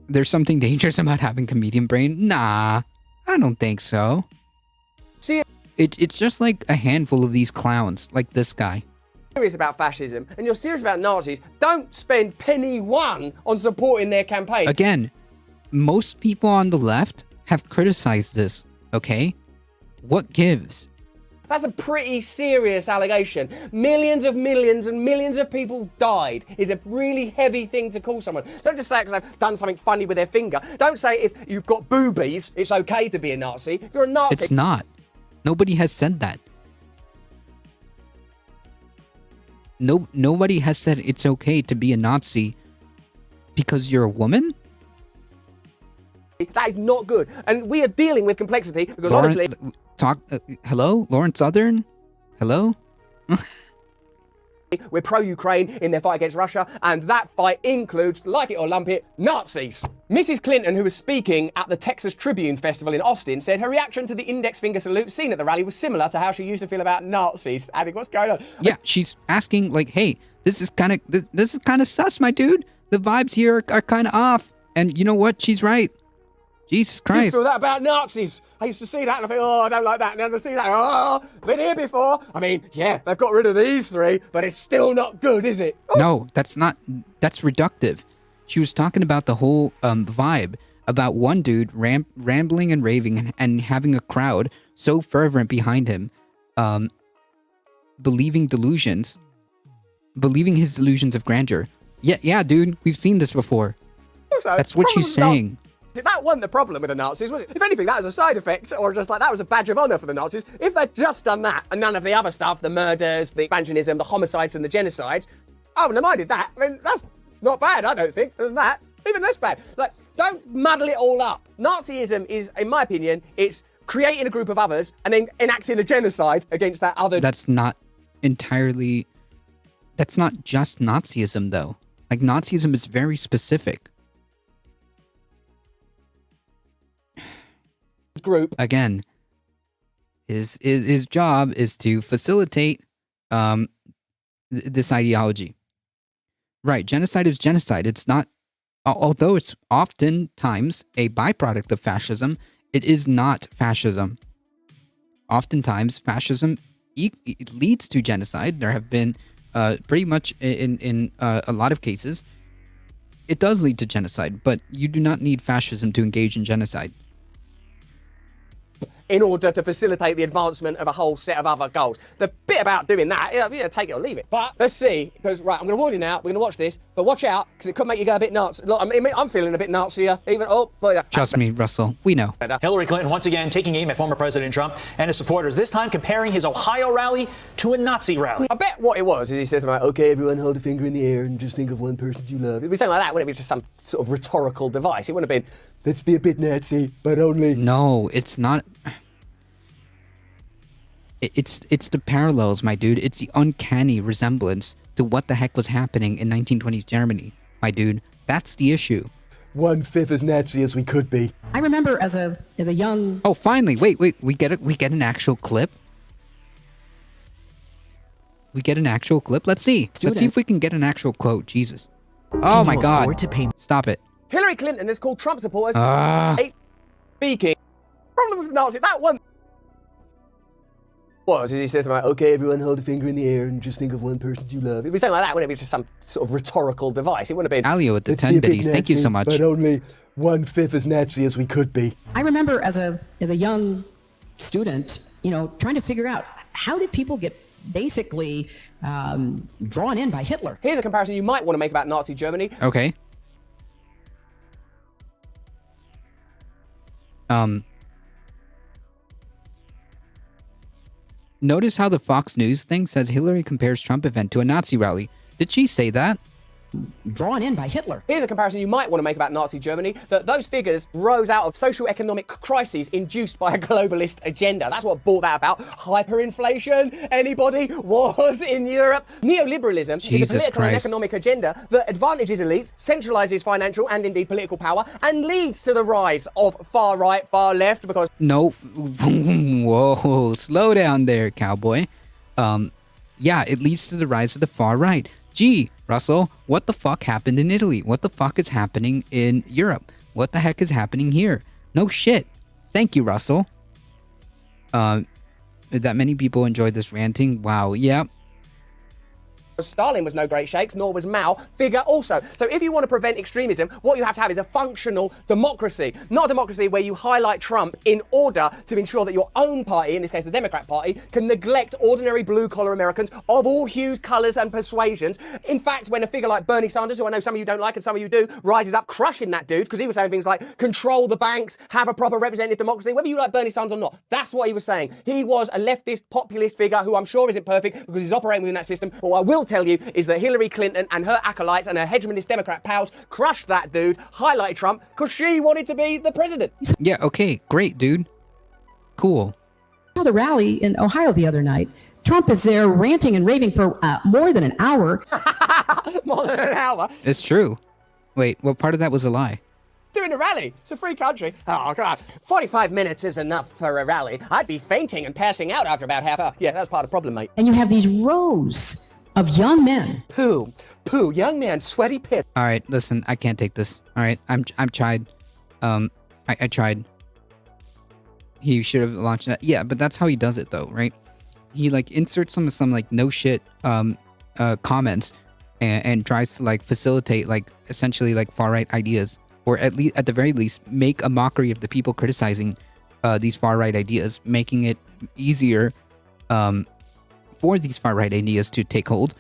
There's something dangerous about having comedian brain? Nah, I don't think so. See, it's just like a handful of these clowns, like this guy. Serious about fascism and you're serious about Nazis, don't spend penny one on supporting their campaign. Again, most people on the left have criticized this, okay? What gives? That's a pretty serious allegation. Millions and millions of people died is a really heavy thing to call someone. Don't just say it because they've done something funny with their finger. Don't say if you've got boobies, it's okay to be a Nazi. If you're a Nazi... It's not. Nobody has said that. Nobody has said it's okay to be a Nazi because you're a woman? That is not good. And we are dealing with complexity because honestly... Hello? Lawrence Southern? Hello? We're pro-Ukraine in their fight against Russia, and that fight includes, like it or lump it, Nazis. Mrs. Clinton, who was speaking at the Texas Tribune Festival in Austin, said her reaction to the index finger salute seen at the rally was similar to how she used to feel about Nazis. Adding, what's going on? Yeah, she's asking, like, hey, this is kind of sus, my dude. The vibes here are kind of off. And you know what? She's right. Jesus Christ. You feel that about Nazis? I used to see that and I think, I don't like that. And then I see that, been here before. I mean, yeah, they've got rid of these three, but it's still not good, is it? Oh. No, that's reductive. She was talking about the whole vibe about one dude rambling and raving and having a crowd so fervent behind him, believing his delusions of grandeur. Yeah, dude, we've seen this before. Also, that's what she's saying. That wasn't the problem with the Nazis, was it? If anything, that was a side effect, or just like that was a badge of honour for the Nazis. If they'd just done that, and none of the other stuff, the murders, the expansionism, the homicides and the genocides, I wouldn't have minded that. I mean, that's not bad, I don't think. Other than that, even less bad. Like, don't muddle it all up. Nazism is, in my opinion, it's creating a group of others and then enacting a genocide against that other... That's not just Nazism, though. Like, Nazism is very specific. Group. Again, his job is to facilitate this ideology. Right, genocide is genocide. It's not, although it's oftentimes a byproduct of fascism, it is not fascism. Oftentimes, fascism it leads to genocide. There have been pretty much in a lot of cases, it does lead to genocide, but you do not need fascism to engage in genocide. In order to facilitate the advancement of a whole set of other goals. The bit about doing that, take it or leave it. But let's see, because, right, I'm going to warn you now, we're going to watch this, but watch out, because it could make you go a bit nuts. Look, I'm feeling a bit Nazi-er, even, Trust me, Russell, we know. Hillary Clinton once again taking aim at former President Trump and his supporters, this time comparing his Ohio rally to a Nazi rally. I bet what it was is he says, okay, everyone hold a finger in the air and just think of one person you love. It'd be something like that, wouldn't it be just some sort of rhetorical device? It wouldn't have been, let's be a bit Nazi, but only... No, it's not... It's the parallels, my dude. It's the uncanny resemblance to what the heck was happening in 1920s Germany, my dude. That's the issue. 1/5 as Nazi as we could be. I remember as a young... Oh, finally. Wait. We get an actual clip. Let's see. Let's see if we can get an actual quote. Jesus. Oh my God. Stop it. Hillary Clinton has called Trump supporters speaking. Problem with Nazi, that one... was is he says about, okay, everyone hold a finger in the air and just think of one person you love. It was something like that, wouldn't it? It was just some sort of rhetorical device. It wouldn't have been Alio with the "Let's 10 be a big biddies. Thank you so Nazi, much. But only 1/5 as Nazi as we could be. I remember as a young student, trying to figure out how did people get basically drawn in by Hitler. Here's a comparison you might want to make about Nazi Germany. Okay. Notice how the Fox News thing says Hillary compares Trump event to a Nazi rally. Did she say that? Drawn in by Hitler. Here's a comparison you might want to make about Nazi Germany, that those figures rose out of socio-economic crises induced by a globalist agenda. That's what brought that about. Hyperinflation, anybody? Wars in Europe. Neoliberalism is a Jesus political and Christ. economic agenda that advantages elites, centralizes financial and indeed political power, and leads to the rise of far right, far left, because No. Whoa, slow down there, cowboy. Yeah, it leads to the rise of the far right. Gee, Russell, what the fuck happened in Italy? What the fuck is happening in Europe? What the heck is happening here? No shit. Thank you, Russell. That many people enjoyed this ranting. Wow, yeah. Stalin was no great shakes, nor was Mao. Figure also. So if you want to prevent extremism, what you have to have is a functional democracy. Not a democracy where you highlight Trump in order to ensure that your own party, in this case the Democrat Party, can neglect ordinary blue-collar Americans of all hues, colours and persuasions. In fact, when a figure like Bernie Sanders, who I know some of you don't like and some of you do, rises up crushing that dude, because he was saying things like control the banks, have a proper representative democracy, whether you like Bernie Sanders or not. That's what he was saying. He was a leftist populist figure who I'm sure isn't perfect because he's operating within that system. But what I will tell you is that Hillary Clinton and her acolytes and her hegemonist Democrat pals crushed that dude, highlighted Trump, because she wanted to be the president. Yeah, okay, great, dude. Cool. The rally in Ohio the other night, Trump is there ranting and raving for more than an hour. More than an hour. It's true. Wait, what part of that was a lie? Doing a rally. It's a free country. Oh, God. 45 minutes is enough for a rally. I'd be fainting and passing out after about half hour. Yeah, that's part of the problem, mate. And you have these rows of young men. Poo, young man, sweaty pit. All right, listen, I can't take this. All right, I'm tried. I tried. He should have launched that. Yeah, but that's how he does it, though, right? He like inserts some like no shit comments and tries to like facilitate like essentially like far right ideas, or at least at the very least make a mockery of the people criticizing these far right ideas, making it easier for these far right ideas to take hold,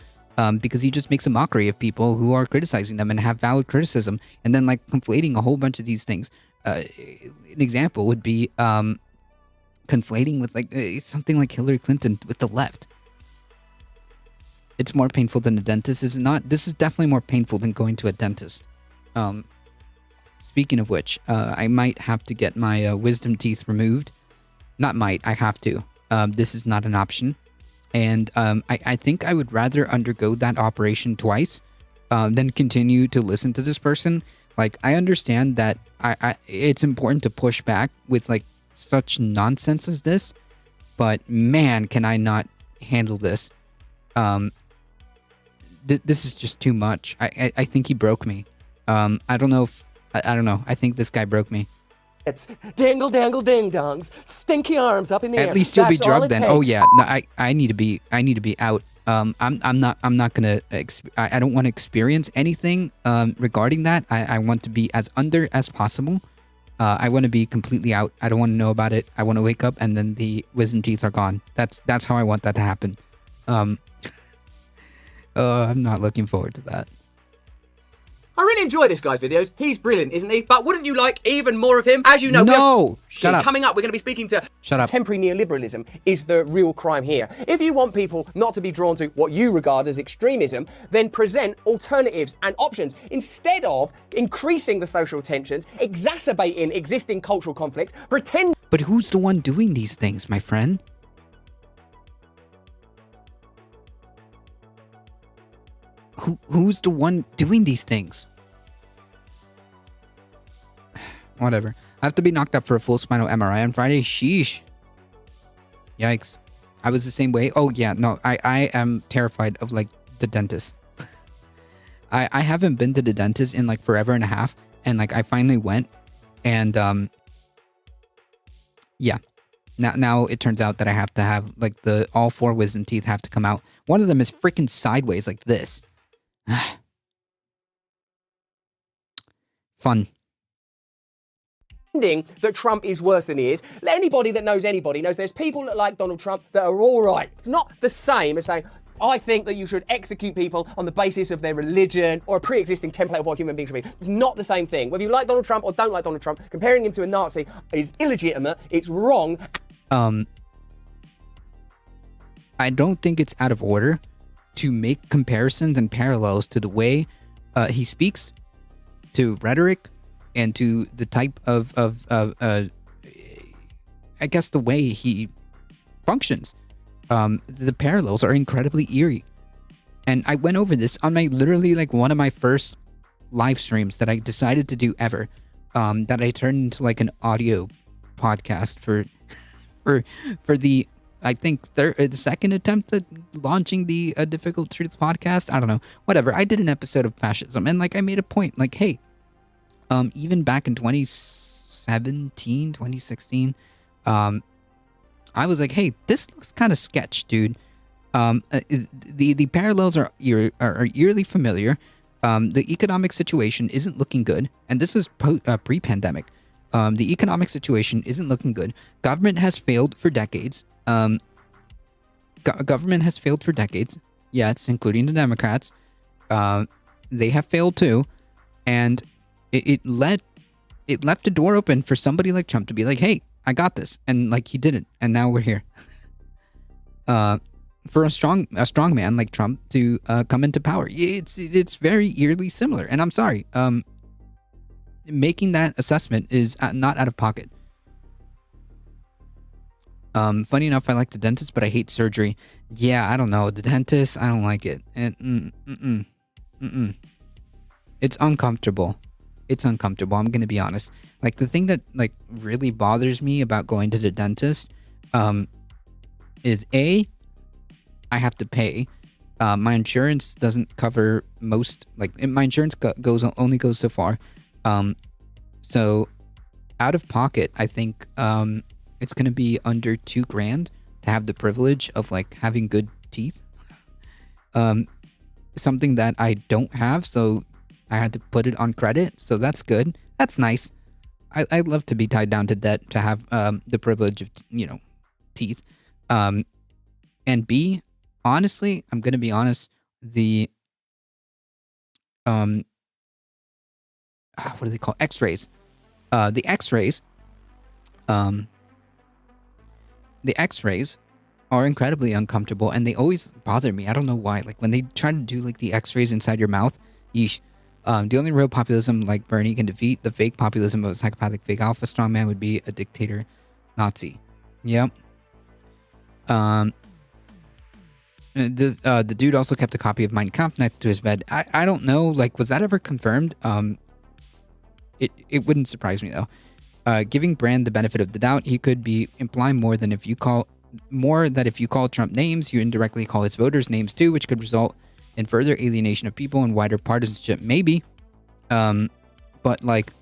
because he just makes a mockery of people who are criticizing them and have valid criticism, and then like conflating a whole bunch of these things. An example would be conflating with like something like Hillary Clinton with the left. It's more painful than a dentist, is it not? This is definitely more painful than going to a dentist. Speaking of which, I might have to get my wisdom teeth removed. Not might, I have to. This is not an option. And I think I would rather undergo that operation twice than continue to listen to this person. Like, I understand that it's important to push back with like such nonsense as this, but man, can I not handle this. This is just too much. I think he broke me. I don't know if I don't know. I think this guy broke me. It's dangle, dangle, ding dongs, stinky arms up in the air. At least you'll be That's all drugged it then. Oh takes. yeah, no, I need to be out. I'm not gonna. I don't want to experience anything regarding that. I want to be as under as possible. I want to be completely out. I don't want to know about it. I want to wake up and then the wisdom teeth are gone. That's how I want that to happen. I'm not looking forward to that. I really enjoy this guy's videos. He's brilliant, isn't he? But wouldn't you like even more of him? As you know, No! Shut up. Coming up, we're going to be speaking to Shut up. Contemporary neoliberalism is the real crime here. If you want people not to be drawn to what you regard as extremism, then present alternatives and options instead of increasing the social tensions, exacerbating existing cultural conflicts, pretend. But who's the one doing these things, my friend? Who's the one doing these things? Whatever. I have to be knocked up for a full spinal MRI on Friday. Sheesh. Yikes. I was the same way. Oh yeah, no, I am terrified of like the dentist. I haven't been to the dentist in like forever and a half, and like I finally went, and yeah. Now it turns out that I have to have like all 4 wisdom teeth have to come out. One of them is freaking sideways like this. Fun. That Trump is worse than he is. Anybody that knows anybody knows there's people that like Donald Trump that are all right. It's not the same as saying, I think that you should execute people on the basis of their religion or a pre-existing template of what human beings should be. It's not the same thing. Whether you like Donald Trump or don't like Donald Trump, comparing him to a Nazi is illegitimate, it's wrong. I don't think it's out of order to make comparisons and parallels to the way he speaks, to rhetoric, and to the type of I guess the way he functions. The parallels are incredibly eerie. And I went over this on my literally like one of my first live streams that I decided to do ever. That I turned into like an audio podcast for the I think the second attempt at launching the Difficult Truths podcast. I don't know. Whatever. I did an episode of fascism and like I made a point like, hey, even back in 2017, 2016, I was like, hey, this looks kind of sketch, dude. The parallels are eerily familiar. The economic situation isn't looking good, and this is pre-pandemic. The economic situation isn't looking good. Government has failed for decades. Government has failed for decades. Yes, including the Democrats. They have failed too, and it left a door open for somebody like Trump to be like, hey, I got this, and like he didn't, and now we're here. For a strong man like Trump to come into power, it's very eerily similar, and I'm sorry. Making that assessment is not out of pocket. Funny enough, I like the dentist, but I hate surgery. Yeah, I don't know. The dentist, I don't like it. It's uncomfortable. It's uncomfortable. I'm gonna be honest. Like the thing that like really bothers me about going to the dentist, is I have to pay. My insurance doesn't cover most. Like my insurance only goes so far. So out of pocket, I think it's gonna be under $2,000 to have the privilege of like having good teeth. Something that I don't have, so I had to put it on credit. So that's good. That's nice. I'd love to be tied down to debt to have the privilege of teeth. And B, honestly, I'm gonna be honest. The what do they call X-rays? The X-rays are incredibly uncomfortable, and they always bother me. I don't know why. Like when they try to do like the X-rays inside your mouth, yeesh. The only real populism like Bernie can defeat the fake populism of a psychopathic fake alpha strongman would be a dictator Nazi. Yep. The dude also kept a copy of Mein Kampf next to his bed. I don't know, like, was that ever confirmed? It wouldn't surprise me though. Giving Brand the benefit of the doubt, he could be implying that if you call Trump names, you indirectly call his voters names too, which could result in further alienation of people and wider partisanship. Maybe. But like,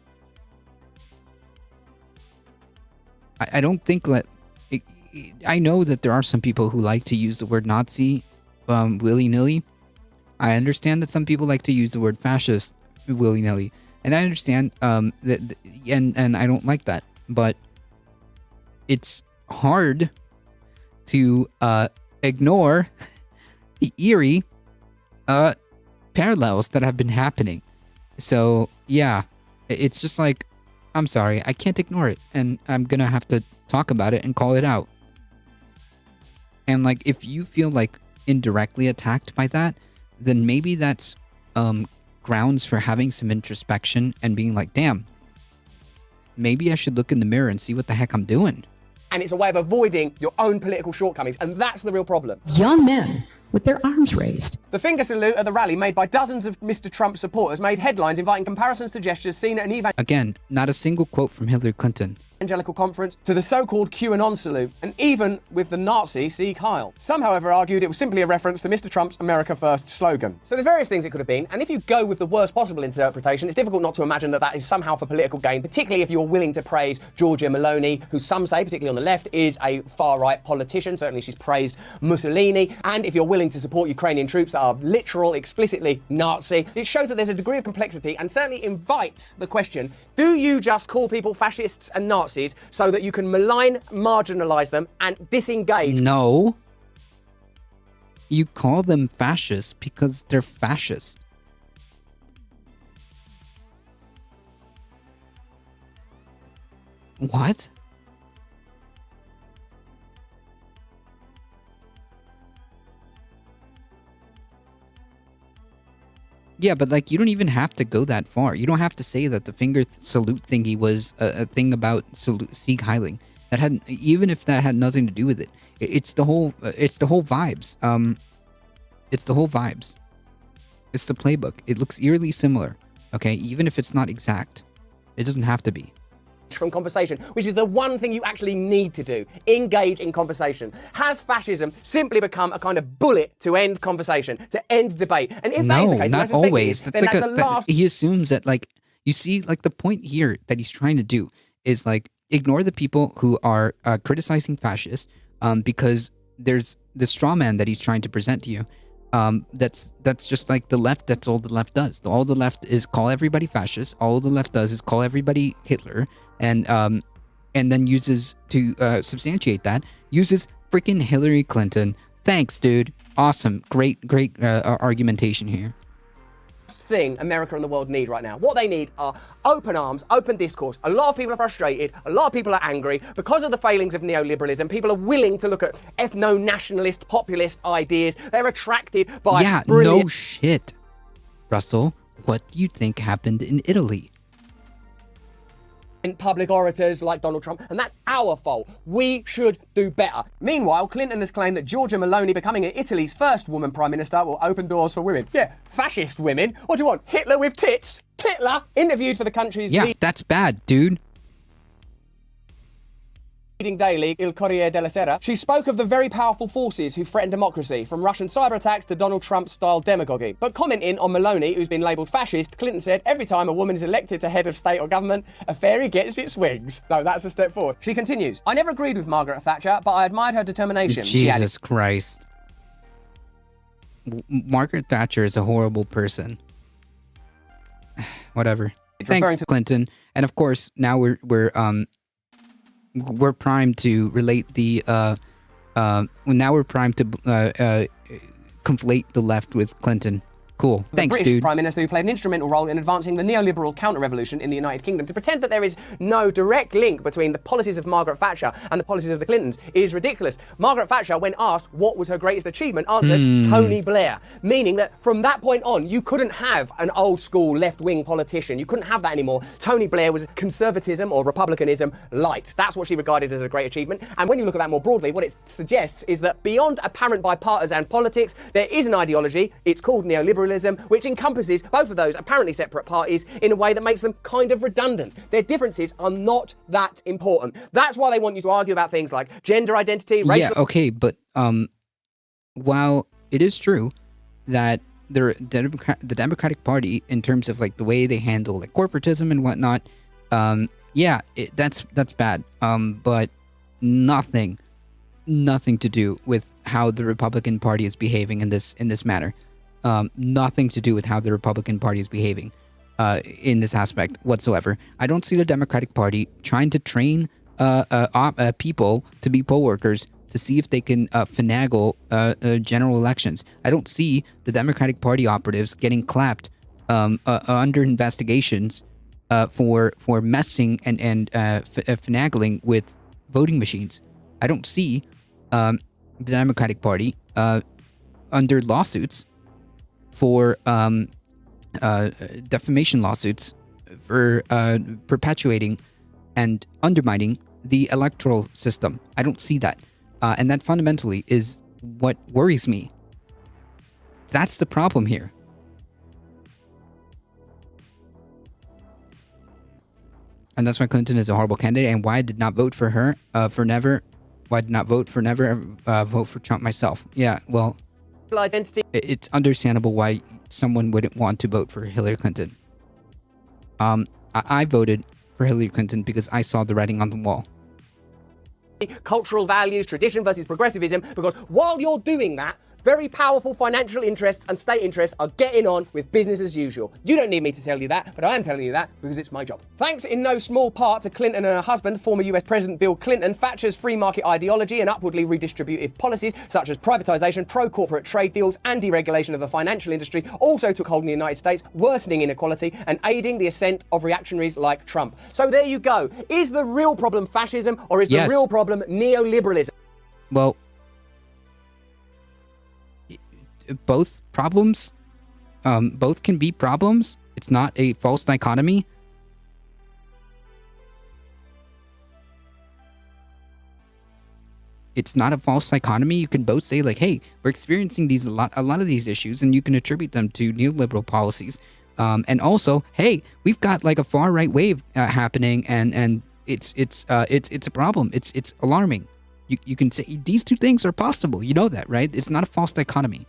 I don't think that. I know that there are some people who like to use the word Nazi willy-nilly. I understand that some people like to use the word fascist willy-nilly. And I understand that, and I don't like that. But it's hard to ignore the eerie parallels that have been happening. So, yeah, it's just like, I'm sorry, I can't ignore it. And I'm going to have to talk about it and call it out. And like, if you feel like indirectly attacked by that, then maybe that's grounds for having some introspection and being like, damn, maybe I should look in the mirror and see what the heck I'm doing. And it's a way of avoiding your own political shortcomings, and that's the real problem. Young men with their arms raised. The finger salute at the rally made by dozens of Mr. Trump supporters made headlines inviting comparisons to gestures seen at an event. Again, not a single quote from Hillary Clinton. evangelical conference to the so-called QAnon salute, and even with the Nazi Sieg Heil. Some, however, argued it was simply a reference to Mr. Trump's America First slogan. So there's various things it could have been, and if you go with the worst possible interpretation, it's difficult not to imagine that that is somehow for political gain, particularly if you're willing to praise Giorgia Meloni, who some say, particularly on the left, is a far-right politician. Certainly she's praised Mussolini. And if you're willing to support Ukrainian troops that are literal, explicitly Nazi, it shows that there's a degree of complexity and certainly invites the question, do you just call people fascists and Nazis so that you can malign, marginalise them and disengage? No. You call them fascists because they're fascist. What? Yeah, but like, you don't even have to go that far. You don't have to say that the finger salute thingy was a thing about Sieg Heiling. That had, even if that had nothing to do with it. It's the whole vibes. It's the whole vibes. It's the playbook. It looks eerily similar. Okay, even if it's not exact, it doesn't have to be. From conversation, which is the one thing you actually need to do. Engage in conversation. Has fascism simply become a kind of bullet to end conversation, to end debate? And if that is the case, not always. Then that's the last. He assumes that, like, you see, like, the point here that he's trying to do is, like, ignore the people who are criticizing fascists, because there's the straw man that he's trying to present to you. That's just like the left. That's all the left does. All the left is call everybody fascist. All the left does is call everybody Hitler, and then uses to substantiate that, uses freaking Hillary Clinton. Thanks, dude. Awesome. Great argumentation here. Thing America and the world need right now. What they need are open arms, open discourse. A lot of people are frustrated. A lot of people are angry because of the failings of neoliberalism. People are willing to look at ethno-nationalist, populist ideas. They're attracted by brilliant... No shit, Russell. What do you think happened in Italy? In public orators like Donald Trump, and that's our fault. We should do better. Meanwhile, Clinton has claimed that Giorgia Meloni becoming Italy's first woman prime minister will open doors for women. Yeah, fascist women. What do you want? Hitler with tits? Hitler interviewed for the country's that's bad, dude. Leading daily, Il Corriere della Sera, she spoke of the very powerful forces who threaten democracy, from Russian cyber attacks to Donald Trump-style demagoguery. But commenting on Meloni, who's been labelled fascist, Clinton said, every time a woman is elected to head of state or government, a fairy gets its wings. No, that's a step forward. She continues, I never agreed with Margaret Thatcher, but I admired her determination. Jesus Christ. Margaret Thatcher is a horrible person. Whatever. Thanks, Clinton. And of course, now we're primed to relate the now we're primed to conflate the left with Clinton. Cool. Thanks, British dude. Prime Minister who played an instrumental role in advancing the neoliberal counter-revolution in the United Kingdom. To pretend that there is no direct link between the policies of Margaret Thatcher and the policies of the Clintons is ridiculous. Margaret Thatcher, when asked what was her greatest achievement, answered Tony Blair, meaning that from that point on, you couldn't have an old-school left-wing politician. You couldn't have that anymore. Tony Blair was conservatism or republicanism light. That's what she regarded as a great achievement. And when you look at that more broadly, what it suggests is that beyond apparent bipartisan politics, there is an ideology. It's called neoliberalism, which encompasses both of those apparently separate parties in a way that makes them kind of redundant. Their differences are not that important. That's why they want you to argue about things like gender identity, racial... Yeah, okay, but while it is true that the Democratic Party, in terms of like the way they handle like corporatism and whatnot, that's bad. But nothing to do with how the Republican Party is behaving in this matter. Nothing to do with how the Republican Party is behaving in this aspect whatsoever. I don't see the Democratic Party trying to train people to be poll workers to see if they can finagle general elections. I don't see the Democratic Party operatives getting clapped under investigations for messing and finagling with voting machines. I don't see the Democratic Party under lawsuits for defamation lawsuits for perpetuating and undermining the electoral system. I don't see that. And that fundamentally is what worries me. That's the problem here. And that's why Clinton is a horrible candidate, and why I did not vote for her, why I did not vote for vote for Trump myself. Yeah, well, identity. It's understandable why someone wouldn't want to vote for Hillary Clinton. I voted for Hillary Clinton because I saw the writing on the wall. Cultural values, tradition versus progressivism, because while you're doing that, very powerful financial interests and state interests are getting on with business as usual. You don't need me to tell you that, but I am telling you that because it's my job. Thanks in no small part to Clinton and her husband, former US President Bill Clinton, Thatcher's free market ideology and upwardly redistributive policies such as privatization, pro-corporate trade deals and deregulation of the financial industry also took hold in the United States, worsening inequality and aiding the ascent of reactionaries like Trump. So there you go. Is the real problem fascism, or is the real problem neoliberalism? Well, both problems, both can be problems. It's not a false dichotomy. It's not a false dichotomy. You can both say like, hey, we're experiencing a lot of these issues, and you can attribute them to neoliberal policies. And also, hey, we've got like a far right wave happening, and it's a problem. It's alarming. You can say these two things are possible. You know that, right? It's not a false dichotomy.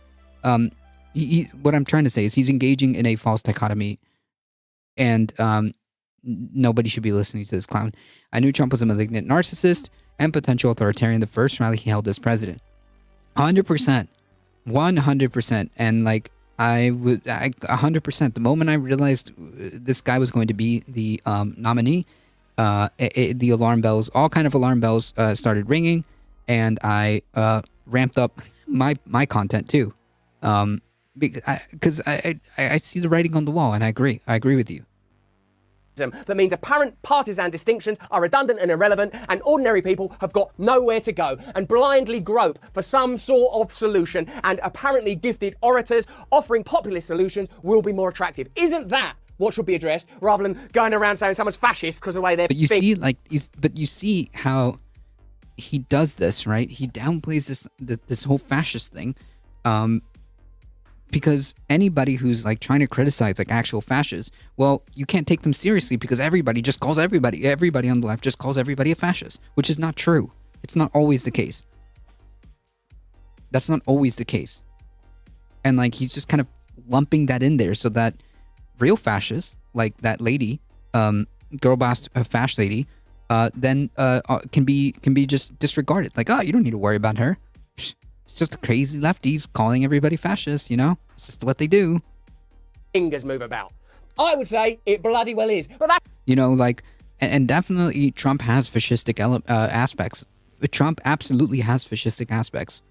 What I'm trying to say is he's engaging in a false dichotomy, and nobody should be listening to this clown. I knew Trump was a malignant narcissist and potential authoritarian the first rally he held as president. 100%. 100%. And like, I 100%. The moment I realized this guy was going to be the nominee, the alarm bells, all kind of alarm bells started ringing, and I ramped up my content too. Because I see the writing on the wall, and I agree with you. That means apparent partisan distinctions are redundant and irrelevant, and ordinary people have got nowhere to go and blindly grope for some sort of solution, and apparently gifted orators offering populist solutions will be more attractive. Isn't that what should be addressed, rather than going around saying someone's fascist because of the way they're But you see how he does this, right? He downplays this whole fascist thing. Because anybody who's like trying to criticize like actual fascists, well, you can't take them seriously because everybody on the left just calls everybody a fascist, which is not true. It's not always the case. That's not always the case. And like, he's just kind of lumping that in there so that real fascists, like that lady, girl boss fash lady, then can be just disregarded. Like, oh, you don't need to worry about her. It's just crazy lefties calling everybody fascist, you know? It's just what they do. Fingers move about. I would say it bloody well is. But that... You know, like, and definitely Trump has fascistic aspects. Trump absolutely has fascistic aspects.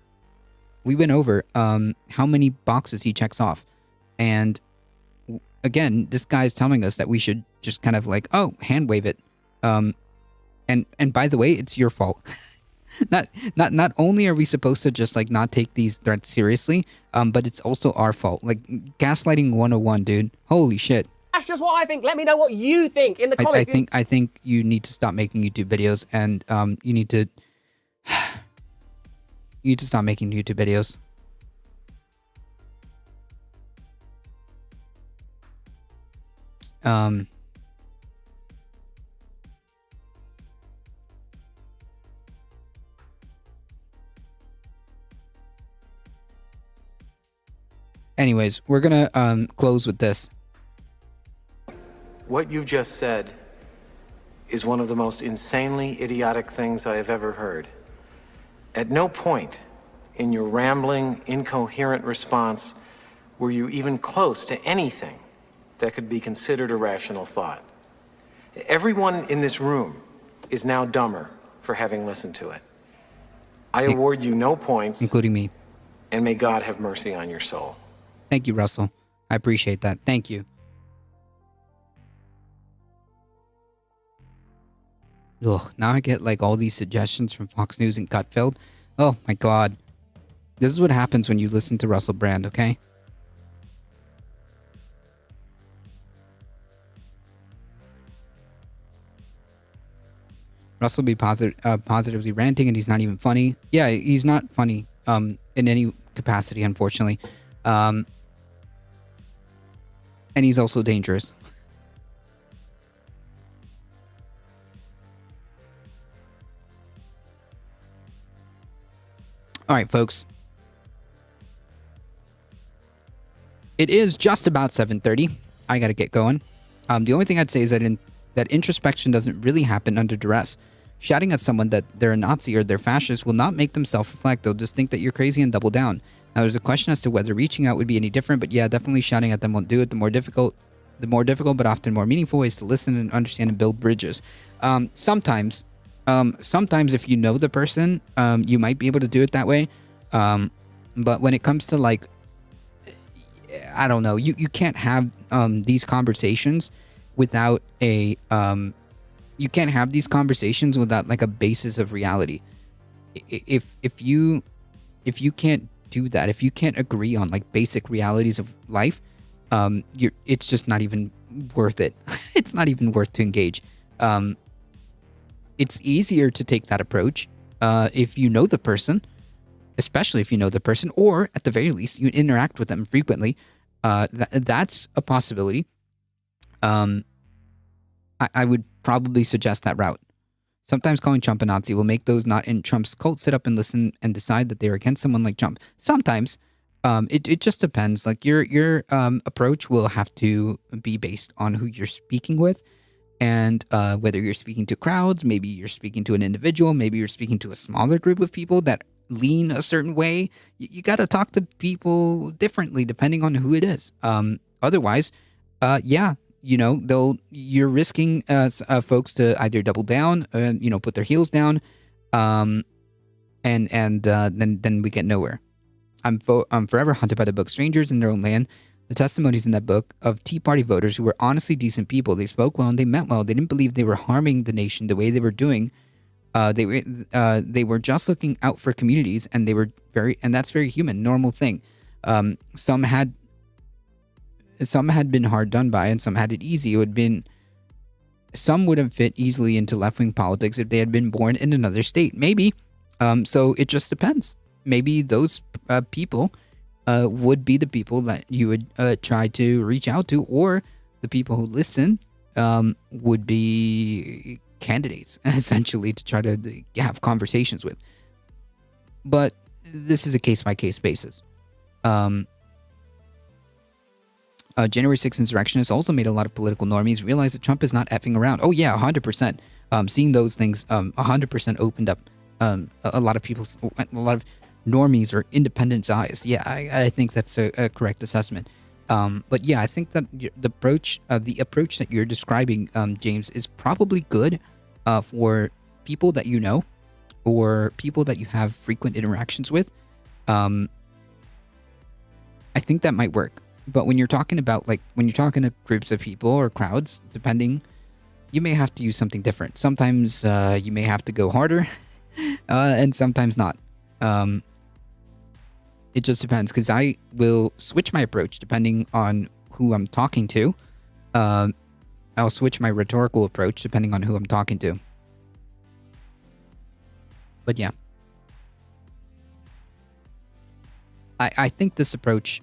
We went over how many boxes he checks off. And again, this guy is telling us that we should just kind of like, oh, hand wave it. And by the way, it's your fault. Not only are we supposed to just like not take these threats seriously, but it's also our fault. Like gaslighting 101, dude. Holy shit. That's just what I think. Let me know what you think in the comments. I think you need to stop making YouTube videos, and you need to stop making YouTube videos. Anyways, we're gonna close with this. What you just said is one of the most insanely idiotic things I have ever heard. At no point in your rambling, incoherent response were you even close to anything that could be considered a rational thought. Everyone in this room is now dumber for having listened to it. I award you no points, including me, and may God have mercy on your soul. Thank you, Russell. I appreciate that. Thank you. Ugh, now I get like all these suggestions from Fox News and Gutfeld. Oh my god. This is what happens when you listen to Russell Brand, okay? Russell be positively ranting, and he's not even funny. Yeah, he's not funny in any capacity, unfortunately. And he's also dangerous. All right, folks. It is just about 7:30. I got to get going. The only thing I'd say is that introspection doesn't really happen under duress. Shouting at someone that they're a Nazi or they're fascist will not make them self-reflect. They'll just think that you're crazy and double down. Now, there's a question as to whether reaching out would be any different, but yeah, definitely shouting at them won't do it. The more difficult, but often more meaningful ways to listen and understand and build bridges. Sometimes if you know the person, you might be able to do it that way. But when it comes to like, I don't know, you can't have these conversations without a you can't have these conversations without like a basis of reality. If you can't do that, if you can't agree on like basic realities of life, it's just not even worth it. It's not even worth to engage. It's easier to take that approach if you know the person, especially if you know the person, or at the very least you interact with them frequently. That's a possibility. I would probably suggest that route. Sometimes calling Trump a Nazi will make those not in Trump's cult sit up and listen and decide that they're against someone like Trump. Sometimes it just depends. Like your approach will have to be based on who you're speaking with, and whether you're speaking to crowds, maybe you're speaking to an individual, maybe you're speaking to a smaller group of people that lean a certain way. You got to talk to people differently depending on who it is. Otherwise, yeah. You're risking folks to either double down, put their heels down, and then we get nowhere. I'm forever haunted by the book Strangers in Their Own Land. The testimonies in that book of Tea Party voters who were honestly decent people. They spoke well and they meant well. They didn't believe they were harming the nation the way they were doing. They were just looking out for communities, and they were and that's very human, normal thing. Some had been hard done by, and some had it easy. Some would have fit easily into left-wing politics if they had been born in another state. Maybe. So it just depends. Maybe those people would be the people that you would try to reach out to, or the people who listen would be candidates, essentially, to try to have conversations with. But this is a case-by-case basis. January 6th insurrectionists also made a lot of political normies realize that Trump is not effing around. Oh yeah, 100%. Seeing those things 100% opened up a lot of normies or independents' eyes. Yeah, I think that's a correct assessment. But yeah, I think that the approach that you're describing, James, is probably good for people that you know or people that you have frequent interactions with. I think that might work. But when you're talking to groups of people or crowds, depending, you may have to use something different. Sometimes you may have to go harder, and sometimes not. It just depends, because I will switch my approach depending on who I'm talking to. I'll switch my rhetorical approach depending on who I'm talking to. But yeah. I think this approach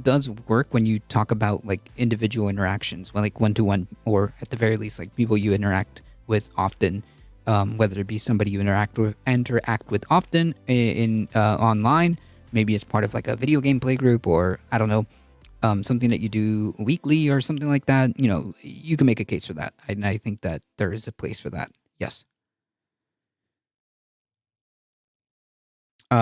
does work when you talk about like individual interactions, like one-to-one, or at the very least like people you interact with often, whether it be somebody you interact with often in online, maybe it's part of like a video game play group, or I don't know, something that you do weekly or something like that. You can make a case for that, and I think that there is a place for that. Yes.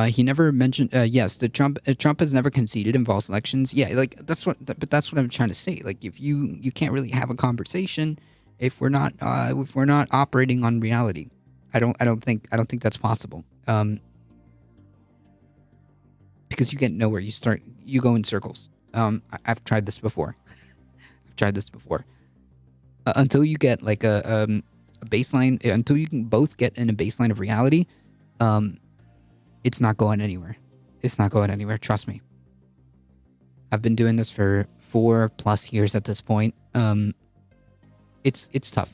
He never mentioned. Yes, Trump has never conceded in false elections. Yeah, like that's what I'm trying to say. Like, if you can't really have a conversation if we're not operating on reality. I don't think that's possible. Because you get nowhere. You go in circles. I've tried this before. Until you get like a baseline, until you can both get in a baseline of reality, it's not going anywhere. Trust me. I've been doing this for 4+ years at this point. It's tough.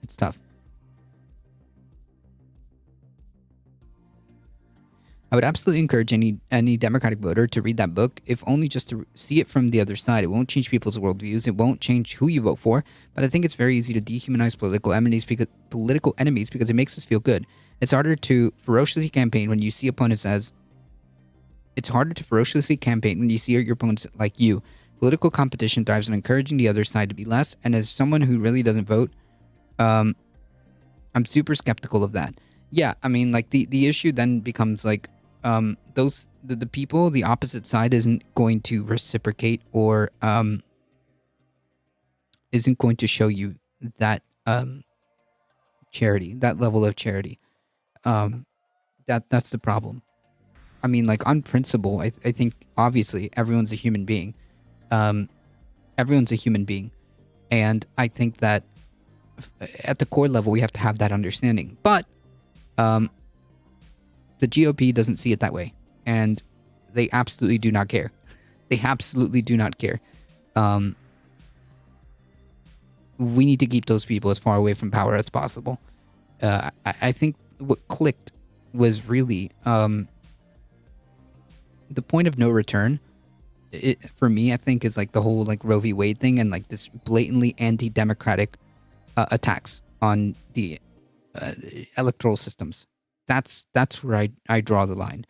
It's tough. I would absolutely encourage any Democratic voter to read that book, if only just to see it from the other side. It won't change people's worldviews. It won't change who you vote for. But I think it's very easy to dehumanize political enemies because it makes us feel good. It's harder to ferociously campaign when you see opponents as. It's harder to ferociously campaign when you see your opponents like you. Political competition thrives on encouraging the other side to be less, and as someone who really doesn't vote, I'm super skeptical of that. Yeah, I mean, like the issue then becomes like the people, the opposite side isn't going to reciprocate or isn't going to show you that charity, that level of charity. That's the problem. I mean, like, on principle, I think obviously everyone's a human being. Everyone's a human being, and I think that at the core level we have to have that understanding. But the GOP doesn't see it that way, and they absolutely do not care. They absolutely do not care. We need to keep those people as far away from power as possible. I think what clicked was really the point of no return. For me, I think is like the whole like Roe v. Wade thing and like this blatantly anti-democratic attacks on the electoral systems. That's where I draw the line.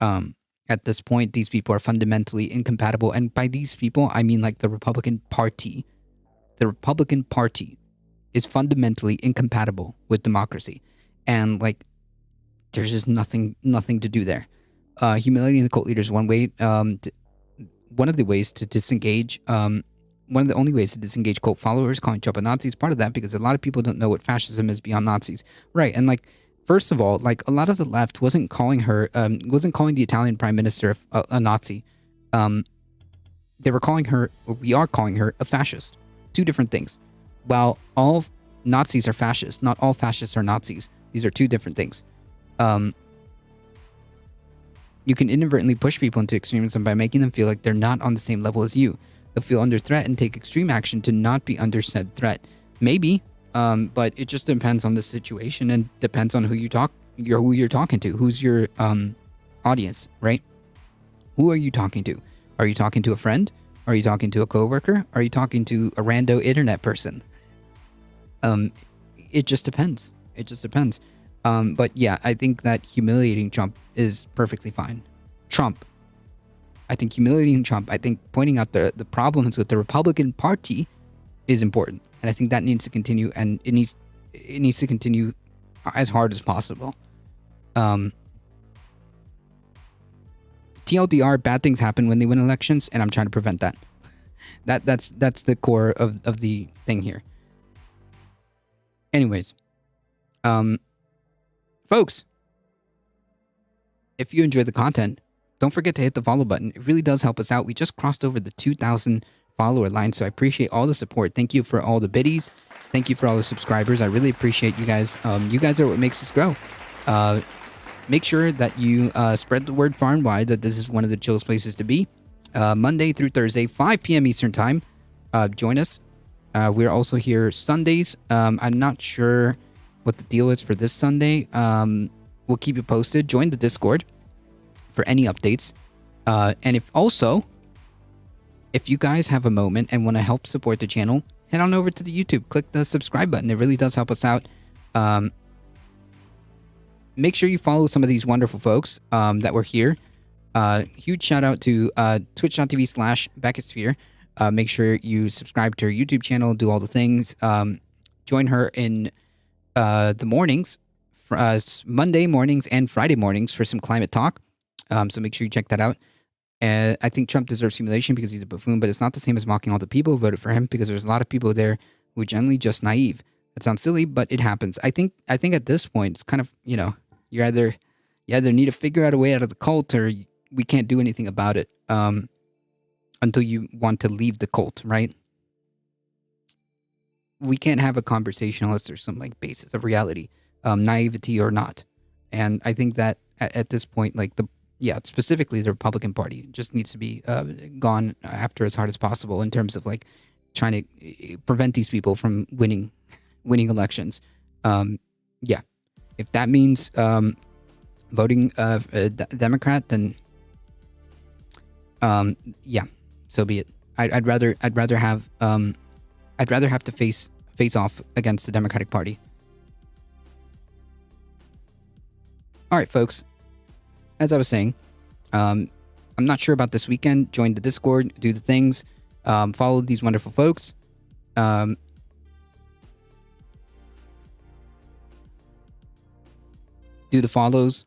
At this point, these people are fundamentally incompatible, and by these people, I mean like the Republican Party. The Republican Party is fundamentally incompatible with democracy, and like there's just nothing to do there. Humiliating the cult leaders one way. One of the ways to disengage. One of the only ways to disengage cult followers, calling Trump a Nazi, is part of that because a lot of people don't know what fascism is beyond Nazis, right? And like, first of all, like a lot of the left wasn't calling the Italian prime minister a Nazi. They were calling her, or we are calling her, a fascist. Two different things. While all Nazis are fascists, not all fascists are Nazis. These are two different things. You can inadvertently push people into extremism by making them feel like they're not on the same level as you. They'll feel under threat and take extreme action to not be under said threat. Maybe, but it just depends on the situation and depends on who you're talking to. Who's your audience, right? Who are you talking to? Are you talking to a friend? Are you talking to a coworker? Are you talking to a rando internet person? It just depends. It just depends. But yeah, I think that humiliating Trump is perfectly fine. I think humiliating Trump, I think pointing out the problems with the Republican Party is important. And I think that needs to continue, and it needs to continue as hard as possible. TLDR, bad things happen when they win elections, and I'm trying to prevent that. That's the core of the thing here. Anyways, folks, if you enjoy the content, don't forget to hit the follow button. It really does help us out. We just crossed over the 2,000 follower line, so I appreciate all the support. Thank you for all the biddies. Thank you for all the subscribers. I really appreciate you guys. You guys are what makes us grow. Make sure that you spread the word far and wide that this is one of the chillest places to be. Monday through Thursday, 5 p.m. Eastern Time. Join us. We're also here Sundays. I'm not sure what the deal is for this Sunday. We'll keep you posted. Join the Discord for any updates. And if you guys have a moment and want to help support the channel, head on over to the YouTube. Click the subscribe button. It really does help us out. Make sure you follow some of these wonderful folks that were here. Huge shout out to twitch.tv/Beckettsphere. Make sure you subscribe to her YouTube channel, do all the things. Join her in the mornings, Monday mornings and Friday mornings for some climate talk. So make sure you check that out. I think Trump deserves humiliation because he's a buffoon, but it's not the same as mocking all the people who voted for him, because there's a lot of people there who are generally just naive. That sounds silly, but it happens. I think at this point, it's kind of, you either need to figure out a way out of the cult, or we can't do anything about it until you want to leave the cult, right? We can't have a conversation unless there's some like basis of reality, naivety or not. And I think that at this point, like specifically the Republican Party just needs to be gone after as hard as possible in terms of like trying to prevent these people from winning elections. If that means voting a Democrat, then so be it. I'd rather have to face off against the Democratic Party. All right, folks. As I was saying, I'm not sure about this weekend. Join the Discord, do the things, follow these wonderful folks. Do the follows.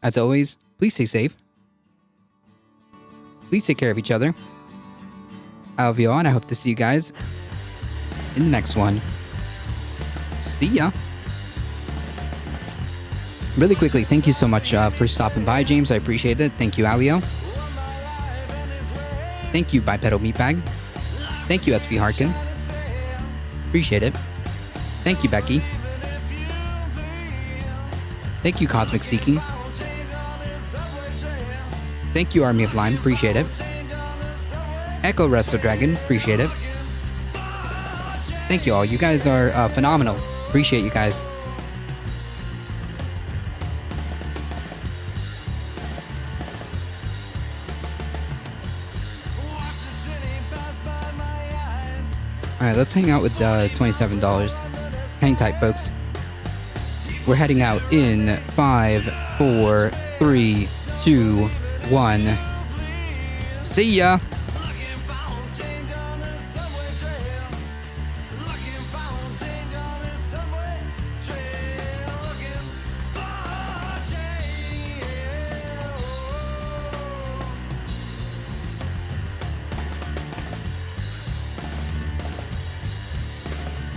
As always, please stay safe. Please take care of each other. I love you all, and I hope to see you guys in the next one. See ya. Really quickly, thank you so much for stopping by, James. I appreciate it. Thank you, Alio. Thank you, Bipedal Meatbag. Thank you, SV Harkin. Appreciate it. Thank you, Becky. Thank you, Cosmic Seeking. Thank you, Army of Lime. Appreciate it. Echo Resto Dragon. Appreciate it. Thank you all. You guys are phenomenal. Appreciate you guys. Alright, let's hang out with $27. Hang tight, folks. We're heading out in 5, 4, 3, 2, 1. See ya!